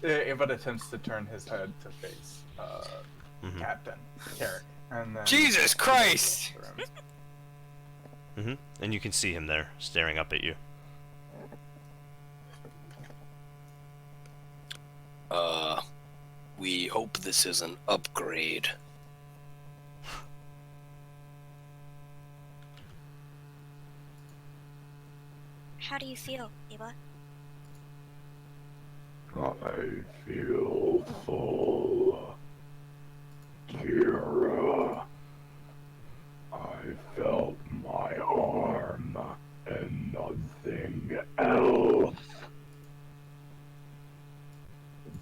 Avon attempts to turn his head to face Captain Carrick, and then Jesus Christ! And you can see him there, staring up at you. We hope this is an upgrade. How do you feel, Eva? I feel full. Kira. I felt my arm and nothing else.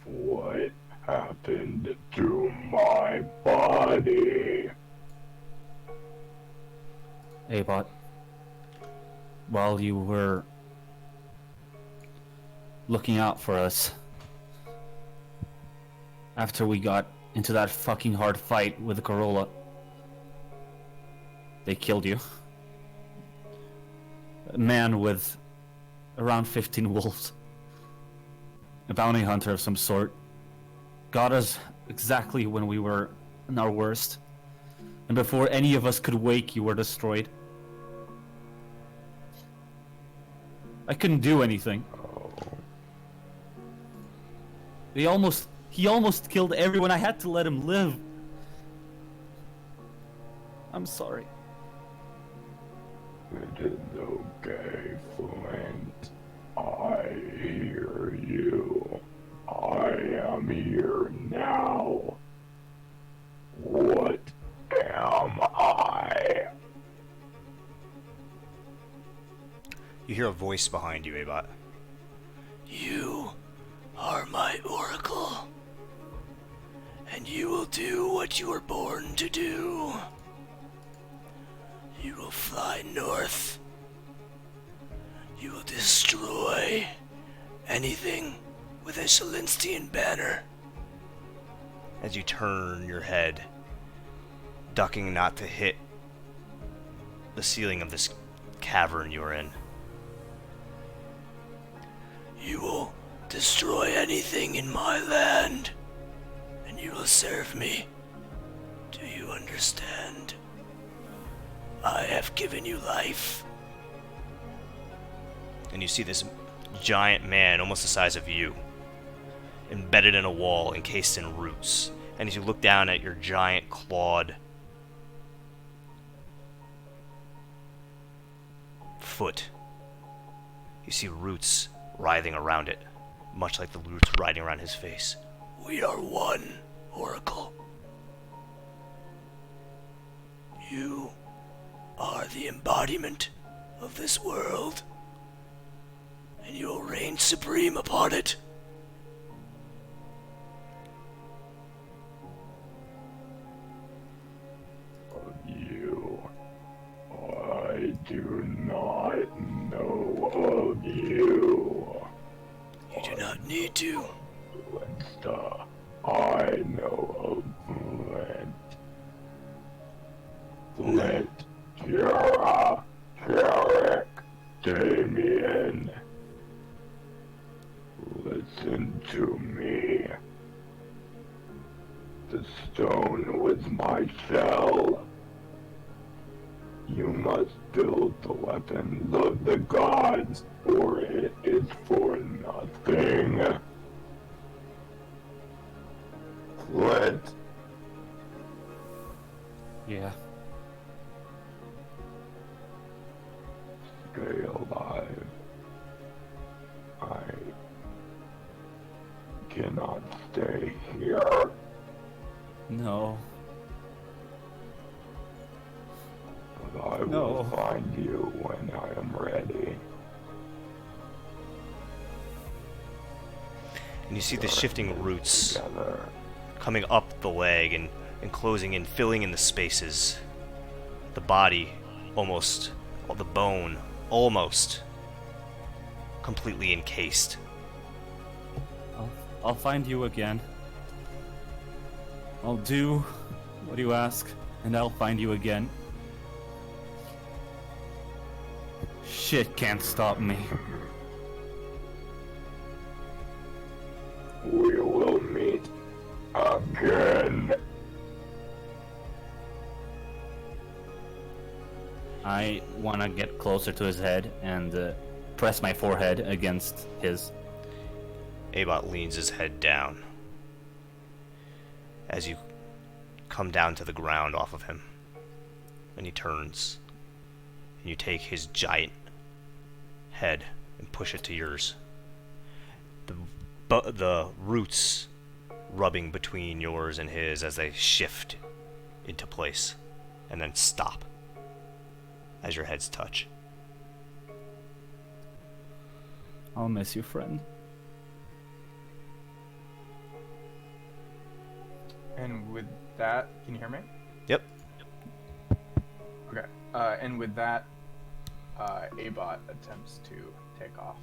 What happened to my body? Abot, while you were looking out for us, after we got into that fucking hard fight with the Corolla, they killed you. A man with around 15 wolves, a bounty hunter of some sort, got us exactly when we were in our worst, and before any of us could wake, you were destroyed. I couldn't do anything. He almost killed everyone. I had to let him live. I'm sorry. It is okay, Flint. I hear you. I am here You hear a voice behind you, Abot. You are my oracle, and you will do what you were born to do. You will fly north. You will destroy anything with a Shalinstian banner. As you turn your head, ducking not to hit the ceiling of this cavern you are in. You will destroy anything in my land, and you will serve me. Do you understand? I have given you life. And you see this giant man, almost the size of you, embedded in a wall, encased in roots. And as you look down at your giant clawed foot, you see roots writhing around it, much like the roots writhing around his face. We are one, Oracle. You are the embodiment of this world, and you will reign supreme upon it. You. I do not know of you. You do not need to. Linsta, I know of Flint. Flint, Kira, Carrick, Damien. Listen to me. The stone was my shell. You must build the weapons of the gods, or it is for nothing. Flint. Yeah. Stay alive. I cannot stay here. No. But I will find you when I am ready. And you see the shifting roots Together. coming up the leg and closing in, filling in the spaces. The body almost, the bone almost completely encased. I'll find you again. I'll do what you ask, and I'll find you again. Shit can't stop me. We will meet again. I want to get closer to his head and press my forehead against his. Abot leans his head down as you come down to the ground off of him. And he turns. And you take his giant head and push it to yours. The roots rubbing between yours and his as they shift into place and then stop as your heads touch. I'll miss you, friend. And with that, can you hear me? Yep. Okay. And with that, Abot attempts to take off.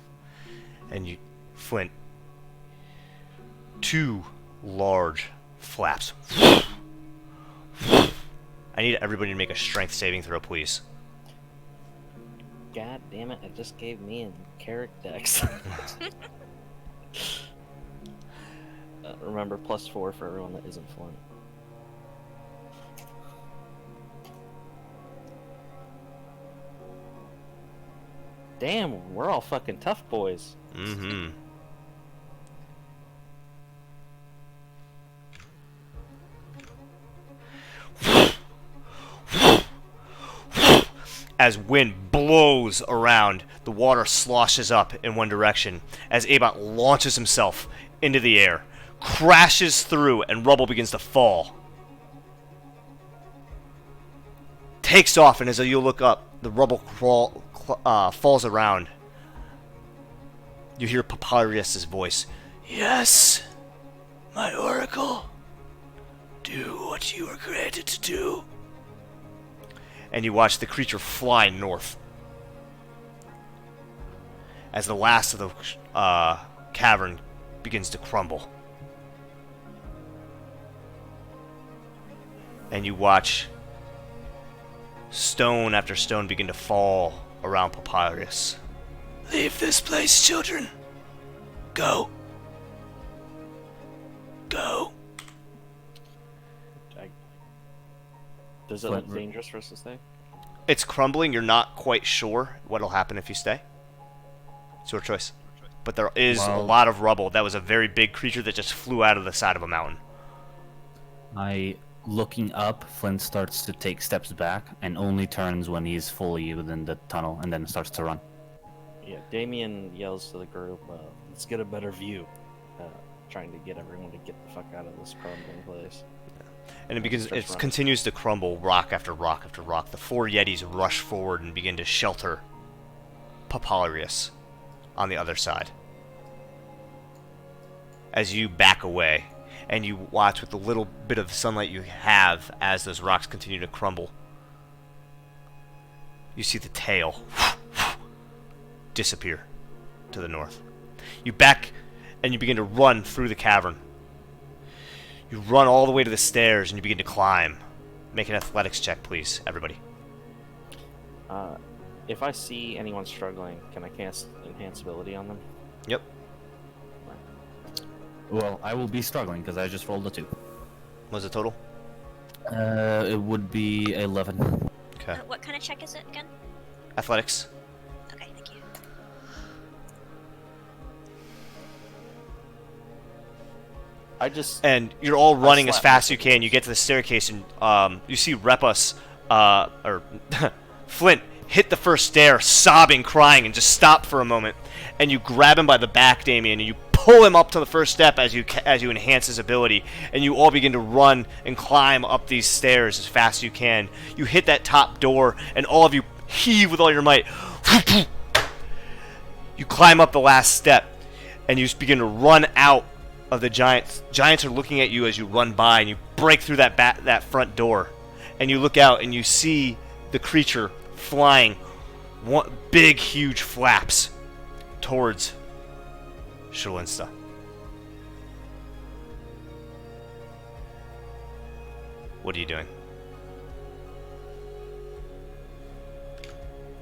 And you, Flint, two large flaps. I need everybody to make a strength saving throw, please. God damn it, it just gave me a Carrick dex. Remember, +4 for everyone that isn't Flint. Damn, we're all fucking tough boys. Mm-hmm. As wind blows around, the water sloshes up in one direction as Abot launches himself into the air, crashes through, and rubble begins to fall. Takes off, and as you look up, the rubble falls around You hear Papyrus's voice. Yes, my oracle. Do what you were created to do. And you watch the creature fly north. As the last of the cavern begins to crumble. And you watch stone after stone begin to fall around Papyrus. Leave this place, children. Go. Go. Does it look dangerous for us to stay? It's crumbling. You're not quite sure what'll happen if you stay. It's your choice. But there is a lot of rubble. That was a very big creature that just flew out of the side of a mountain. Looking up, Flint starts to take steps back and only turns when he's fully within the tunnel and then starts to run. Yeah, Damien yells to the group, let's get a better view. Trying to get everyone to get the fuck out of this crumbling place. And it continues to crumble, rock after rock after rock. The 4 Yetis rush forward and begin to shelter Papyrus on the other side. As you back away, and you watch with the little bit of sunlight you have as those rocks continue to crumble, you see the tail disappear to the north. You back and you begin to run through the cavern. You run all the way to the stairs and you begin to climb. Make an athletics check, please, everybody. If I see anyone struggling, can I cast Enhance Ability on them? Yep. Well, I will be struggling because I just rolled a 2. What's the total? It would be 11. Okay. What kind of check is it again? Athletics. Okay, thank you. And you're all running as fast as you can. You get to the staircase and you see Repus, or Flint, hit the first stair, sobbing, crying, and just stop for a moment. And you grab him by the back, Damien, and you pull him up to the first step as you enhance his ability. And you all begin to run and climb up these stairs as fast as you can. You hit that top door, and all of you heave with all your might. You climb up the last step, and you begin to run out of the giants. Giants are looking at you as you run by, and you break through that front door. And you look out, and you see the creature flying big, huge flaps towards Shalinsta. What are you doing?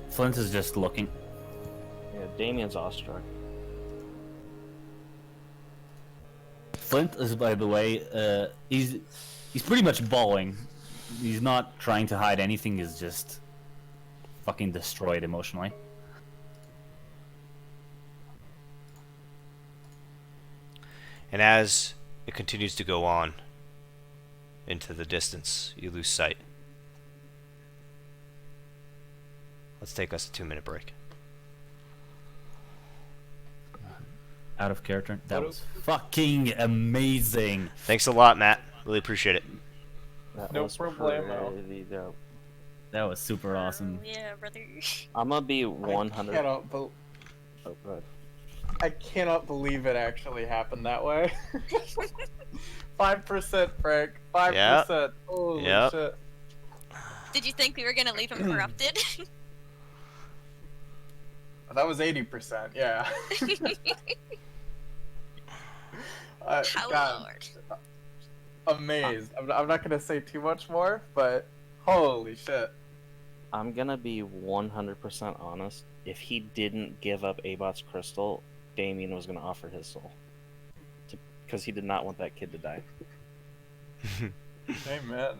Flint is just looking. Yeah, Damien's awestruck. Flint is, by the way, he's pretty much bawling. He's not trying to hide anything. He's just fucking destroyed emotionally. And as it continues to go on into the distance, you lose sight. Let's take us a 2-minute break. Out of character. That was fucking amazing. Thanks a lot, Matt. Really appreciate it. No problemo. That was super awesome. Yeah, brother. I'm gonna be 100. Oh, go ahead. I cannot believe it actually happened that way. 5%, Frank. 5%. Yep. Holy Yep. shit. Did you think we were gonna leave him corrupted? That was 80%, yeah. How God, Lord. amazed. I'm not gonna say too much more, but holy shit. I'm gonna be 100% honest. If he didn't give up Abot's crystal, Damien was gonna offer his soul. Because he did not want that kid to die. Amen.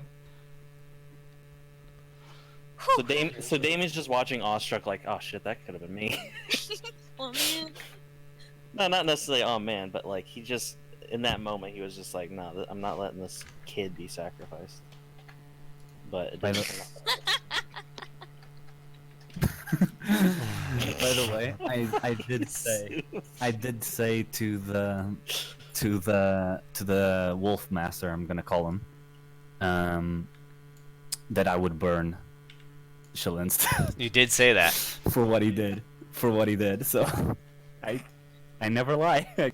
So Damien's just watching awestruck like, oh shit, that could have been me. Oh man. No, not necessarily, oh man, but like, he just, in that moment, he was just like, no, I'm not letting this kid be sacrificed. But it didn't turn out. By the way, I did say to the Wolf Master, I'm gonna call him, that I would burn Shalinsta. You did say that. for what he did. So I never lie.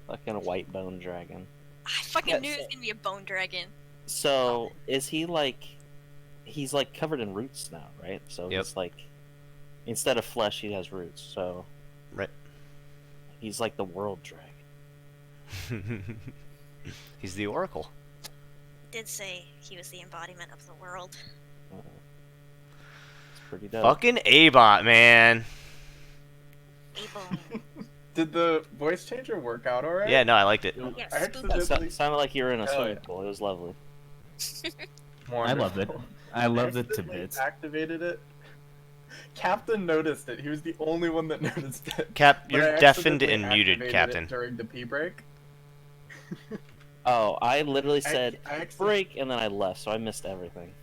Fucking white bone dragon. I fucking knew it was gonna be a bone dragon. So is he like? He's like covered in roots now, right? So Yep. he's like, instead of flesh, he has roots. So Right. he's like the world dragon. He's the Oracle. Did say he was the embodiment of the world. It's pretty dope. Fucking Abot, man. A-bone. Did the voice changer work out alright? Yeah, no, I liked it. Yeah, I spooky. accidentally Sounded like you were in a Hell swimming yeah. pool. It was lovely. I loved it. I loved it to accidentally bits. Activated it. Captain noticed it. He was the only one that noticed it. Cap, But I you're deafened accidentally and muted, activated it Captain. during the pee break. Oh, I literally said I accident- break, and then I left, so I missed everything.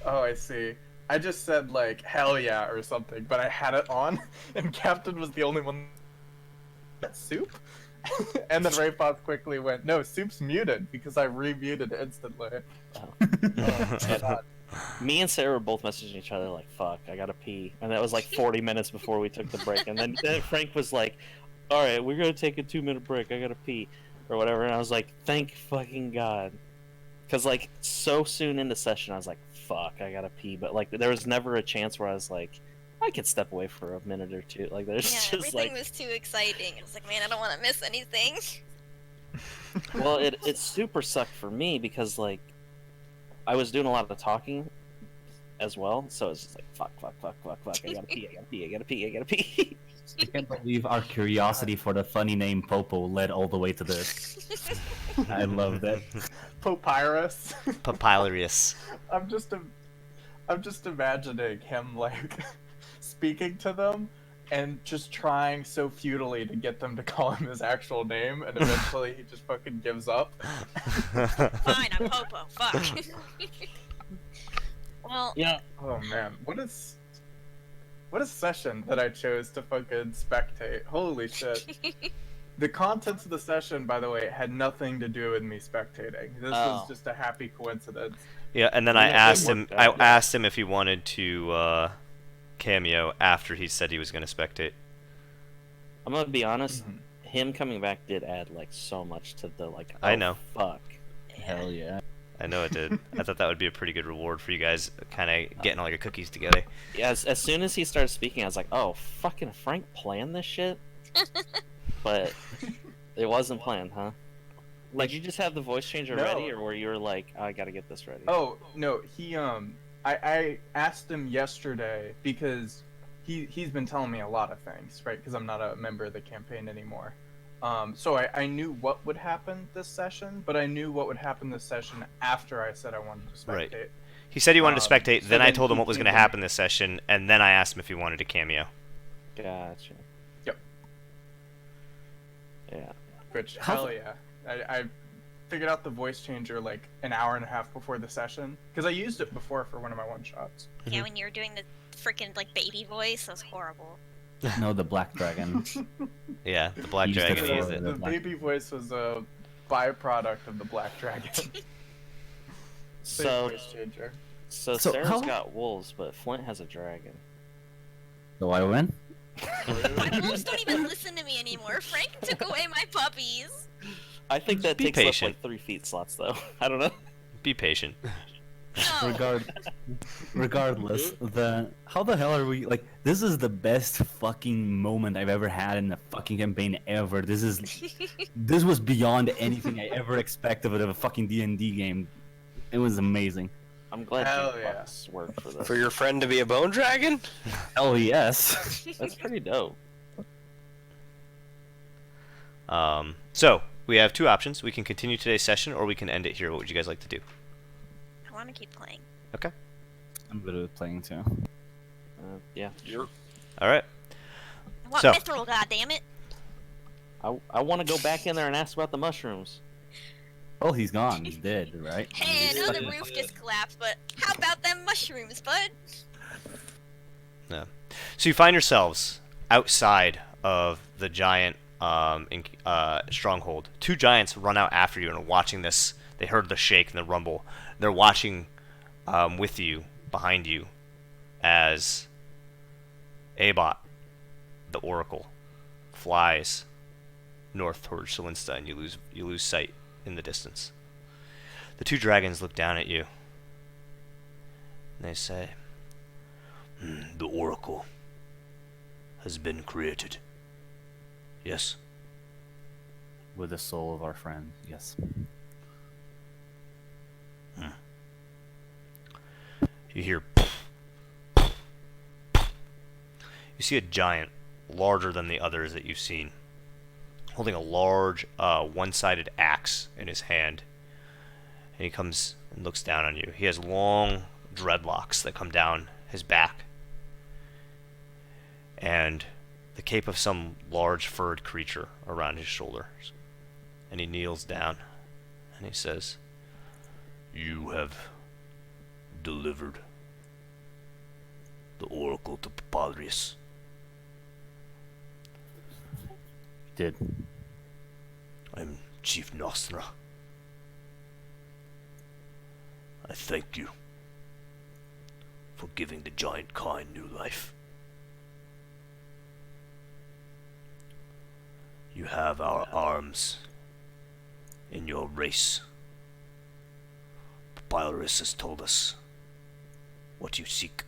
Oh, I see. I just said like hell yeah or something, but I had it on, and Captain was the only one. That soup, and then Raypos quickly went, "No, soup's muted," because I remuted instantly. God. Me and Sarah were both messaging each other like, "Fuck, I gotta pee," and that was like 40 minutes before we took the break. And then Frank was like, "All right, we're gonna take a 2-minute break. I gotta pee," or whatever. And I was like, "Thank fucking God," because like so soon into session, I was like, "Fuck, I gotta pee," but like there was never a chance where I was like, I could step away for a minute or two. Like there's Yeah, just everything like, was too exciting. I was like, man, I don't want to miss anything. well, it super sucked for me because like I was doing a lot of the talking as well, so it's just like fuck, I gotta pee, I gotta pee. I can't believe our curiosity for the funny name Popo led all the way to this. I love that. Papyrus. Papyrus. I'm just imagining him like speaking to them and just trying so futilely to get them to call him his actual name, and eventually he just fucking gives up. Fine, I'm Popo. Fuck. Well, Yeah. Oh man, what a session that I chose to fucking spectate. Holy shit. The contents of the session, by the way, had nothing to do with me spectating. This was just a happy coincidence. Yeah, and then I Yeah, it asked him. worked I out, yeah. asked him if he wanted to cameo after he said he was going to spectate. I'm gonna be honest. Mhm. Him coming back did add like so much to the like. I oh, know. Fuck. Hell yeah. I know it did. I thought that would be a pretty good reward for you guys, kind of getting all your cookies together. Yeah, as soon as he started speaking, I was like, oh, fucking Frank planned this shit. But it wasn't planned, huh? Like, you just have the voice changer No. ready, or were you like, oh, I gotta get this ready? Oh no, he I asked him yesterday because he's been telling me a lot of things, right? Because I'm not a member of the campaign anymore. So I knew what would happen this session, but I knew what would happen this session after I said I wanted to spectate. Right. He said he wanted to spectate, so then I then told him he what was going to came to me. happen this session, and then I asked him if he wanted a cameo. Gotcha. Yep. Yeah. Which How- hell yeah, I figured out the voice changer like an hour and a half before the session because I used it before for one of my one shots. yeah, when you were doing the freaking like baby voice, that was horrible. No, the Black Dragon. Yeah, the Black Used it Dragon for used the- it. The baby voice was a byproduct of the Black Dragon. Same So, voice changer. so So Sarah's how- got wolves, but Flint has a dragon. Do I win? My wolves don't even listen to me anymore. Frank took away my puppies. I think that Be takes up patient. like 3 feet slots, though. I don't know. Be patient. No. Regardless, how the hell are we like? This is the best fucking moment I've ever had in a fucking campaign ever. This was beyond anything I ever expected of a fucking D&D game. It was amazing. I'm glad Hell Jukebox worked for this. For your friend to be a bone dragon? Hell yes. That's pretty dope. So, we have two options. We can continue today's session, or we can end it here. What would you guys like to do? I want to keep playing. Okay. I'm good at playing too. Yeah. All right. I want So- mithril, goddammit. I want to go back in there and ask about the mushrooms. Well, he's gone. He's dead, right? Hey, I He's know stuck the in- roof just collapsed, but how about them mushrooms, bud? No. So you find yourselves outside of the giant stronghold. Two giants run out after you and are watching this. They heard the shake and the rumble. They're watching with you, behind you, as Abot, the Oracle, flies north towards Shalinsta, and you lose sight in the distance. The two dragons look down at you, and they say, The Oracle has been created. Yes? With the soul of our friend, yes. You hear. You see a giant, larger than the others that you've seen, holding a large, one-sided axe in his hand. And he comes and looks down on you. He has long dreadlocks that come down his back, and the cape of some large furred creature around his shoulders. And he kneels down, and he says, You have delivered the Oracle to Papaldrius. Did. I'm Chief Nostra. I thank you for giving the giant kind new life. You have our arms in your race. Papyrus has told us what you seek.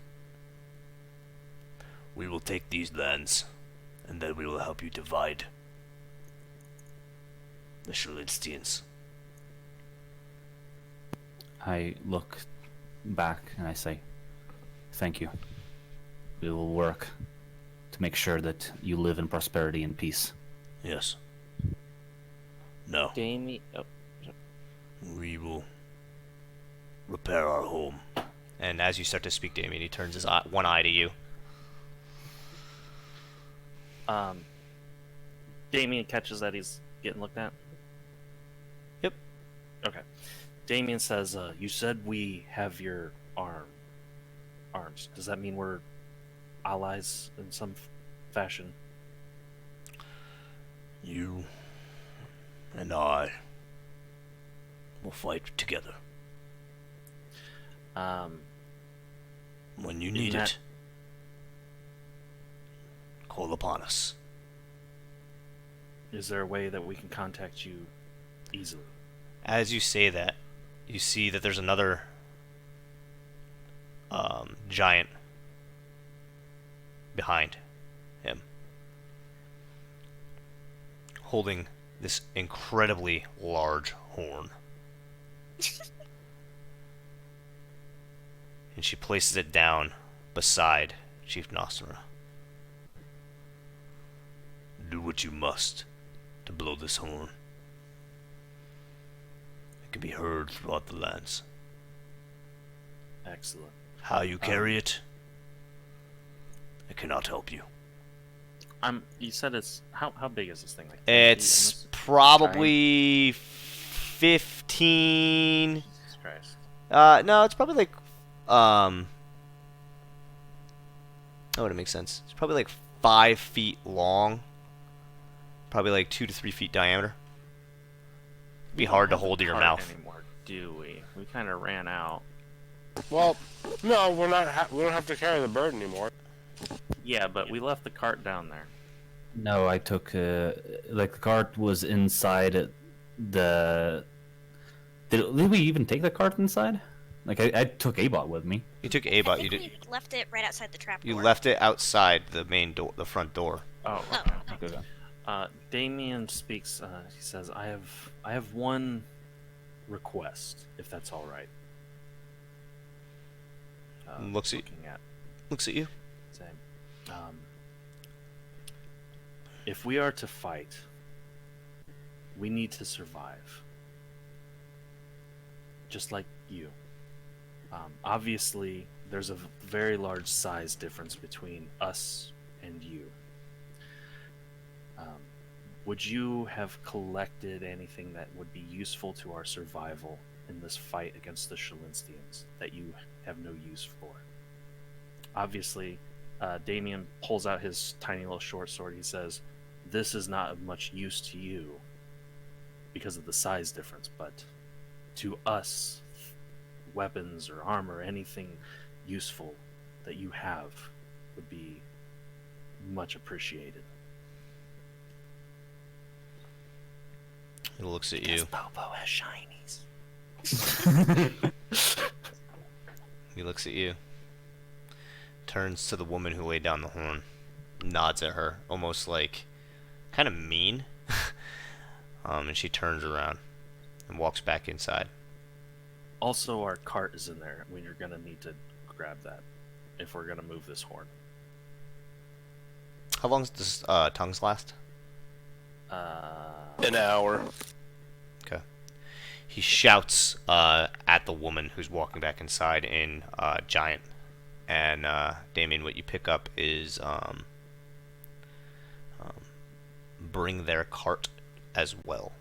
We will take these lands, and then we will help you divide the Shalinstians. I look back and I say, thank you. We will work to make sure that you live in prosperity and peace. Yes. No. Damien. Oh. We will repair our home. and as you start to speak, Damien, he turns his one eye to you. Damien catches that he's getting looked at. Yep. Okay. Damien says, "You said we have your arms. Does that mean we're allies in some fashion?" You and I will fight together. When you need it, call upon us. Is there a way that we can contact you easily? As you say that, you see that there's another giant behind him, holding this incredibly large horn. And she places it down beside Chief Nostra. Do what you must to blow this horn. It can be heard throughout the lands. Excellent. How you carry it, I cannot help you. You said it's how big is this thing? Like It's probably 15. Jesus Christ. No, it's probably like that would make sense. It's probably like 5 feet long. Probably like 2 to 3 feet diameter. It'd be hard to hold to your mouth. Anymore, do we? We kind of ran out. Well, no, we're not. We don't have to carry the bird anymore. Yeah, but we left the cart down there. No, I took like the cart was inside the. Did we even take the cart inside? Like I took Abot with me. You took Abot. I You think did. we left it right outside the trap You door. left it outside the main door, the front door. Oh. Oh, Okay. Damien speaks. He says, "I have one request, if that's all right." Looks at you. Same. If we are to fight, we need to survive. Just like you. Obviously, there's a very large size difference between us and you. Would you have collected anything that would be useful to our survival in this fight against the Shalinstians that you have no use for? Obviously, Damien pulls out his tiny little short sword. He says, "This is not of much use to you because of the size difference, but to us, weapons or armor, anything useful that you have would be much appreciated." He looks at you. Popo has shinies. He looks at you. Turns to the woman who laid down the horn. Nods at her, almost like kind of mean. And she turns around and walks back inside. Also, our cart is in there. We're gonna need to grab that if we're gonna move this horn. How long does tongues last? An hour. Okay. He shouts at the woman who's walking back inside in Giant. And Damien, what you pick up is bring their cart as well.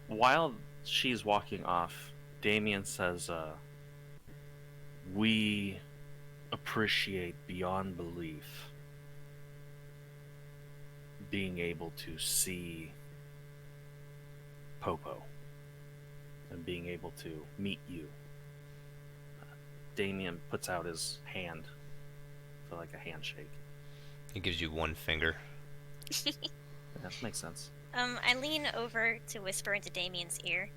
While she's walking off, Damien says, "We appreciate beyond belief being able to see Popo and being able to meet you." Damien puts out his hand for like a handshake. He gives you one finger. Yeah, that makes sense. I lean over to whisper into Damien's ear.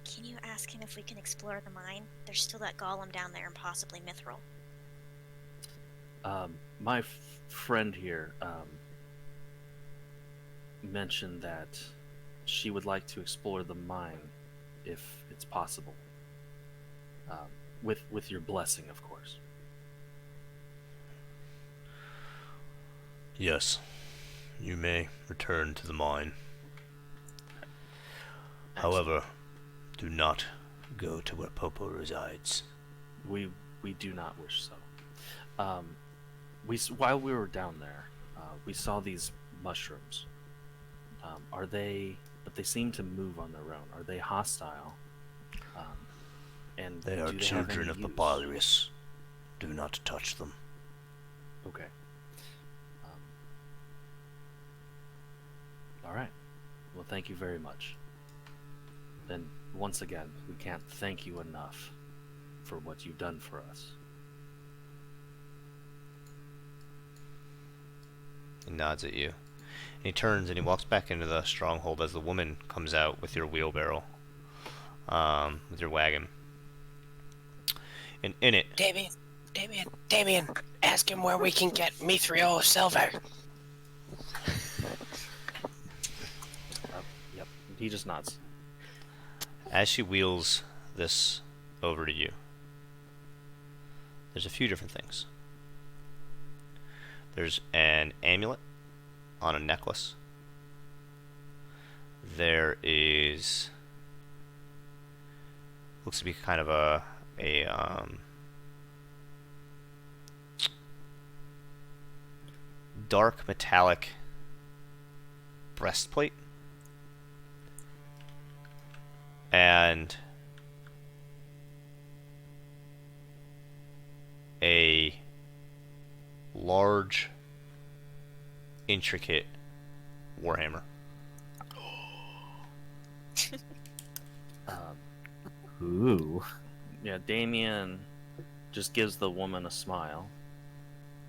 Can you ask him if we can explore the mine? There's still that golem down there and possibly Mithril. My friend here mentioned that she would like to explore the mine if it's possible. With your blessing, of course. Yes, you may return to the mine. However, do not go to where Popo resides. We do not wish so. While we were down there, we saw these mushrooms. Are they? But they seem to move on their own. Are they hostile? And They are do have children any of the use? Balrius. Do not touch them. Okay. All right. Well, thank you very much. And once again, we can't thank you enough for what you've done for us. He nods at you. And he turns and he walks back into the stronghold as the woman comes out with your wheelbarrow. With your wagon. And in it... Damien, ask him where we can get mithril silver. Yep. He just nods. As she wheels this over to you, there's a few different things. There's an amulet on a necklace. There is... looks to be kind of a dark metallic breastplate. And a large, intricate warhammer. Ooh. Yeah, Damien just gives the woman a smile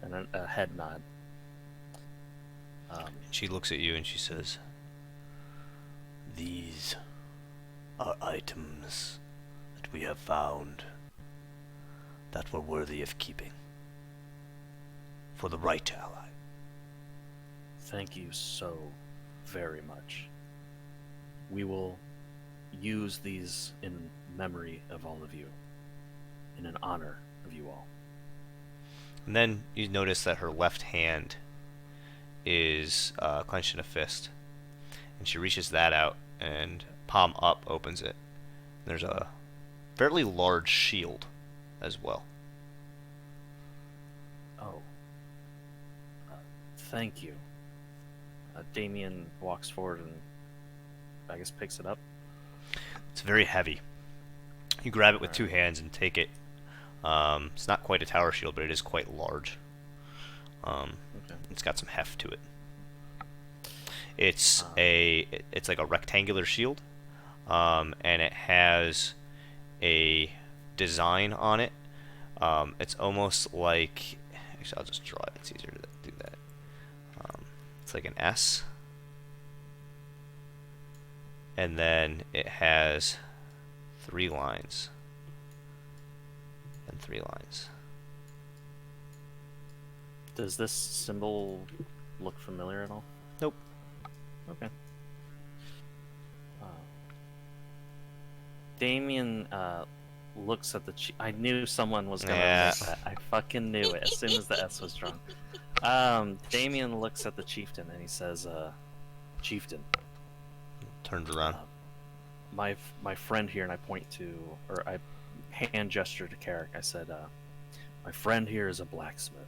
and a head nod. She looks at you and she says, These are items that we have found that were worthy of keeping for the right ally. Thank you so very much. We will use these in memory of all of you, in an honor of you all. and then you notice that her left hand is clenched in a fist, and she reaches that out and palm up opens it. There's a fairly large shield as well. Oh. Thank you. Damien walks forward and I guess picks it up. It's very heavy. You grab it with two hands and take it. It's not quite a tower shield, but it is quite large. It's got some heft to it. It's it's like a rectangular shield, and it has a design on it. It's almost like Actually, I'll just draw it. It's easier to do that. It's like an S. And then it has 3 lines. And 3 lines. Does this symbol look familiar at all? Nope. Okay. Damien looks at the I knew someone was gonna make that. I fucking knew it as soon as the S was drawn. Damien looks at the chieftain and he says, "Chieftain." Turns around. My friend here, and I point to, or I hand gesture to Carrick. I said, "My friend here is a blacksmith,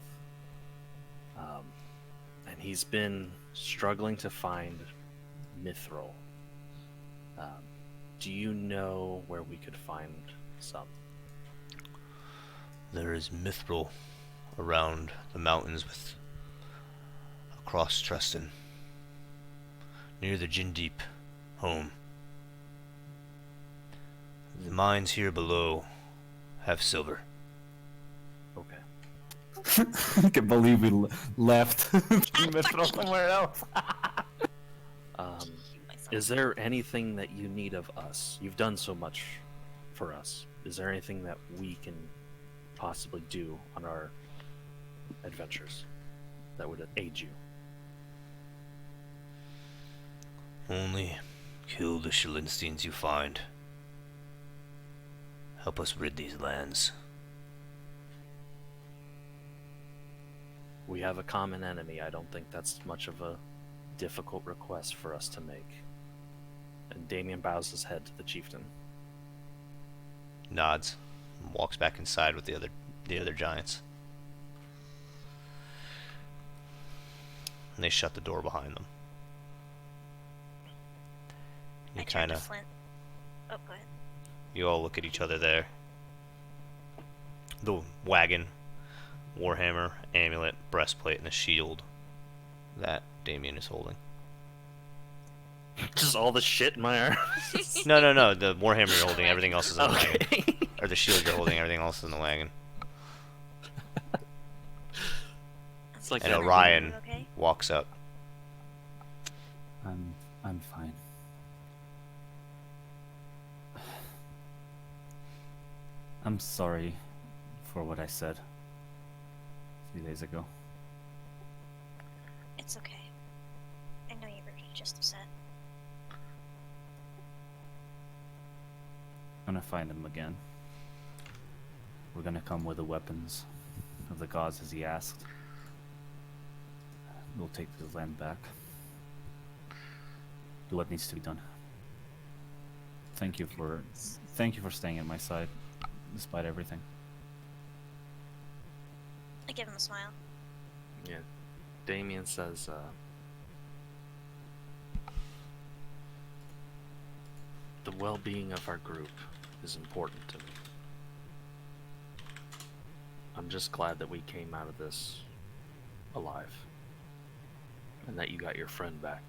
and he's been struggling to find mithril. Do you know where we could find some?" There is mithril around the mountains across Treston, near the Jindeep home. The mines here below have silver. Okay. I can't believe we left Mithril somewhere else. Is there anything that you need of us? You've done so much for us. Is there anything that we can possibly do on our adventures that would aid you? Only kill the Shalinsteins you find. Help us rid these lands. We have a common enemy. I don't think that's much of a difficult request for us to make. And Damien bows his head to the chieftain. Nods. And walks back inside with the other giants. And they shut the door behind them. You kind of. Oh, go ahead. You all look at each other there. The wagon, warhammer, amulet, breastplate, and a shield that Damien is holding. Just all the shit in my arm. No. The warhammer you're holding, everything else is in the Okay. wagon. Or the shield you're holding, everything else is in the wagon. It's like And that- Orion Okay. walks up. I'm fine. I'm sorry for what I said a few days ago. It's okay. I know you were just upset. I'm gonna find him again. We're gonna come with the weapons of the gods as he asked. We'll take the land back. Do what needs to be done. Thank you for staying at my side, despite everything. I give him a smile. Yeah. Damien says, the well-being of our group is important to me. I'm just glad that we came out of this alive. And that you got your friend back.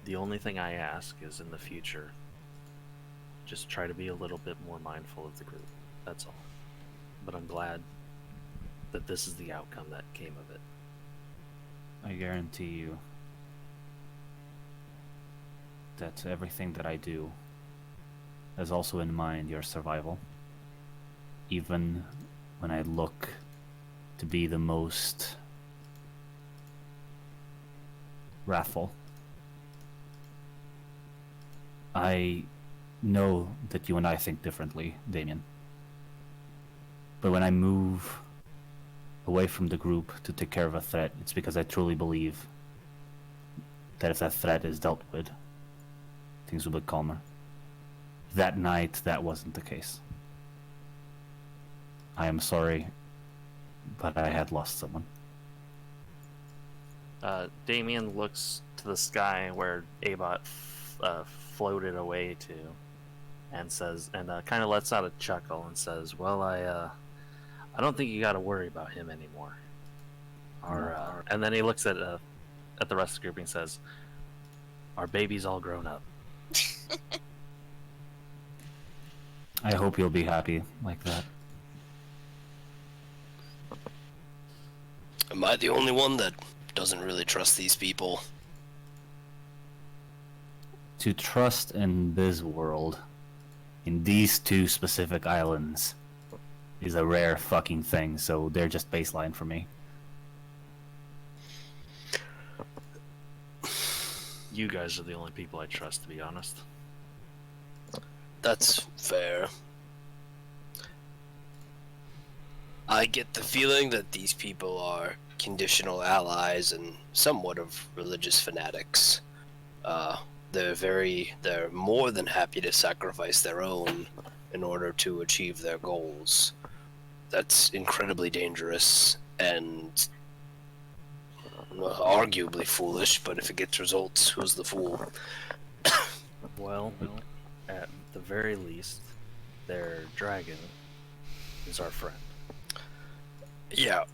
The only thing I ask is in the future, just try to be a little bit more mindful of the group. That's all. But I'm glad that this is the outcome that came of it. I guarantee you that everything that I do has also in mind your survival. Even when I look to be the most wrathful, I know that you and I think differently, Damien. But when I move away from the group to take care of a threat, it's because I truly believe that if that threat is dealt with, things will be calmer. That night, that wasn't the case. I am sorry, but I had lost someone. Damien looks to the sky where Abot floated away to, and says, and kind of lets out a chuckle and says, "Well, I don't think you got to worry about him anymore." And then he looks at the rest of the group and says, "Our baby's all grown up." I hope you'll be happy like that. Am I the only one that doesn't really trust these people? To trust in this world, in these two specific islands, is a rare fucking thing, so they're just baseline for me. You guys are the only people I trust, to be honest. That's fair. I get the feeling that these people are conditional allies and somewhat of religious fanatics. They're more than happy to sacrifice their own in order to achieve their goals. That's incredibly dangerous and arguably foolish, but if it gets results, who's the fool? Well, at the very least, their dragon is our friend. Yeah,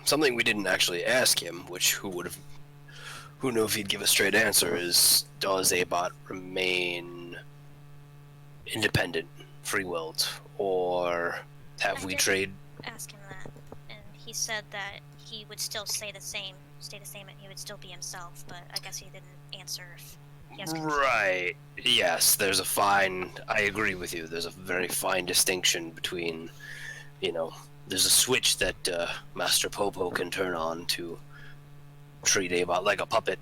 something we didn't actually ask him, who knew if he'd give a straight answer, is does Abot remain independent, free-willed, or have we trade? Ask him that, and he said that he would still stay the same, and he would still be himself. But I guess he didn't answer if he has control. Right. Yes, I agree with you. There's a very fine distinction between, there's a switch that Master Popo can turn on to treat Abot like a puppet,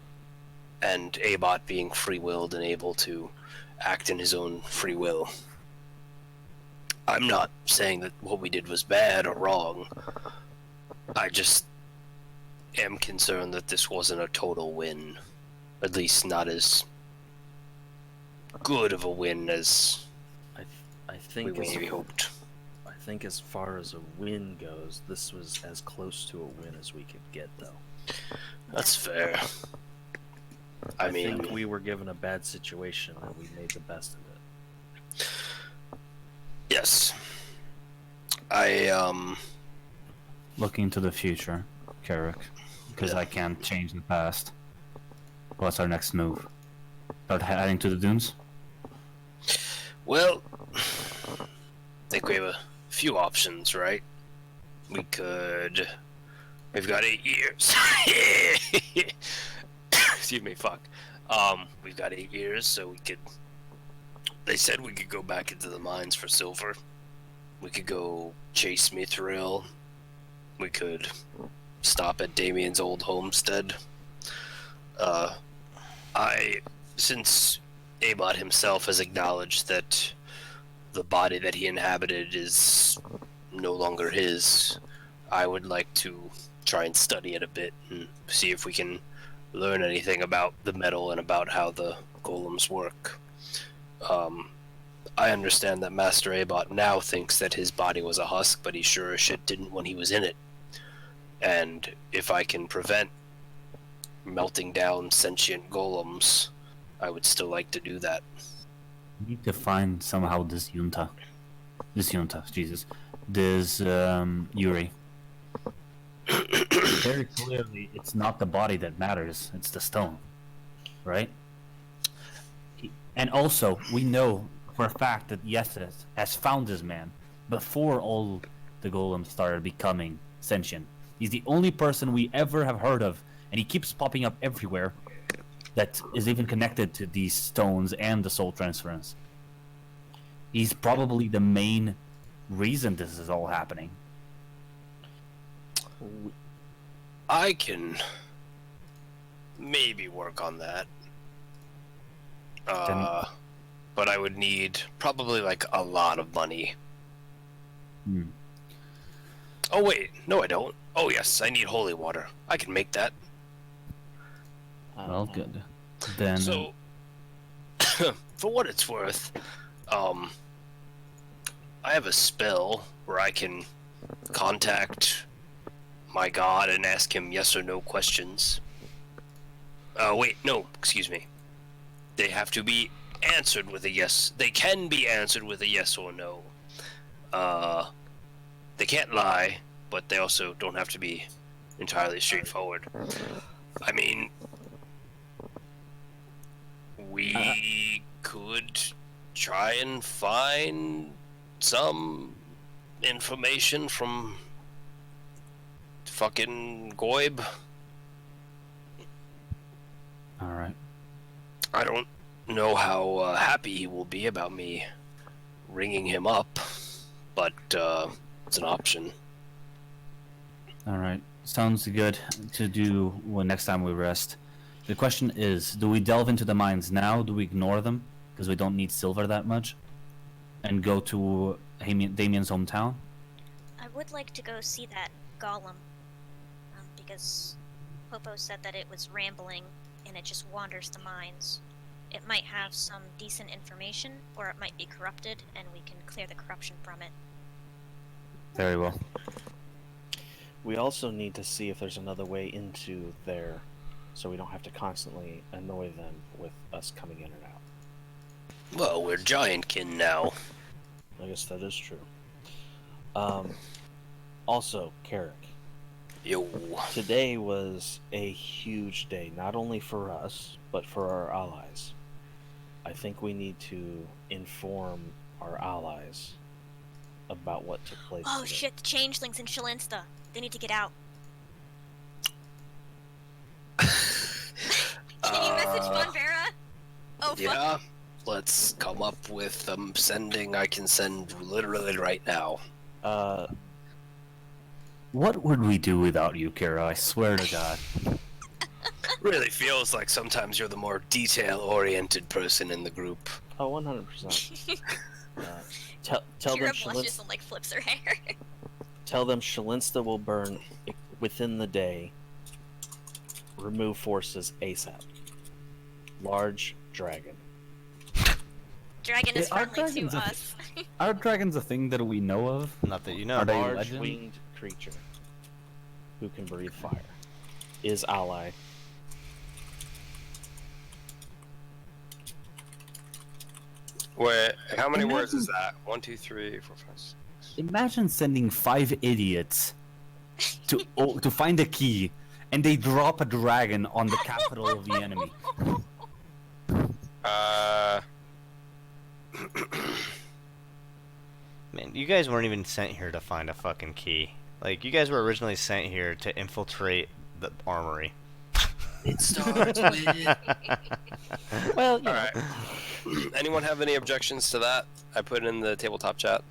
and Abot being free-willed and able to act in his own free will. I'm not saying that what we did was bad or wrong. I just am concerned that this wasn't a total win. At least not as good of a win as I think we maybe hoped. I think as far as a win goes, this was as close to a win as we could get, though. That's fair. I mean, think we were given a bad situation and we made the best of it. Yes. Looking to the future, Carrick, because I can't change the past. What's our next move? Start heading to the dunes? Well, I think we have a few options, right? We've got 8 years. Excuse me, fuck. We've got 8 years, so they said we could go back into the mines for silver. We could go chase Mithril. We could stop at Damien's old homestead. Since Abot himself has acknowledged that the body that he inhabited is no longer his, I would like to try and study it a bit and see if we can learn anything about the metal and about how the golems work. I understand that Master Abot now thinks that his body was a husk, but he sure as shit didn't when he was in it. And if I can prevent melting down sentient golems, I would still like to do that. We need to find somehow this Yuri. Very clearly, it's not the body that matters, it's the stone. Right? And also, we know for a fact that Yesus has found this man before all the golems started becoming sentient. He's the only person we ever have heard of, and he keeps popping up everywhere, that is even connected to these stones and the soul transference. He's probably the main reason this is all happening. I can maybe work on that. But I would need probably like a lot of money. Oh wait, no I don't. Oh yes, I need holy water. I can make that. Well, good. Then. So, for what it's worth, I have a spell where I can contact my god and ask him yes or no questions. Wait, no, excuse me. They have to be answered with a yes. They can be answered with a yes or no. They can't lie, but they also don't have to be entirely straightforward. I mean, we could try and find some information from fucking Goib. All right. I don't know how happy he will be about me ringing him up, but it's an option. All right. Sounds good to do when next time we rest. The question is, do we delve into the mines now? Do we ignore them because we don't need silver that much, and go to Damien's hometown? I would like to go see that golem, because Popo said that it was rambling and it just wanders the mines. It might have some decent information, or it might be corrupted, and we can clear the corruption from it. Very well. We also need to see if there's another way into there, so we don't have to constantly annoy them with us coming in and out. Well, we're Giantkin now. I guess that is true. Also, Carrick. Yo. Today was a huge day, not only for us, but for our allies. I think we need to inform our allies about what took place Oh today. shit, the changelings in Shalinsta. They need to get out. Can you message Von Vera? Oh, fuck. Yeah, let's come up with sending. I can send literally right now. What would we do without you, Kara? I swear to God. Really feels like sometimes you're the more detail-oriented person in the group. Oh, 100%. Tell Kira them blushes and like flips her hair. Tell them Shalinsta will burn within the day. Remove forces ASAP. Large dragon. Dragon is Are friendly to dragons us. Are dragons a thing that we know of? Not that you know. Are they Large legend? winged creature who can breathe fire. Is ally. Wait, how many words is that? 1, 2, 3, 4, 5, 6. Imagine sending 5 idiots to find a key, and they drop a dragon on the capital of the enemy. Man, you guys weren't even sent here to find a fucking key. Like, you guys were originally sent here to infiltrate the armory. It starts with... Well, you know. Alright. Anyone have any objections to that? I put it in the tabletop chat.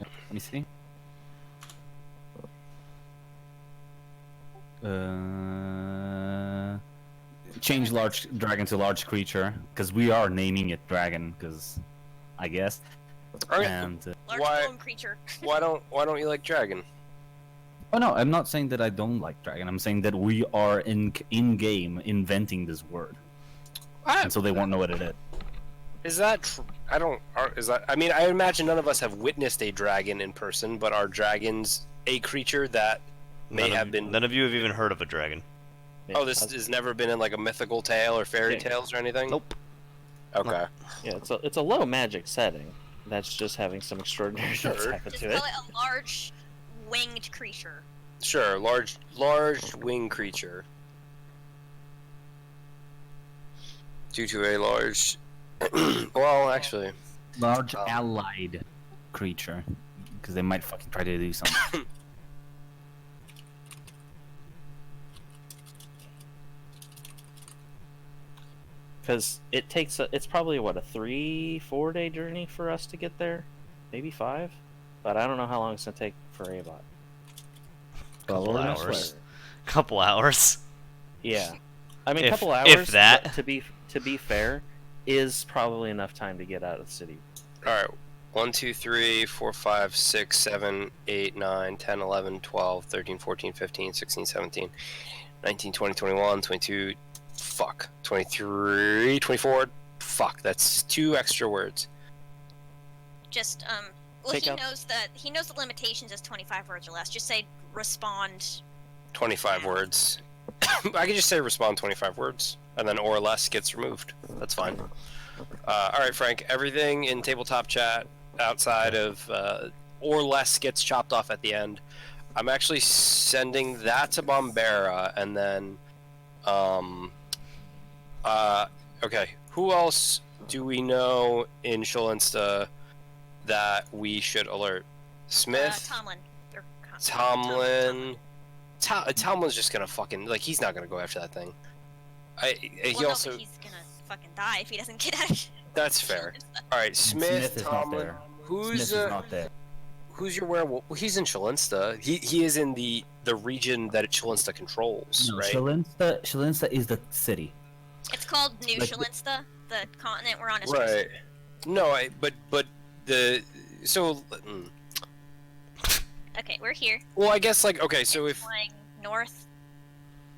Let me see. Change large dragon to large creature, because we are naming it dragon, because I guess. Okay. And Large bone creature. why don't you like dragon? oh no, I'm not saying that I don't like dragon. I'm saying that we are in game inventing this word, and so they won't know what it is. Is that is that? I mean, I imagine none of us have witnessed a dragon in person, but are dragons a creature that may have been? None of you have even heard of a dragon. Oh, this has never been in like a mythical tale or fairy Yeah. tales or anything. Nope. Okay. Yeah, it's a low magic setting. That's just having some extraordinary things happen Just to call it. it a large winged creature. Sure, large wing creature. Due to a large. Well, actually. Large allied creature, because they might fucking try to do something. Because it takes it's probably what, a 3-4 day journey for us to get there, maybe 5, but I don't know how long it's gonna take for Avot. Couple Well, hours. Couple hours. Yeah, I mean, a If- couple hours. if that. but to be fair, is probably enough time to get out of the city. All right. 1, 2, 3, 4, 5, 6, 7, 8, 9, 10, 11, 12, 13, 14, 15, 16, 17, 19, 20, 21, 22. Fuck. 23, 24. Fuck. That's 2 extra words. Just well, Take he out- knows the limitations is 25 words or less. Just say respond. 25 words. I could just say respond 25 words, and then or less gets removed. That's fine. All right, Frank. Everything in tabletop chat outside of or less gets chopped off at the end. I'm actually sending that to Bombera, and then okay. Who else do we know in Shalinsta that we should alert? Smith. Tomlin. Or Tomlin. Tomlin's just gonna fucking like he's not gonna go after that thing. He Well, also. no, but he's gonna fucking die if he doesn't get out. That's fair. All right, Smith, is not Tomlin. there. Who's Smith is not there. who's your werewolf? Well, he's in Shalinsta. He is in the region that Shalinsta controls, No, right? Shalinsta is the city. It's called New Like- Shalinsta. The continent we're on is Right. No, but the so. Okay, we're here. Well, I guess like okay, so if Flying north,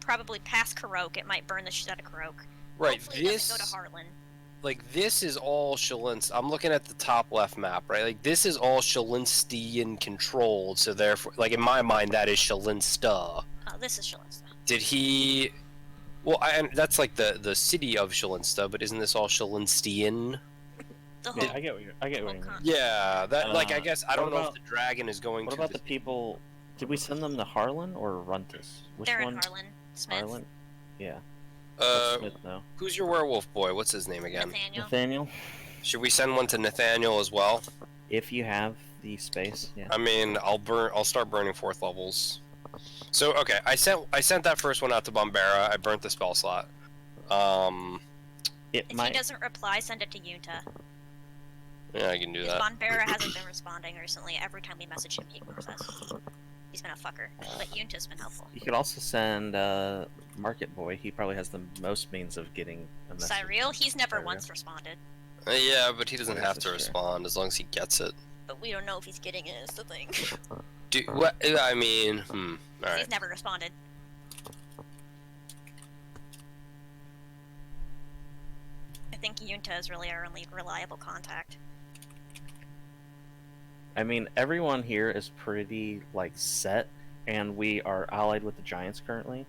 probably past Karok. It might burn the shit out of Karok. right Hopefully it doesn't this go to Heartland. like this is all Shalinsta. I'm looking at the top left map, right? Like this is all Shalinstian controlled. So therefore, like in my mind, that is Shalinsta. Oh, this is Shalinsta. Did he? Well, that's like the city of Shalinsta, but isn't this all Shalinstian? The whole. Yeah, I get what you mean. continent. Yeah, that like I guess I what don't know about- if the dragon is going What to. about the people? Did we send them to Harlan or Runtus? Which They're one? in Harlan. Smith. Harlan. Yeah. Uh, Smith now. who's your werewolf boy? What's his name again? Nathaniel. Nathaniel, Should we send one to Nathaniel as well? if you have the space, yeah. I mean, I'll start burning 4th levels. So okay, I sent that first one out to Bombera. I burnt the spell slot. It If he might. doesn't reply, send it to Yunta. Yeah, I can do Because that. Bonbera hasn't been responding recently. Every time we message him, he ignores us. He's been a fucker. But Yunta's been helpful. You could also send Market Boy. He probably has the most means of getting a message. Cyril, he's never Cyril. once responded. Yeah, but he doesn't Yes, have to that's true. respond as long as he gets it. But we don't know if he's getting it, is the thing. What? I mean, all right. He's never responded. I think Yunta is really our only reliable contact. I mean, everyone here is pretty like set, and we are allied with the Giants currently.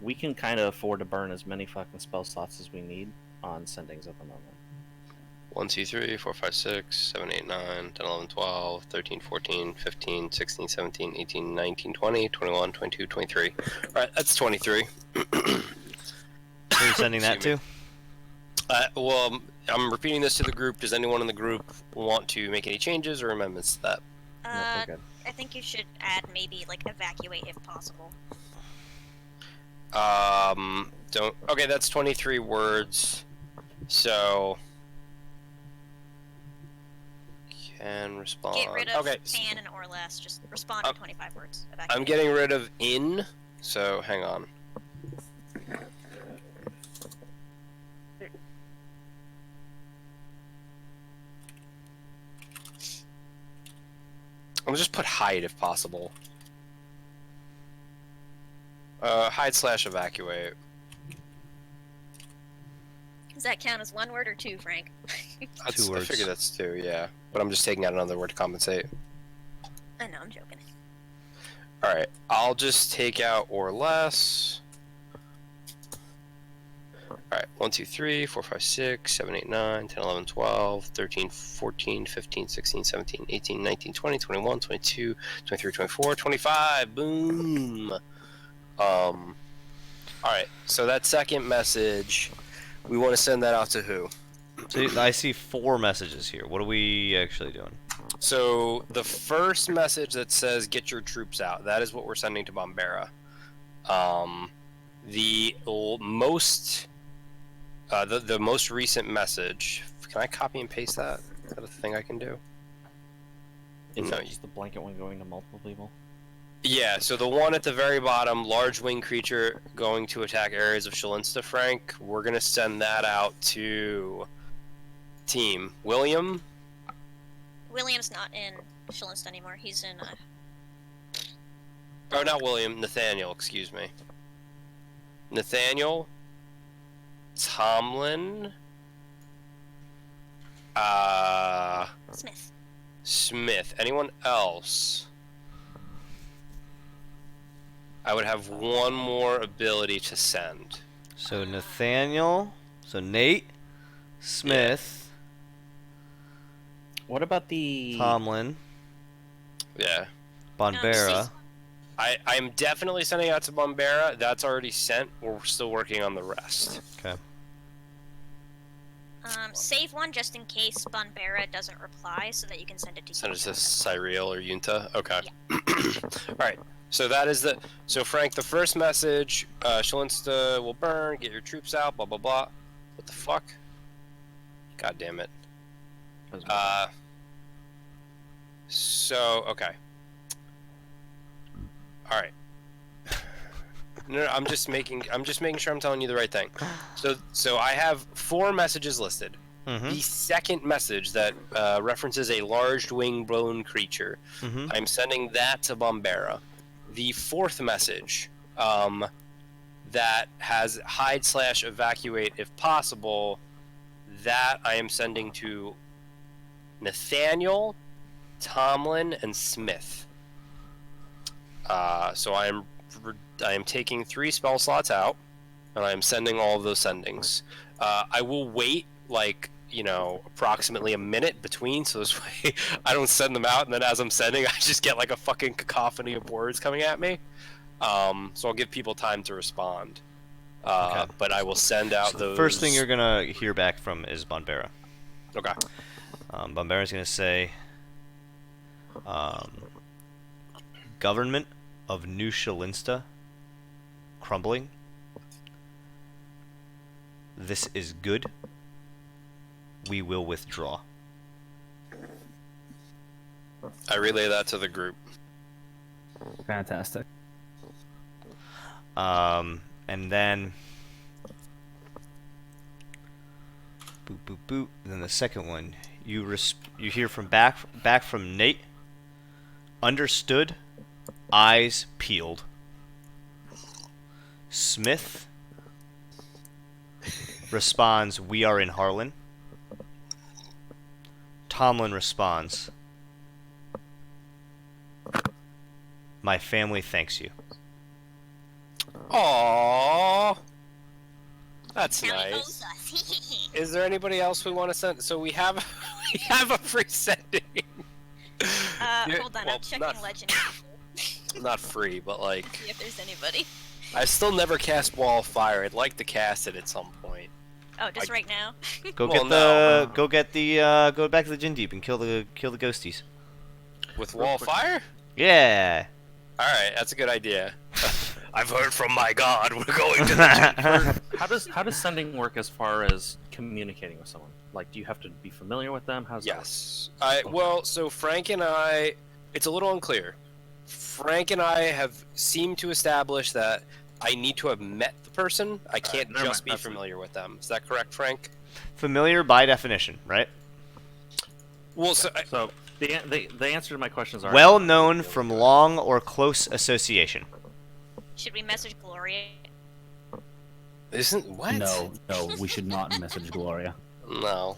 We can kind of afford to burn as many fucking spell slots as we need on sendings at the moment. 1, 2, 3, 4, 5, 6, 7, 8, 9, 10, 11, 12, 13, 14, 15, 16, 17, 18, 19, 20, 21, 22, 23. Alright, that's 23. Who are you sending that to? Well, I'm repeating this to the group. Does anyone in the group want to make any changes or amendments to that? No, Uh, we're good. I think you should add maybe like evacuate if possible. Don't. Okay, that's 23 words. So. Can respond. Get rid of Okay. pan or less. Just respond to 25 words. Evacuate. I'm getting rid of in. So hang on. I'll just put hide if possible. Hide / evacuate. Does that count as one word or two, Frank? That's, 2 I words. figure that's 2, yeah. But I'm just taking out another word to compensate. I know, I'm joking. Alright, I'll just take out or less. Alright, 1, 2, 3, 4, 5, 6, 7, 8, 9, 10, 11, 12, 13, 14, 15, 16, 17, 18, 19, 20, 21, 22, 23, 24, 25. Boom! Alright, so that second message, we want to send that out to who? So I see 4 messages here. What are we actually doing? So the first message that says "Get your troops out," that is what we're sending to Bombera. The most recent message. Can I copy and paste that? Is that a thing I can do? Is No, that you- just the blanket one going to multiple people? Yeah. So the one at the very bottom, large winged creature going to attack areas of Shalinsta. Frank, we're gonna send that out to team William. William's not in Shalinsta anymore. He's in. Oh, not William. Nathaniel. Excuse me. Nathaniel. Tomlin. Smith. Smith. Anyone else? I would have one more ability to send. So Nathaniel, so Nate, Smith, What about the Tomlin, Yeah. Bonbera. I'm definitely sending out to Bombera. That's already sent. We're still working on the rest. Okay. Save one just in case Bunbera doesn't reply, so that you can send it to. Send it to Cyril or Yunta. Okay. All right. So that is the. So Frank, the first message: Shalinsta will burn. Get your troops out. Blah blah blah. What the fuck? God damn it. So okay. All right. No, I'm just making sure I'm telling you the right thing. So I have 4 messages listed. Mm-hmm. The second message that references a large wing-blown creature, Mm-hmm. I'm sending that to Bombera. The 4th message, that has hide/evacuate if possible, that I am sending to Nathaniel, Tomlin, and Smith. So I am taking 3 spell slots out, and I am sending all of those sendings. I will wait, like, approximately a minute between, so this way I don't send them out, and then as I'm sending, I just get like a fucking cacophony of words coming at me. So I'll give people time to respond. Okay. But I will send out So those. the first thing you're gonna hear back from is Bonbera. Okay. Bonbera's gonna say, government of New Shalinsta crumbling. This is good. We will withdraw. I relay that to the group. Fantastic. And then boop boop boop. And then the second one, you hear from back from Nate. Understood. Eyes peeled. Smith responds, "We are in Harlan." Tomlin responds, "My family thanks you." Aww. That's Now he nice. owes us. Is there anybody else we want to send? So we have a free sending. Yeah, Hold on, well, I'm checking not- Legend. Not free, but like See if there's anybody. I still never cast Wall of Fire. I'd like to cast it at some point. Oh, just right now. Go Well, get no. go back to the Gin Deep and kill the ghosties. With Wall of Fire? Yeah. All right, that's a good idea. I've heard from my god. We're going to the How does sending work as far as communicating with someone? Like, do you have to be familiar with them? How's Yes. Well, so Frank and I, it's a little unclear. Frank and I have seemed to establish that I need to have met the person. I can't never just mind. be That's- familiar with them. Is that correct, Frank? Familiar by definition, right? Well, so So the answer to my questions are Well known from long or close association. Should we message Gloria? isn't what? No, we should not message Gloria. No.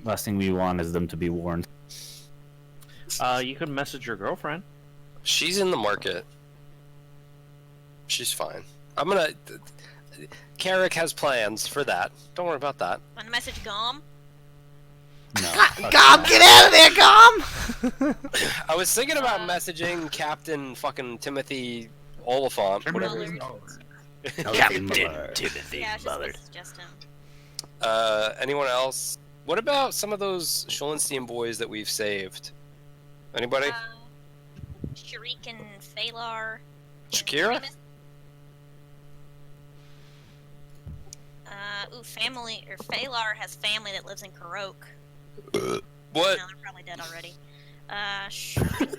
Last thing we want is them to be warned. You could message your girlfriend. She's in the market. She's fine. I'm gonna. Carrick has plans for that. Don't worry about that. Want to message Gom? No. Gom, get out of there, Gom! I was thinking about messaging Captain fucking Timothy Oliphant, whatever his name is. Captain Muller. Timothy Yeah, I was Muller. just suggest him. Anyone else? What about some of those Sholenstein boys that we've saved? Anybody? Sharik and Phalar. Shakira? Family, or Phalar has family that lives in Karok. What? No, they're probably dead already. Sharik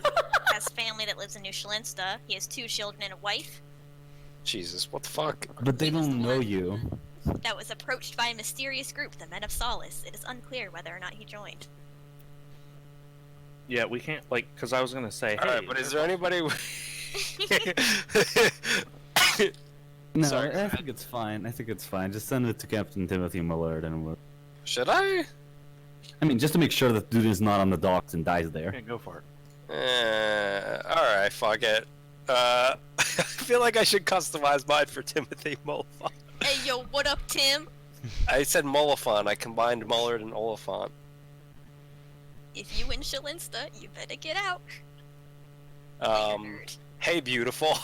has family that lives in New Shalinsta. He has 2 children and a wife. Jesus, what the fuck? But they don't know you. That was approached by a mysterious group, the Men of Solace. It is unclear whether or not he joined. Yeah, we can't because I was gonna say. All right, but is there anybody? No, Sorry, I think it's fine. I think it's fine. Just send it to Captain Timothy Millard, and we'll... Should I? I mean, just to make sure that dude is not on the docks and dies there. Yeah, go for it. All right, fuck it. I feel like I should customize mine for Timothy Oliphant. Hey, yo, what up, Tim? I said Oliphant. I combined Mullard and Oliphant. If you in Shalinsta, you better get out. Hey, beautiful.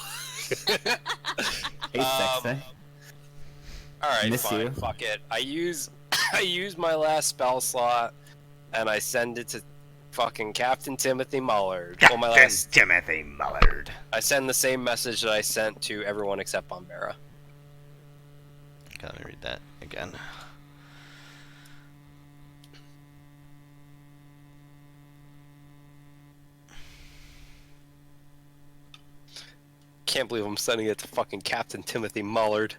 Hey, sexy. All right, Miss fine. you. Fuck it. I use I use my last spell slot, and I send it to fucking Captain Timothy Mullard. Timothy Mullard. I send the same message that I sent to everyone except Bombera. Okay, let me read that again. Can't believe I'm sending it to fucking Captain Timothy Mullard.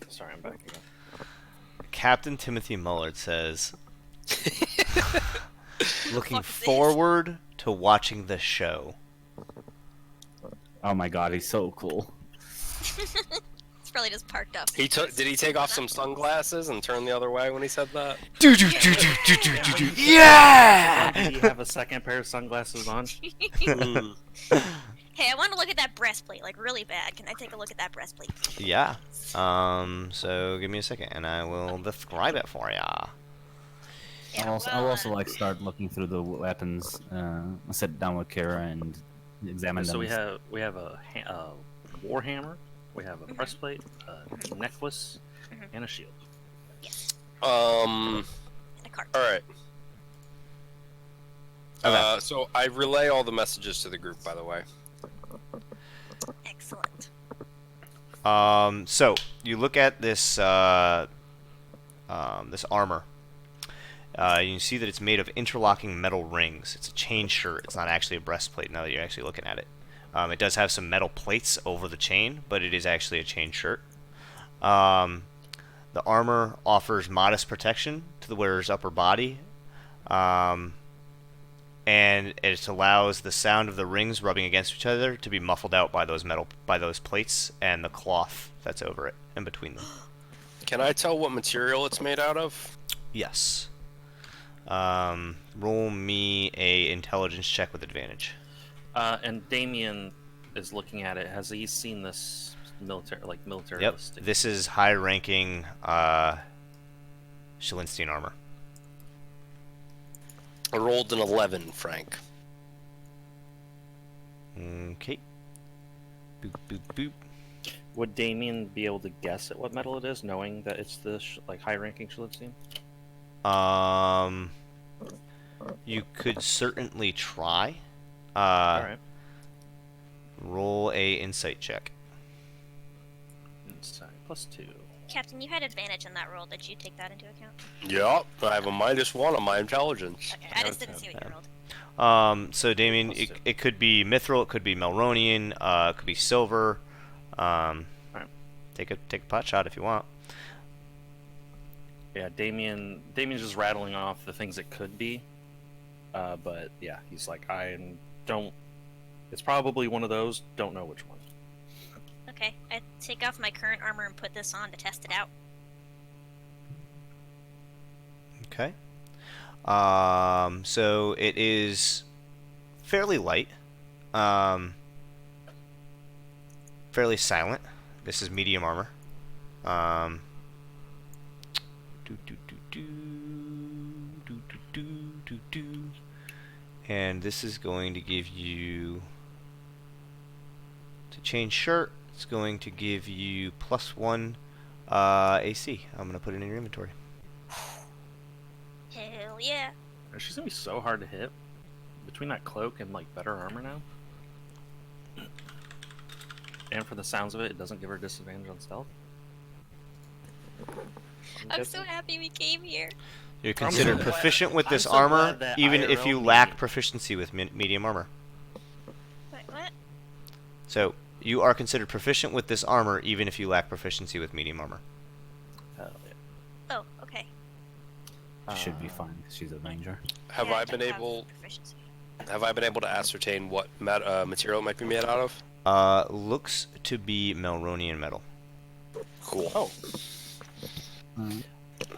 Sorry, I'm back again. Captain Timothy Mullard says, looking Fuck this. forward to watching the show. Oh my god, he's so cool. It's probably just parked up. Did he take off some sunglasses and turn the other way when he said that? Yeah! Did he have a second pair of sunglasses on? Hey, I want to look at that breastplate, like really bad. Can I take a look at that breastplate? Yeah. So give me a second, and I will describe it for ya. Yeah, I'll also like start looking through the weapons. I'll sit down with Kara and examine them. So we have a warhammer, we have a breastplate, a necklace, and a shield. And a cart. All right. Okay. So I relay all the messages to the group, by the way. Excellent. So you look at this this armor. You can see that it's made of interlocking metal rings. It's a chain shirt. It's not actually a breastplate now that you're actually looking at it. It does have some metal plates over the chain, but it is actually a chain shirt. The armor offers modest protection to the wearer's upper body, and it allows the sound of the rings rubbing against each other to be muffled out by those plates and the cloth that's over it and between them. Can I tell what material it's made out of? Yes. Roll me a intelligence check with advantage. And Damien is looking at it. Has he seen this military Yep. listing? This is high-ranking Shalinstein armor. I rolled an 11, Frank. Okay. Boop, boop, boop. Would Damien be able to guess at what metal it is, knowing that it's the high-ranking Shalinstein? You could certainly try. Alright. Roll a insight check. Insight +2. Captain, you had advantage in that roll. Did you take that into account? Yep. I have a -1 on my intelligence. Okay, I just didn't see what you rolled. So Damien, it could be mithril, it could be Melronian, it could be silver. Take a pot shot if you want. Yeah, Damien's just rattling off the things it could be. But yeah, he's like, it's probably one of those, don't know which one. Okay, I take off my current armor and put this on to test it out. Okay. So it is fairly light, fairly silent. This is medium armor. And this is going to give you, to change shirt, it's going to give you +1 AC. I'm going to put it in your inventory. Hell yeah. She's gonna be so hard to hit. Between that cloak and like better armor now. And for the sounds of it, it doesn't give her disadvantage on stealth. I'm so happy we came here. You're considered proficient with this so armor, glad that even if IRL you made lack it. proficiency with medium armor. Wait, what? So, you are considered proficient with this armor, even if you lack proficiency with medium armor. Hell yeah. Oh, okay. She should be fine because she's a ranger. Have Yeah, I don't been have able? proficiency. Have I been able to ascertain what material it might be made out of? Looks to be Melronian metal. Cool. Oh.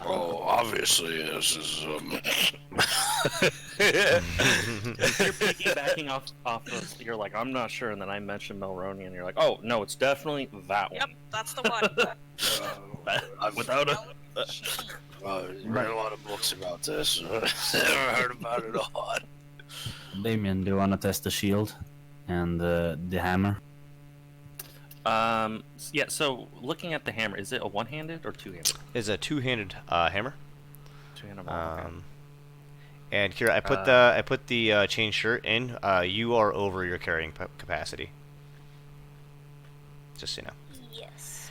Oh, obviously this is. You're piggybacking off of, you're like, I'm not sure, and then I mentioned Melronian, and you're like, oh, no, it's definitely that Yep, one. that's the one. Without a... read a lot of books about this. Never heard about it all. Damien, do you want to test the shield and the hammer? Yeah. So looking at the hammer, is it a one-handed or two-handed? It's a two-handed hammer. Two-handed. Okay. And Kira, I put the chain shirt in. You are over your carrying capacity. Just so you know. Yes.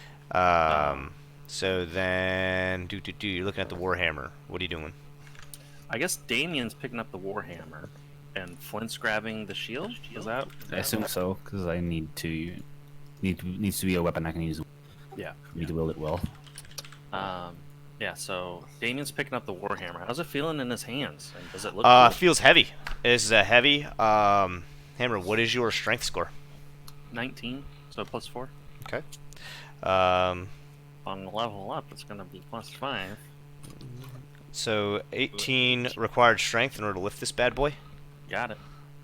So then, you're looking at the warhammer. What are you doing? I guess Damien's picking up the warhammer, and Flint's grabbing the shield. Is that? I assume so, because I needs to be a weapon I can use. Yeah. Need to wield it well. Yeah. So Damien's picking up the warhammer. How's it feeling in his hands? And does it look? Cool? Feels heavy. It's a heavy hammer. What is your strength score? 19. So +4. Okay. On the level up, it's gonna be +5. So 18 required strength in order to lift this bad boy. Got it.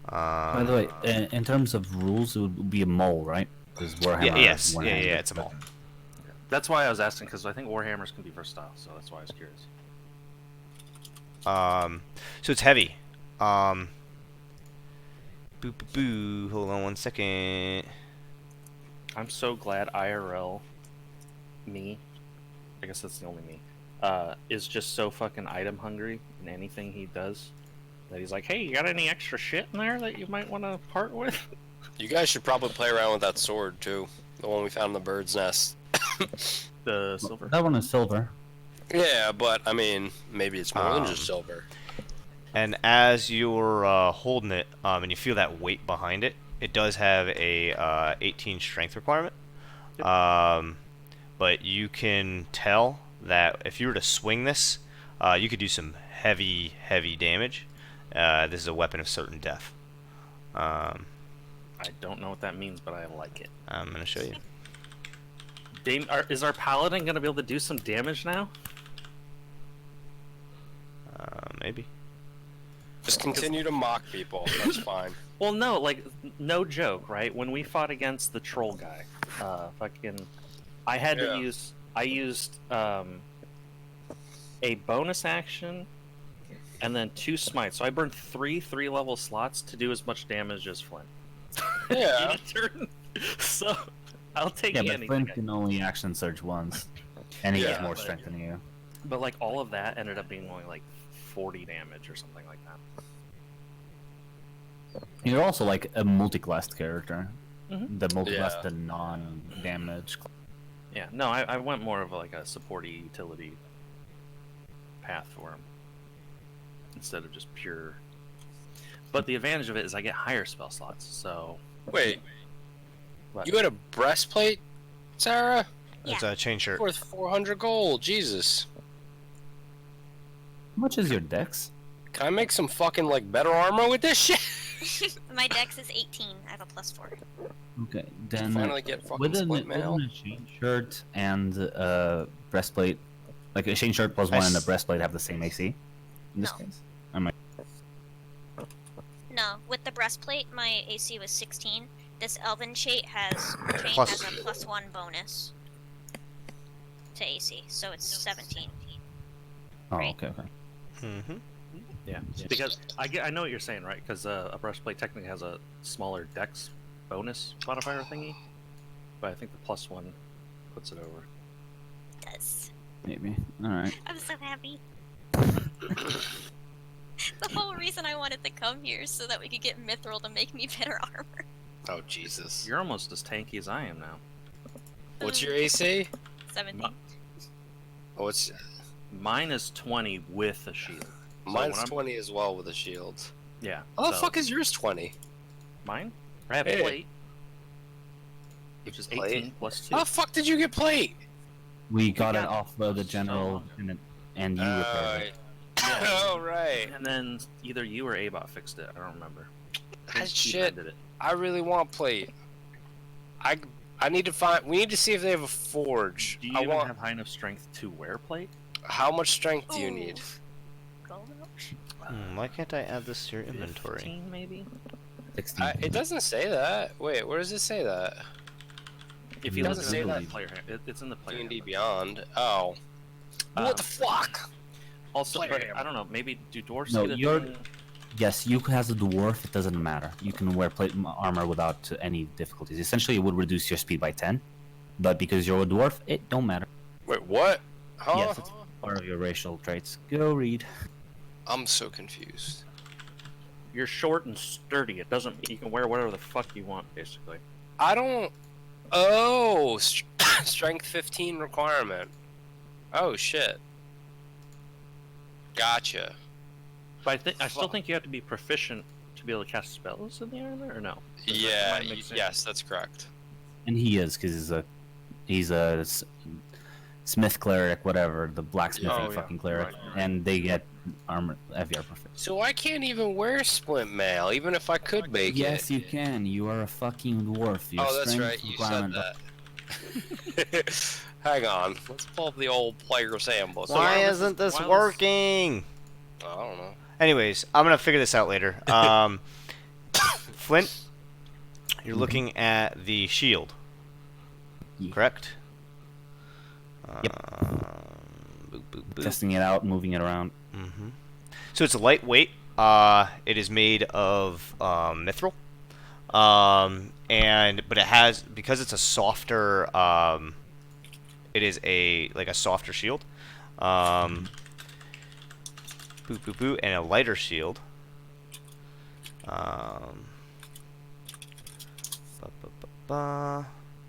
By the way, in terms of rules, it would be a mole, right? Because Warhammer. Yeah, it's a mole. That's why I was asking, because I think warhammers can be versatile, so that's why I was curious. So it's heavy. Boo boo boo. Hold on 1 second. I'm so glad IRL me, I guess that's the only me, is just so fucking item hungry in anything he does that he's like, hey, you got any extra shit in there that you might want to part with? You guys should probably play around with that sword too, the one we found in the bird's nest. The silver. That one is silver. Yeah, but I mean, maybe it's more than just silver. And as you're holding it, and you feel that weight behind it, it does have a 18 strength requirement. Yep. But you can tell that if you were to swing this, you could do some heavy damage. This is a weapon of certain death. I don't know what that means, but I like it. I'm going to show you. Is our paladin going to be able to do some damage now? Maybe. Just continue to mock people. That's fine. Well, no, like, no joke, right? When we fought against the troll guy, I used a bonus action and then 2 smites. So I burned 3 3-level slots to do as much damage as Flint. Yeah. In a turn. So I'll take Yeah, anything. but Flint can only action surge once, and he gets more but- strength than you. But like all of that ended up being only like 40 damage or something like that. You're also like a multi-classed character. Mhm. The multi-class, Yeah. the non-damage. Yeah, no, I went more of like a supporty utility path for him instead of just pure. But the advantage of it is I get higher spell slots. So Wait, what? you had a breastplate, Sarah? It's a chain shirt. Worth 400 gold. Jesus. How much is your dex? Can I make some fucking like better armor with this shit? My dex is 18. I have a +4. Okay, then Finally get fucking within split mail. a chain shirt and breastplate, like a chain shirt plus 1 and a breastplate have the same AC. In this No. case, I might. No, with the breastplate, my AC was 16. This elven chain has a +1 bonus to AC, so it's 17. Oh, Right. okay. Mm-hmm. Yeah, because I know what you're saying, right? Because a breastplate technically has a smaller dex bonus modifier thingy, but I think the +1 puts it over. It does. Maybe. All right. I'm so happy. The whole reason I wanted to come here is so that we could get Mithril to make me better armor. Oh Jesus. You're almost as tanky as I am now. What's your AC? 17. Oh, it's Mine is 20 with a shield. So mine's when I'm- 20 as well with a shield. Yeah. How the so- fuck is yours 20? Mine? I have Hey. plate, which is Plate? 18 plus 2. How the fuck did you get plate? We got it got off the general, and you repaired it. Oh right. And then either you or Abot fixed it. I don't remember. I think Ah, Steve shit. did it. I really want plate. I need to find. We need to see if they have a forge. Do you I even want. have high enough strength to wear plate? How much strength do you Ooh. need? Gold? Why can't I add this to your inventory? 15 maybe? 16. It doesn't say that. Wait, where does it say that? If you It look doesn't in say the that. player, it's in the player. D&D handbook. Beyond. Oh. Um, What the fuck? Also, player but handbook. I don't know. Maybe do dwarves No, get a you're- thing? Yes, you as a dwarf, it doesn't matter. You can wear plate armor without any difficulties. Essentially, it would reduce your speed by 10, but because you're a dwarf, it don't matter. Wait, what? Huh? Yes, it's part of your racial traits. Go read. I'm so confused. You're short and sturdy. It doesn't. You can wear whatever the fuck you want, basically. I don't. Oh, strength 15 requirement. Oh shit. Gotcha. But I still think you have to be proficient to be able to cast spells in the armor, or no? Yeah. Yes, that's correct. And he is, because he's a smith cleric, whatever, the blacksmithing fucking cleric, right. and they get armor FVR proficient. So I can't even wear splint mail, even if I could make it. Yes, you can. You are a fucking dwarf. Your Oh, that's strength right. You said requirement- that. Hang on. Let's pull up the old player's handbook. Why isn't this working? I don't know. Anyways, I'm gonna figure this out later. Flint, you're looking at the shield, correct? Yep. Boop, boop, boop. Testing it out, moving it around. Mm-hmm. So it's lightweight. It is made of mithril, but it has, because it's a softer. It is a softer shield. Boop, boop, boop, and a lighter shield.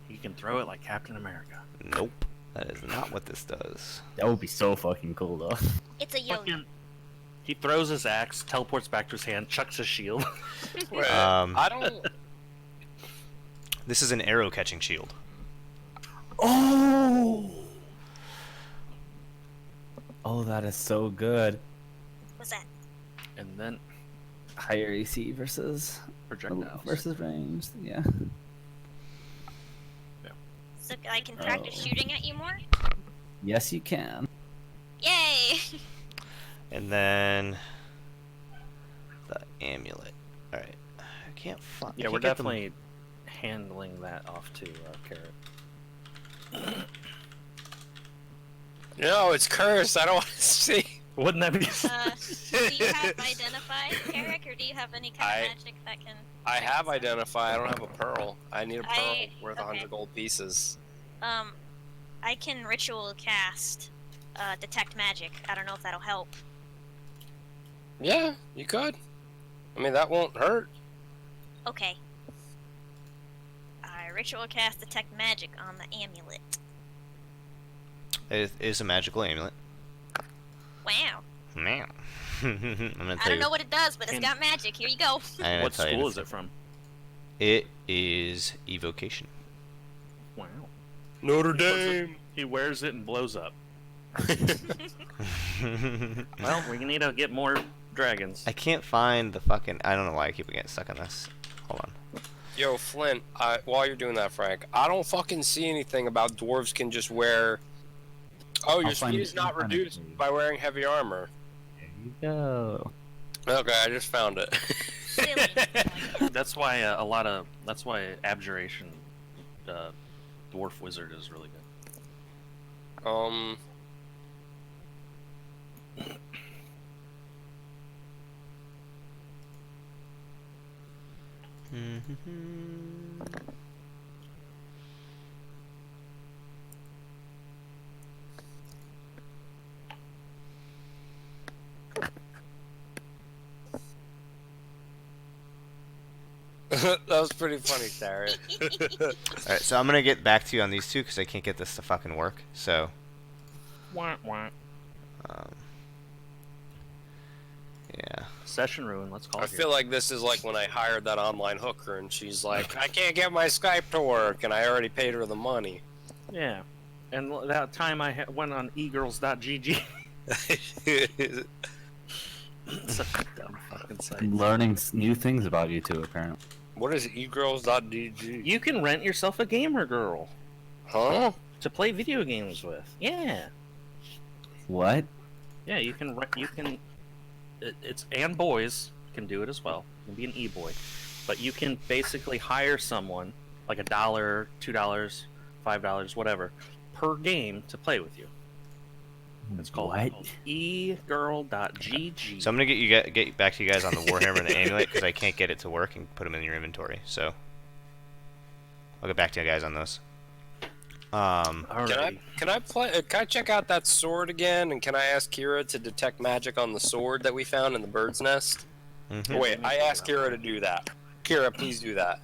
You can throw it like Captain America. Nope, that is not what this does. That would be so fucking cool, though. It's a yo-yo. Fucking- He throws his axe, teleports back to his hand, chucks his shield. Wait, I don't. This is an arrow catching shield. Oh! Oh, that is so good. What's that? And then Higher AC versus projectiles. range. Yeah. So I can practice shooting at you more? Yes, you can. Yay! And then the amulet. All right, I can't find. Yeah, we're definitely handling that off to Carrot. No, it's cursed. I don't want to see. Wouldn't that be? Do you have identify, Eric, or do you have any kind of magic that can... I have identify. I don't have a pearl. I need a pearl worth okay. 100 gold pieces. I can ritual cast detect magic. I don't know if that'll help. Yeah, you could. I mean, that won't hurt. Okay. I ritual cast detect magic on the amulet. It is a magical amulet. Wow. Man. I don't know what it does, but it's got magic. Here you go. What school is it from? It is evocation. Wow. Notre Dame. He wears it and blows up. Well, we need to get more dragons. I can't find the fucking. I don't know why I keep getting stuck on this. Hold on. Yo, Flint, while you're doing that, Frank, I don't fucking see anything about dwarves can just wear... Oh, your speed is not reduced by wearing heavy armor. There you go. Okay, I just found it. That's why that's why abjuration dwarf wizard is really good. That was pretty funny, Sarah. Alright, so I'm gonna get back to you on these two because I can't get this to fucking work. So. Wah, wah. Yeah. Session ruin. Let's call it. I feel like this is like when I hired that online hooker and she's like, I can't get my Skype to work, and I already paid her the money. Yeah. And that time I went on egirls.gg. Such a dumb fucking site. I'm learning new things about you two, apparently. What is egirls.dg? You can rent yourself a gamer girl. Huh? To play video games with. Yeah. What? Yeah, you can it's and boys can do it as well. You can be an e-boy. But you can basically hire someone like $1, $2, $5, whatever per game to play with you. It's called What? egirl.gg. So I'm gonna get back to you guys on the Warhammer and the amulet because I can't get it to work and put them in your inventory. So I'll get back to you guys on those. Can I check out that sword again? And can I ask Kira to detect magic on the sword that we found in the bird's nest? Mhm. Oh, wait, I asked Kira to do that. Kira, please do that.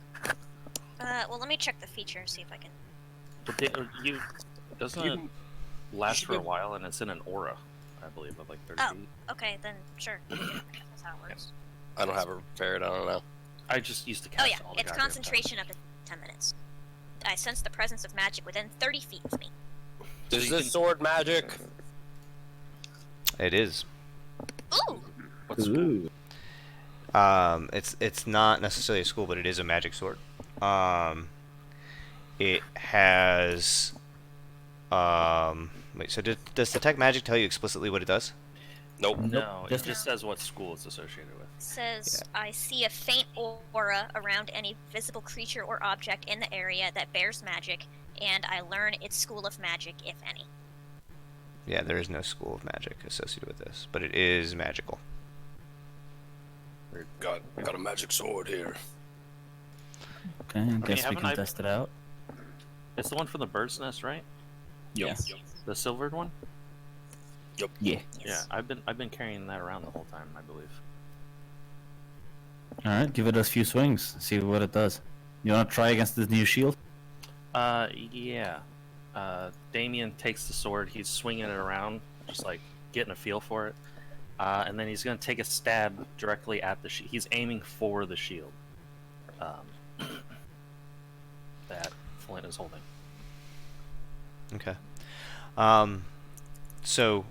Well, let me check the feature and see if I can. Doesn't it last for a while, and it's in an aura, I believe, of like 30 feet. Okay, then sure. That's how it works. I don't have it prepared, I don't know. I just used to Oh cast yeah, all the it's goddamn concentration up to 10 minutes. I sense the presence of magic within 30 feet of me. Does this sword magic? It is. Ooh! What's It's not necessarily a school, but it is a magic sword. It has. Wait. So does detect magic tell you explicitly what it does? Nope. No, it just says what school it's associated with. It says, I see a faint aura around any visible creature or object in the area that bears magic, and I learn its school of magic, if any. Yeah, there is no school of magic associated with this, but it is magical. Got a magic sword here. Okay, I guess we haven't can I- test it out. It's the one from the bird's nest, right? Yes. The silvered one? Yep. Yeah. Yeah, I've been carrying that around the whole time, I believe. All right, give it a few swings. See what it does. You want to try against this new shield? Yeah. Damien takes the sword, he's swinging it around, just like getting a feel for it. And then he's going to take a stab directly at the shield. He's aiming for the shield that Flint is holding. Okay. So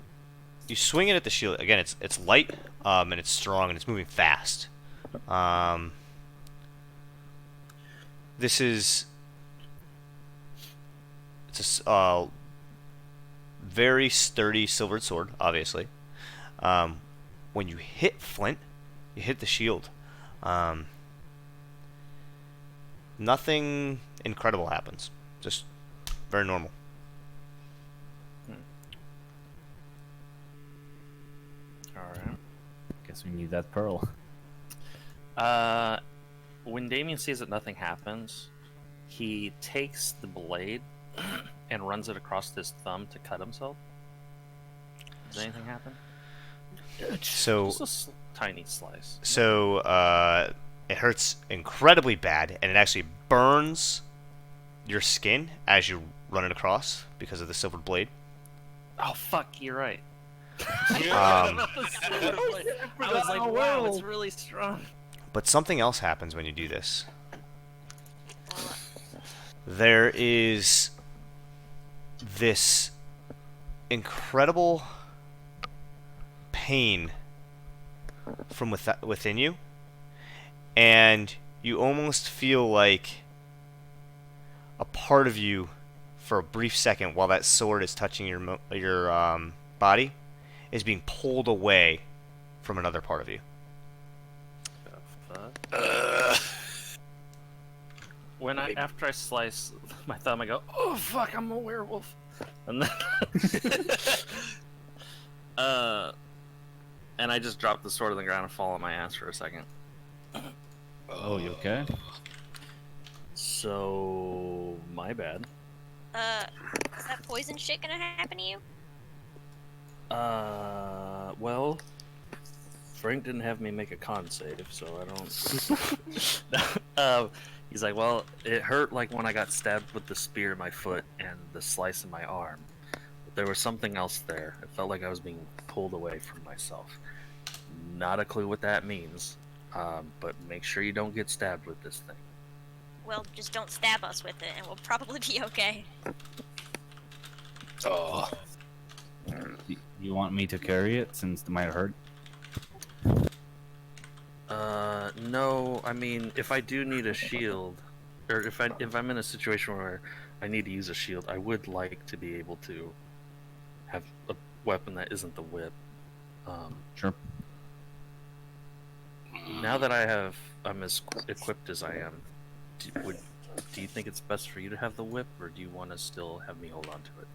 you swing it at the shield. Again, it's light, and it's strong, and it's moving fast. This is it's a very sturdy silvered sword, obviously. When you hit Flint, you hit the shield. Nothing incredible happens. Just very normal. Alright. Guess we need that pearl. When Damien sees that nothing happens, he takes the blade and runs it across his thumb to cut himself. Does anything happen? So Just a tiny slice. So it hurts incredibly bad, and it actually burns your skin as you run it across because of the silvered blade. Oh fuck, you're right. Um, I was like, wow, it's really strong. But something else happens when you do this. There is this incredible pain from within you, and you almost feel like a part of you, for a brief second, while that sword is touching your body, is being pulled away from another part of you. After I slice my thumb, I go, oh fuck, I'm a werewolf, and then and I just drop the sword on the ground and fall on my ass for a second. Oh, you okay? So my bad. Is that poison shit gonna happen to you? Well, Frank didn't have me make a con save, so I don't. He's like, well, it hurt like when I got stabbed with the spear in my foot and the slice in my arm. But there was something else there. It felt like I was being pulled away from myself. Not a clue what that means, but make sure you don't get stabbed with this thing. Well, just don't stab us with it, and we'll probably be okay. Oh. You want me to carry it since it might hurt? No. I mean, if I do need a shield, or if I'm in a situation where I need to use a shield, I would like to be able to have a weapon that isn't the whip. Sure. Now that I'm as equipped as I am, do you think it's best for you to have the whip, or do you want to still have me hold on to it?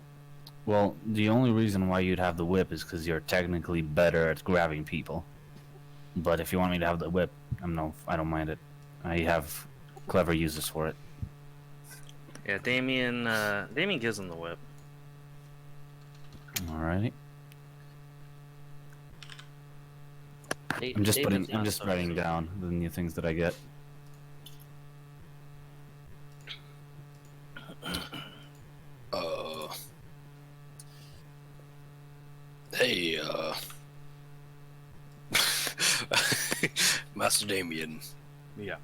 Well, the only reason why you'd have the whip is because you're technically better at grabbing people. But if you want me to have the whip, I don't mind it. I have clever uses for it. Yeah, Damien gives him the whip. Alrighty. I'm just writing down the new things that I get. Hey, Master Damien. Yeah.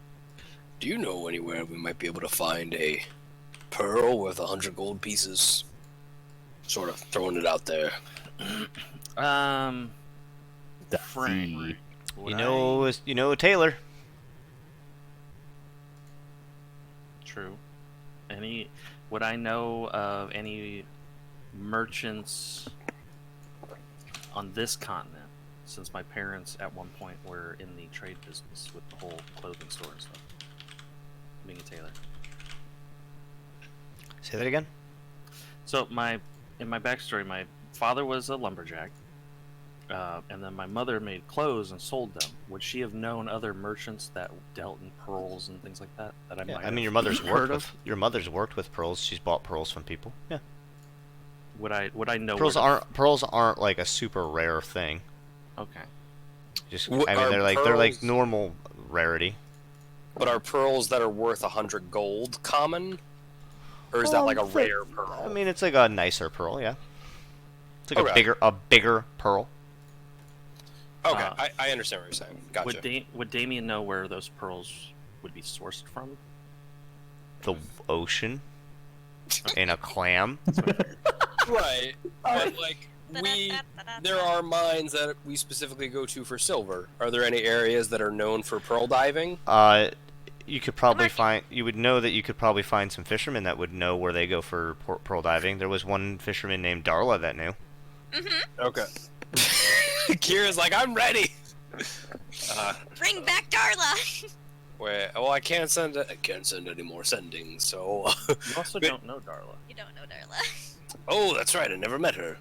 Do you know anywhere we might be able to find a pearl worth 100 gold pieces? Sort of throwing it out there. Frank. You know Taylor. True. Would I know of any merchants on this continent? Since my parents at one point were in the trade business with the whole clothing store and stuff. Being a tailor. Say that again. So in my backstory, my father was a lumberjack, and then my mother made clothes and sold them. Would she have known other merchants that dealt in pearls and things like that? I mean, your mother's worked with pearls. She's bought pearls from people. Yeah. Would I know? Pearls aren't like a super rare thing. Okay. They're like normal rarity. But are pearls that are worth 100 gold common? Or is that like a rare pearl? I mean, it's like a nicer pearl, yeah. It's like Okay. a bigger pearl. Okay, I understand what you're saying. Gotcha. Would Damien know where those pearls would be sourced from? The ocean. And a clam. Right. But like there are mines that we specifically go to for silver. Are there any areas that are known for pearl diving? You could probably you would know that you could probably find some fishermen that would know where they go for pearl diving. There was one fisherman named Darla that knew. Okay. Kira's like, I'm ready. Bring back Darla. Wait, well, I can't send any more sendings, so. You also don't know Darla. You don't know Darla. Oh, that's right. I never met her.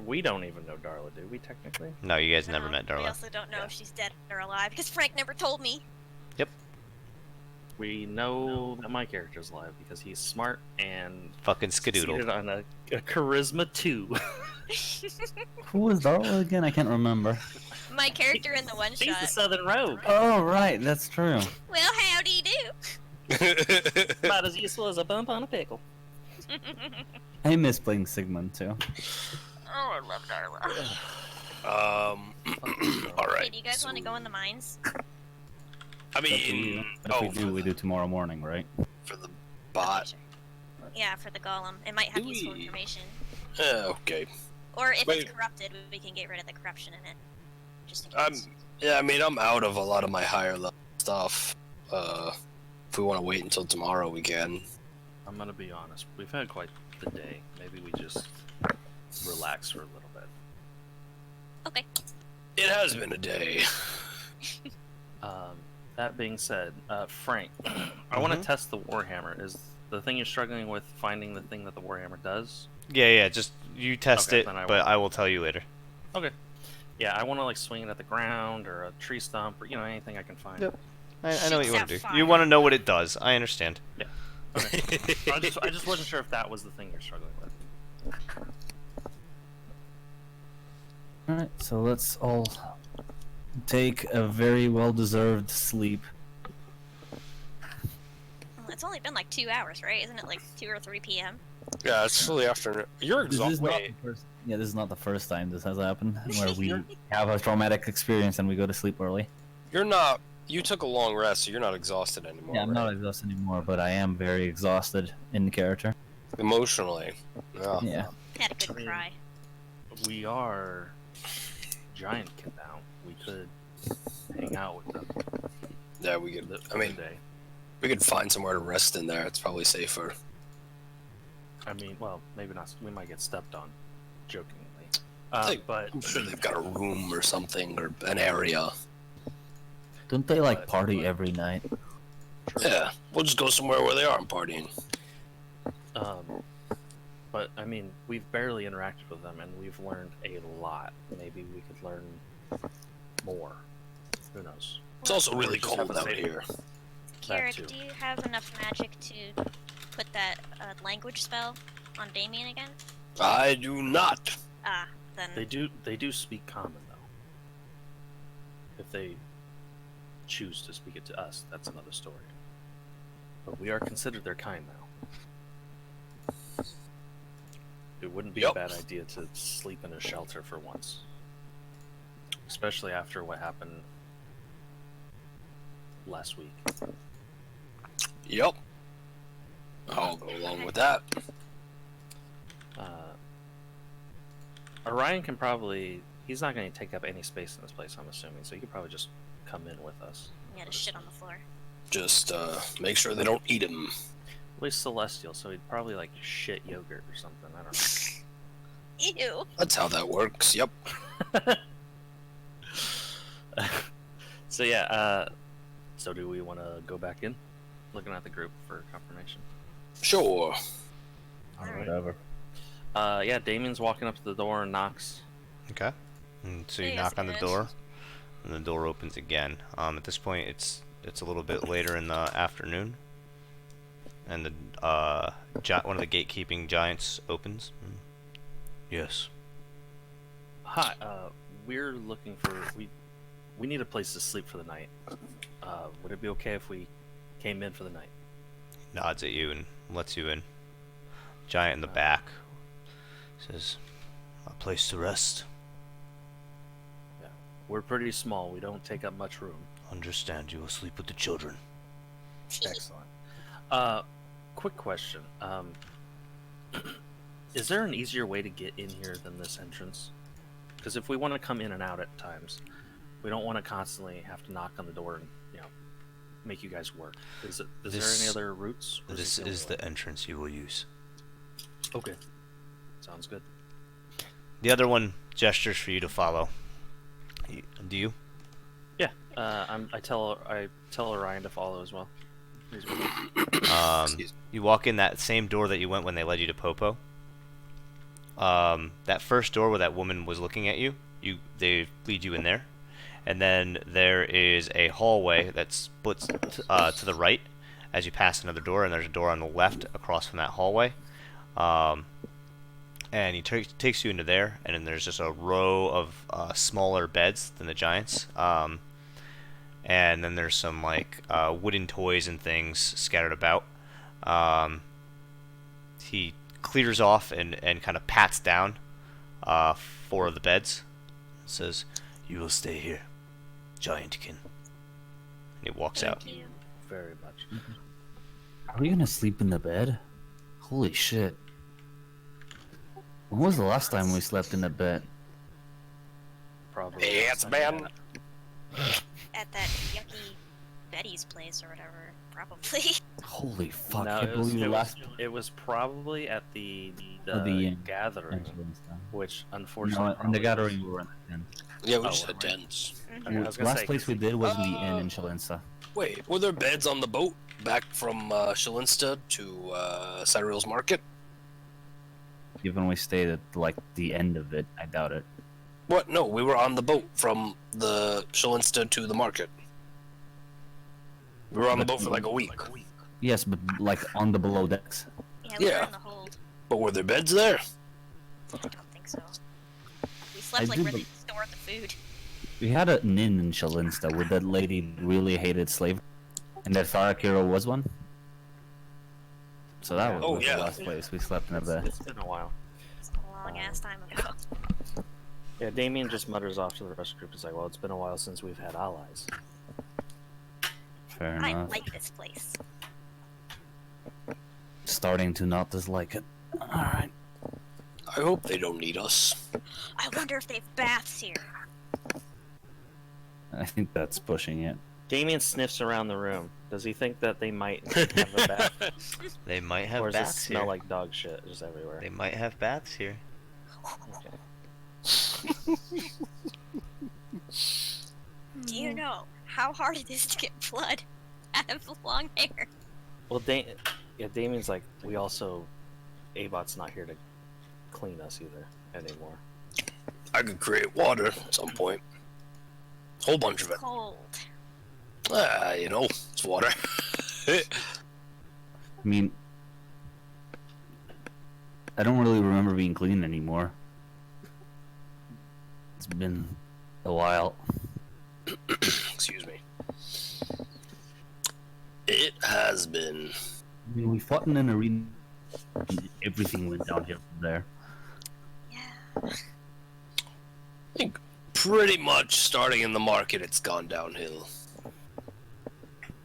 We don't even know Darla, do we? Technically. No, you guys never met We Darla. also don't know if she's dead or alive because Frank never told me. Yep. We know that my character's alive because he's smart and fucking skadoodle. succeeded on a charisma 2. Who was Darla again? I can't remember. My character in the one shot. He's the Southern Rogue. Oh, right, that's true. Well, howdy do. About as useful as a bump on a pickle. I miss playing Sigmund too. Oh, I love Darla. All right. Hey, do you guys want to go in the mines? I mean, we do tomorrow morning, right? For the bot. Yeah, for the golem. It might have useful information. Okay. Or if it's corrupted, we can get rid of the corruption in it. Just in case. Yeah, I mean, I'm out of a lot of my higher level stuff. If we want to wait until tomorrow, we can. I'm gonna be honest. We've had quite the day. Maybe we just relax for a little bit. Okay. It has been a day. That being said, Frank, I want to test the Warhammer. Is the thing you're struggling with finding the thing that the Warhammer does? Yeah, just you test it, but I will tell you later. Okay. Yeah, I want to like swing it at the ground or a tree stump or anything I can find. Yep. I know what you want to do. You want to know what it does. I understand. Yeah. Okay. I just wasn't sure if that was the thing you're struggling with. Alright, so let's all take a very well-deserved sleep. Well, it's only been like 2 hours, right? Isn't it like 2 or 3 p.m.? Yeah, it's still the afternoon. You're exhausted. This is not the first time this has happened, where we have a traumatic experience and we go to sleep early. You're not. You took a long rest, so you're not exhausted anymore. Yeah, I'm not exhausted anymore, but I am very exhausted in character. Emotionally. Yeah. Had a good cry. We are giant kid now. We could hang out with them. Yeah, we could. I mean, we could find somewhere to rest in there. It's probably safer. I mean, well, maybe not. We might get stepped on, jokingly. But I'm sure they've got a room or something, or an area. Don't they like party every night? Yeah, we'll just go somewhere where they aren't partying. But But I mean, we've barely interacted with them, and we've learned a lot. Maybe we could learn more. Who knows? It's also really Just cold have a out safe- here. Kirik, too. do you have enough magic to put that language spell on Damien again? I do not. Ah, then. They do speak common though. If they choose to speak it to us, that's another story. But we are considered their kind now. It wouldn't be a bad idea to sleep in a shelter for once. Especially after what happened last week. Yep. I'll go along with that. Orion can probably... He's not going to take up any space in this place, I'm assuming, so he could probably just come in with us. Yeah, just shit on the floor. Just make sure they don't eat him. Well, he's celestial, so he'd probably like shit yogurt or something. I don't know. Ew. That's how that works. Yep. So yeah, so do we want to go back in? Looking at the group for confirmation. Sure. Whatever. Yeah, Damien's walking up to the door and knocks. Okay. And so you Hey, knock on the Escalade. door, and the door opens again. At this point, it's a little bit later in the afternoon, and the one of the gatekeeping giants opens. Yes. Hi, we're looking for we need a place to sleep for the night. Would it be okay if we came in for the night? Nods at you and lets you in. Giant in the back says, "A place to rest." Yeah, we're pretty small. We don't take up much room. Understand. You will sleep with the children. Excellent. Quick question. Is there an easier way to get in here than this entrance? Because if we want to come in and out at times, we don't want to constantly have to knock on the door and, make you guys work. Is there any other routes? Or This only is way? the entrance you will use. Okay. Sounds good. The other one gestures for you to follow. Do you? Yeah. I tell Orion to follow as well. He's with me. You walk in that same door that you went when they led you to Popo. That first door where that woman was looking at you, they lead you in there. And then there is a hallway that splits to the right as you pass another door, and there's a door on the left across from that hallway. And he takes you into there, and then there's just a row of smaller beds than the giants. And then there's some wooden toys and things scattered about. He clears off and kind of pats down 4 of the beds. Says, "You will stay here, Giantkin." And he walks out. Thank you. Very much. Are we gonna sleep in the bed? Holy shit. When was the last time we slept in a bed? Probably. Yes, man. At that yucky Betty's place or whatever, probably. Holy fuck, No, I believe the last... it was probably at the gathering, which No, unfortunately. in the probably gathering we were in the inn. Yeah, we Oh, just had right. tents. Okay, I was The gonna last say, place we did was in the inn in Shalinsta. Wait, were there beds on the boat back from Shalinsta to Cyril's Market? Even we stayed at the end of it, I doubt it. What? No, we were on the boat from the Shalinsta to the market. We were on the boat for like a week. Yes, but on the below decks. Yeah, we were Yeah. in the hold. But were there beds there? I don't think so. We slept I like do where they bel- store the food. We had an inn in Shalinsta where that lady really hated slavery, and that Farakiro was one. So that was, Oh, was yeah. the last place we slept in a bed. It's been a while. It's a long ass time ago. Yeah, Damien just mutters off to the rest of the group. He's like, "Well, it's been a while since we've had allies." Fair I enough. like this place. Starting to not dislike it. Alright. I hope they don't need us. I wonder if they have baths here. I think that's pushing it. Damien sniffs around the room. Does he think that they might have a bath? They might have Or does it baths smell here. like dog shit just everywhere? They might have baths here. Do you know how hard it is to get blood out of long hair? Well, Damien's like, we also, Abot's not here to clean us either anymore. I could create water at some point. Whole bunch of it. Cold. It's water. I mean, I don't really remember being clean anymore. It's been a while. Excuse me. It has been. I mean, we fought in an arena. Everything went downhill from there. Yeah. I think pretty much starting in the market, it's gone downhill.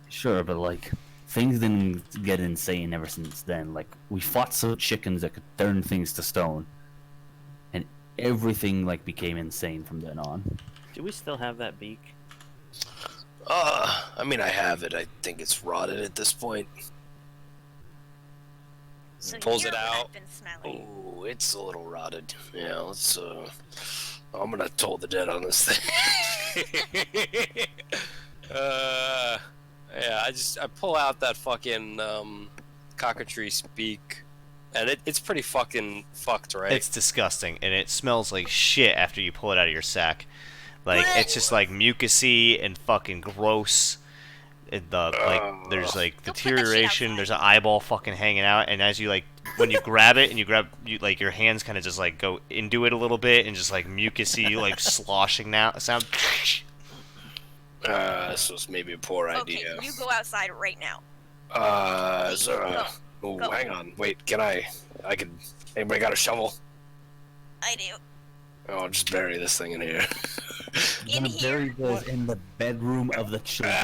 Sure, but like, things didn't get insane ever since then. Like, we fought some chickens that could turn things to stone, and everything like became insane from then on. Do we still have that beak? I mean, I have it. I think it's rotted at this point. So Pulls you're it what out. I've been smelling. Oh, it's a little rotted. Yeah, let's, I'm gonna toll the dead on this thing. Yeah, I pull out that fucking, cockatrice beak, and it's pretty fucking fucked, right? It's disgusting, and it smells like shit after you pull it out of your sack. Like, it's just like mucusy and fucking gross. There's like Go put that shit deterioration. outside. There's an eyeball fucking hanging out, and as you like, when you grab it and like your hands kind of just like go into it a little bit, and just like mucusy like sloshing now sound. This was maybe a poor Okay, idea. you go outside right now. Oh, Go. hang on. Wait, can I can... Anybody got a shovel? I do. Oh, just bury this thing in here. In here. Was in the bedroom of the children.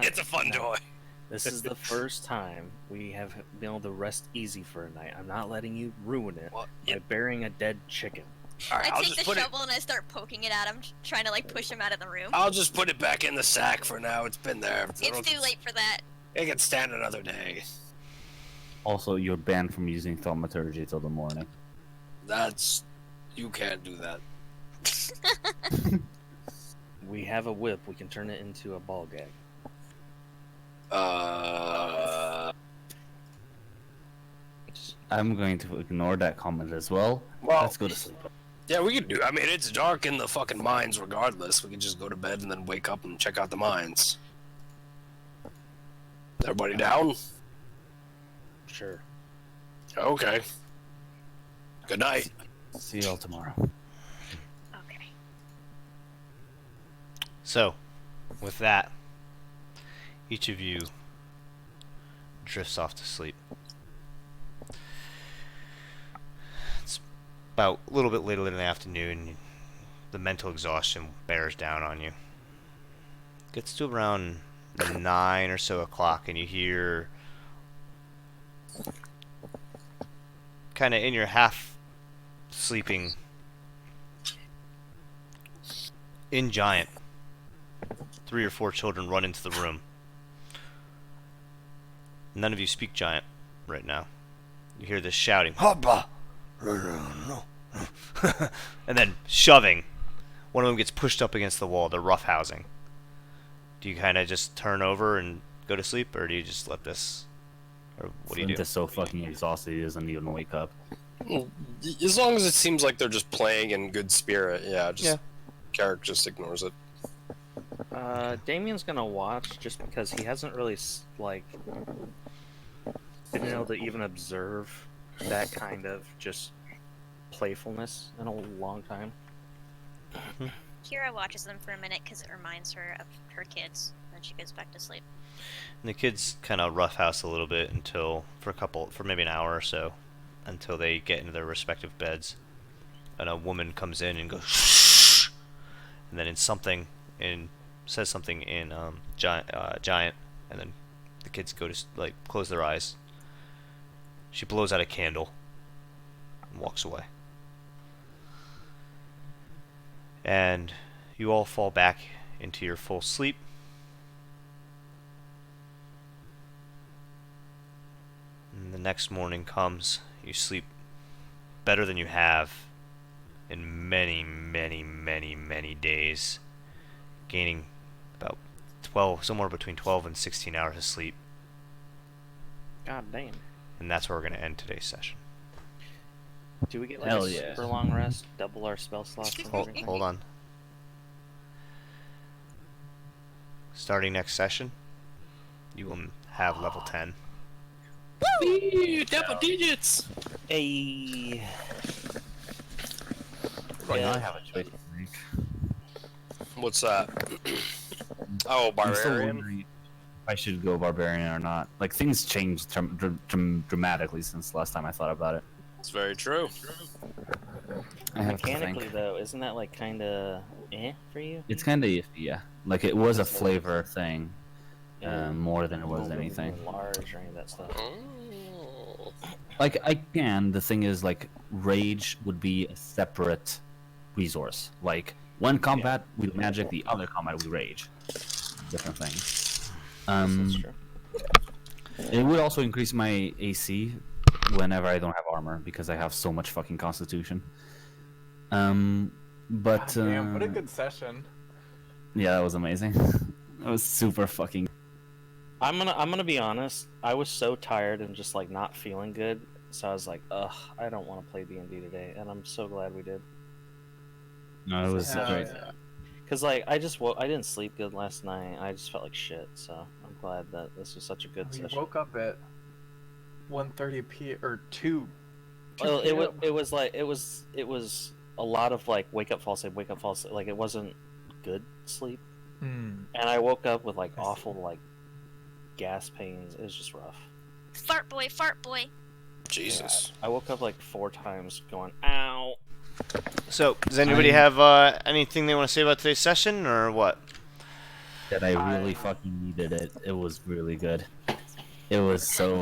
It's a fun toy. This is the first time we have been able to rest easy for a night. I'm not letting you ruin it by burying a dead chicken. Alright, I I'll take just the put shovel and I start poking it at him, trying to like push him out of the room. I'll just put it back in the sack for now. It's been there. It's too late for that. It can stand another day. Also, you're banned from using thaumaturgy till the morning. You can't do that. We have a whip. We can turn it into a ball gag. I'm going to ignore that comment as well. Well, Let's go to sleep. Yeah, we could do. I mean, it's dark in the fucking mines regardless. We could just go to bed and then wake up and check out the mines. Everybody down? Sure. Okay. Good night. See y'all tomorrow. Okay. So, with that, each of you drifts off to sleep. It's about a little bit later in the afternoon. The mental exhaustion bears down on you. Gets to around 9 or so o'clock, and you hear, kind of in your half sleeping, in Giant, 3 or 4 children run into the room. None of you speak Giant right now. You hear this shouting, "Hoppa!" and then shoving. One of them gets pushed up against the wall. They're roughhousing. Do you kind of just turn over and go to sleep, or do you just let this, or what do you do? Flint is so fucking exhausted he doesn't even wake up. As long as it seems like they're just playing in good spirit, Carrick just ignores it. Damien's gonna watch just because he hasn't really been able to even observe that kind of just playfulness in a long time. Kira watches them for a minute because it reminds her of her kids. Then she goes back to sleep. And the kids kind of roughhouse a little bit for maybe an hour or so, until they get into their respective beds. And a woman comes in and goes, "Shh!" And then says something in Giant, and then the kids go to close their eyes. She blows out a candle and walks away. And you all fall back into your full sleep. And the next morning comes. You sleep better than you have in many, many, many, many days, gaining about somewhere between 12 and 16 hours of sleep. God damn. And that's where we're going to end today's session. Do we get like Hell a yeah. super long rest? Double our spell slots and everything? Hold on. Starting next session, you will have level 10. Woo! Double digits. Hey. Right now I Yeah. have a choice to make. What's that? Oh, I'm still barbarian. wondering if I should go barbarian or not. Like, things changed dramatically since last time I thought about it. It's very true. I have to Mechanically, think. though, isn't that like kind of for you? It's kind of iffy, yeah. Like, it was a flavor thing, Yeah. more than it was Don't really anything. go large or any of that stuff. Oh. Like, I can. The thing is, like, rage would be a separate resource. Like, one combat with magic, the other combat with rage. Different things. That's true. It would also increase my AC whenever I don't have armor because I have so much fucking constitution. But Damn, what a good session. yeah, that was amazing. That was super fucking. I'm gonna be honest. I was so tired and just like not feeling good, so I was like, ugh, I don't want to play D&D today, and I'm so glad we did. No, it was Hell great. yeah. Cause like I didn't sleep good last night. I just felt like shit. So I'm glad that this was such a good We session. woke up at 1:30 p or 2. Well, it was p.m. it was a lot of like wake up, fall asleep, wake up, fall asleep. Like it wasn't good sleep, Hmm. and I woke up with like awful like gas pains. It was just rough. Fart boy, fart boy. Jesus. I woke up like 4 times going ow. So, does anybody have anything they want to say about today's session, or what? That I really fucking needed it. It was really good. It was so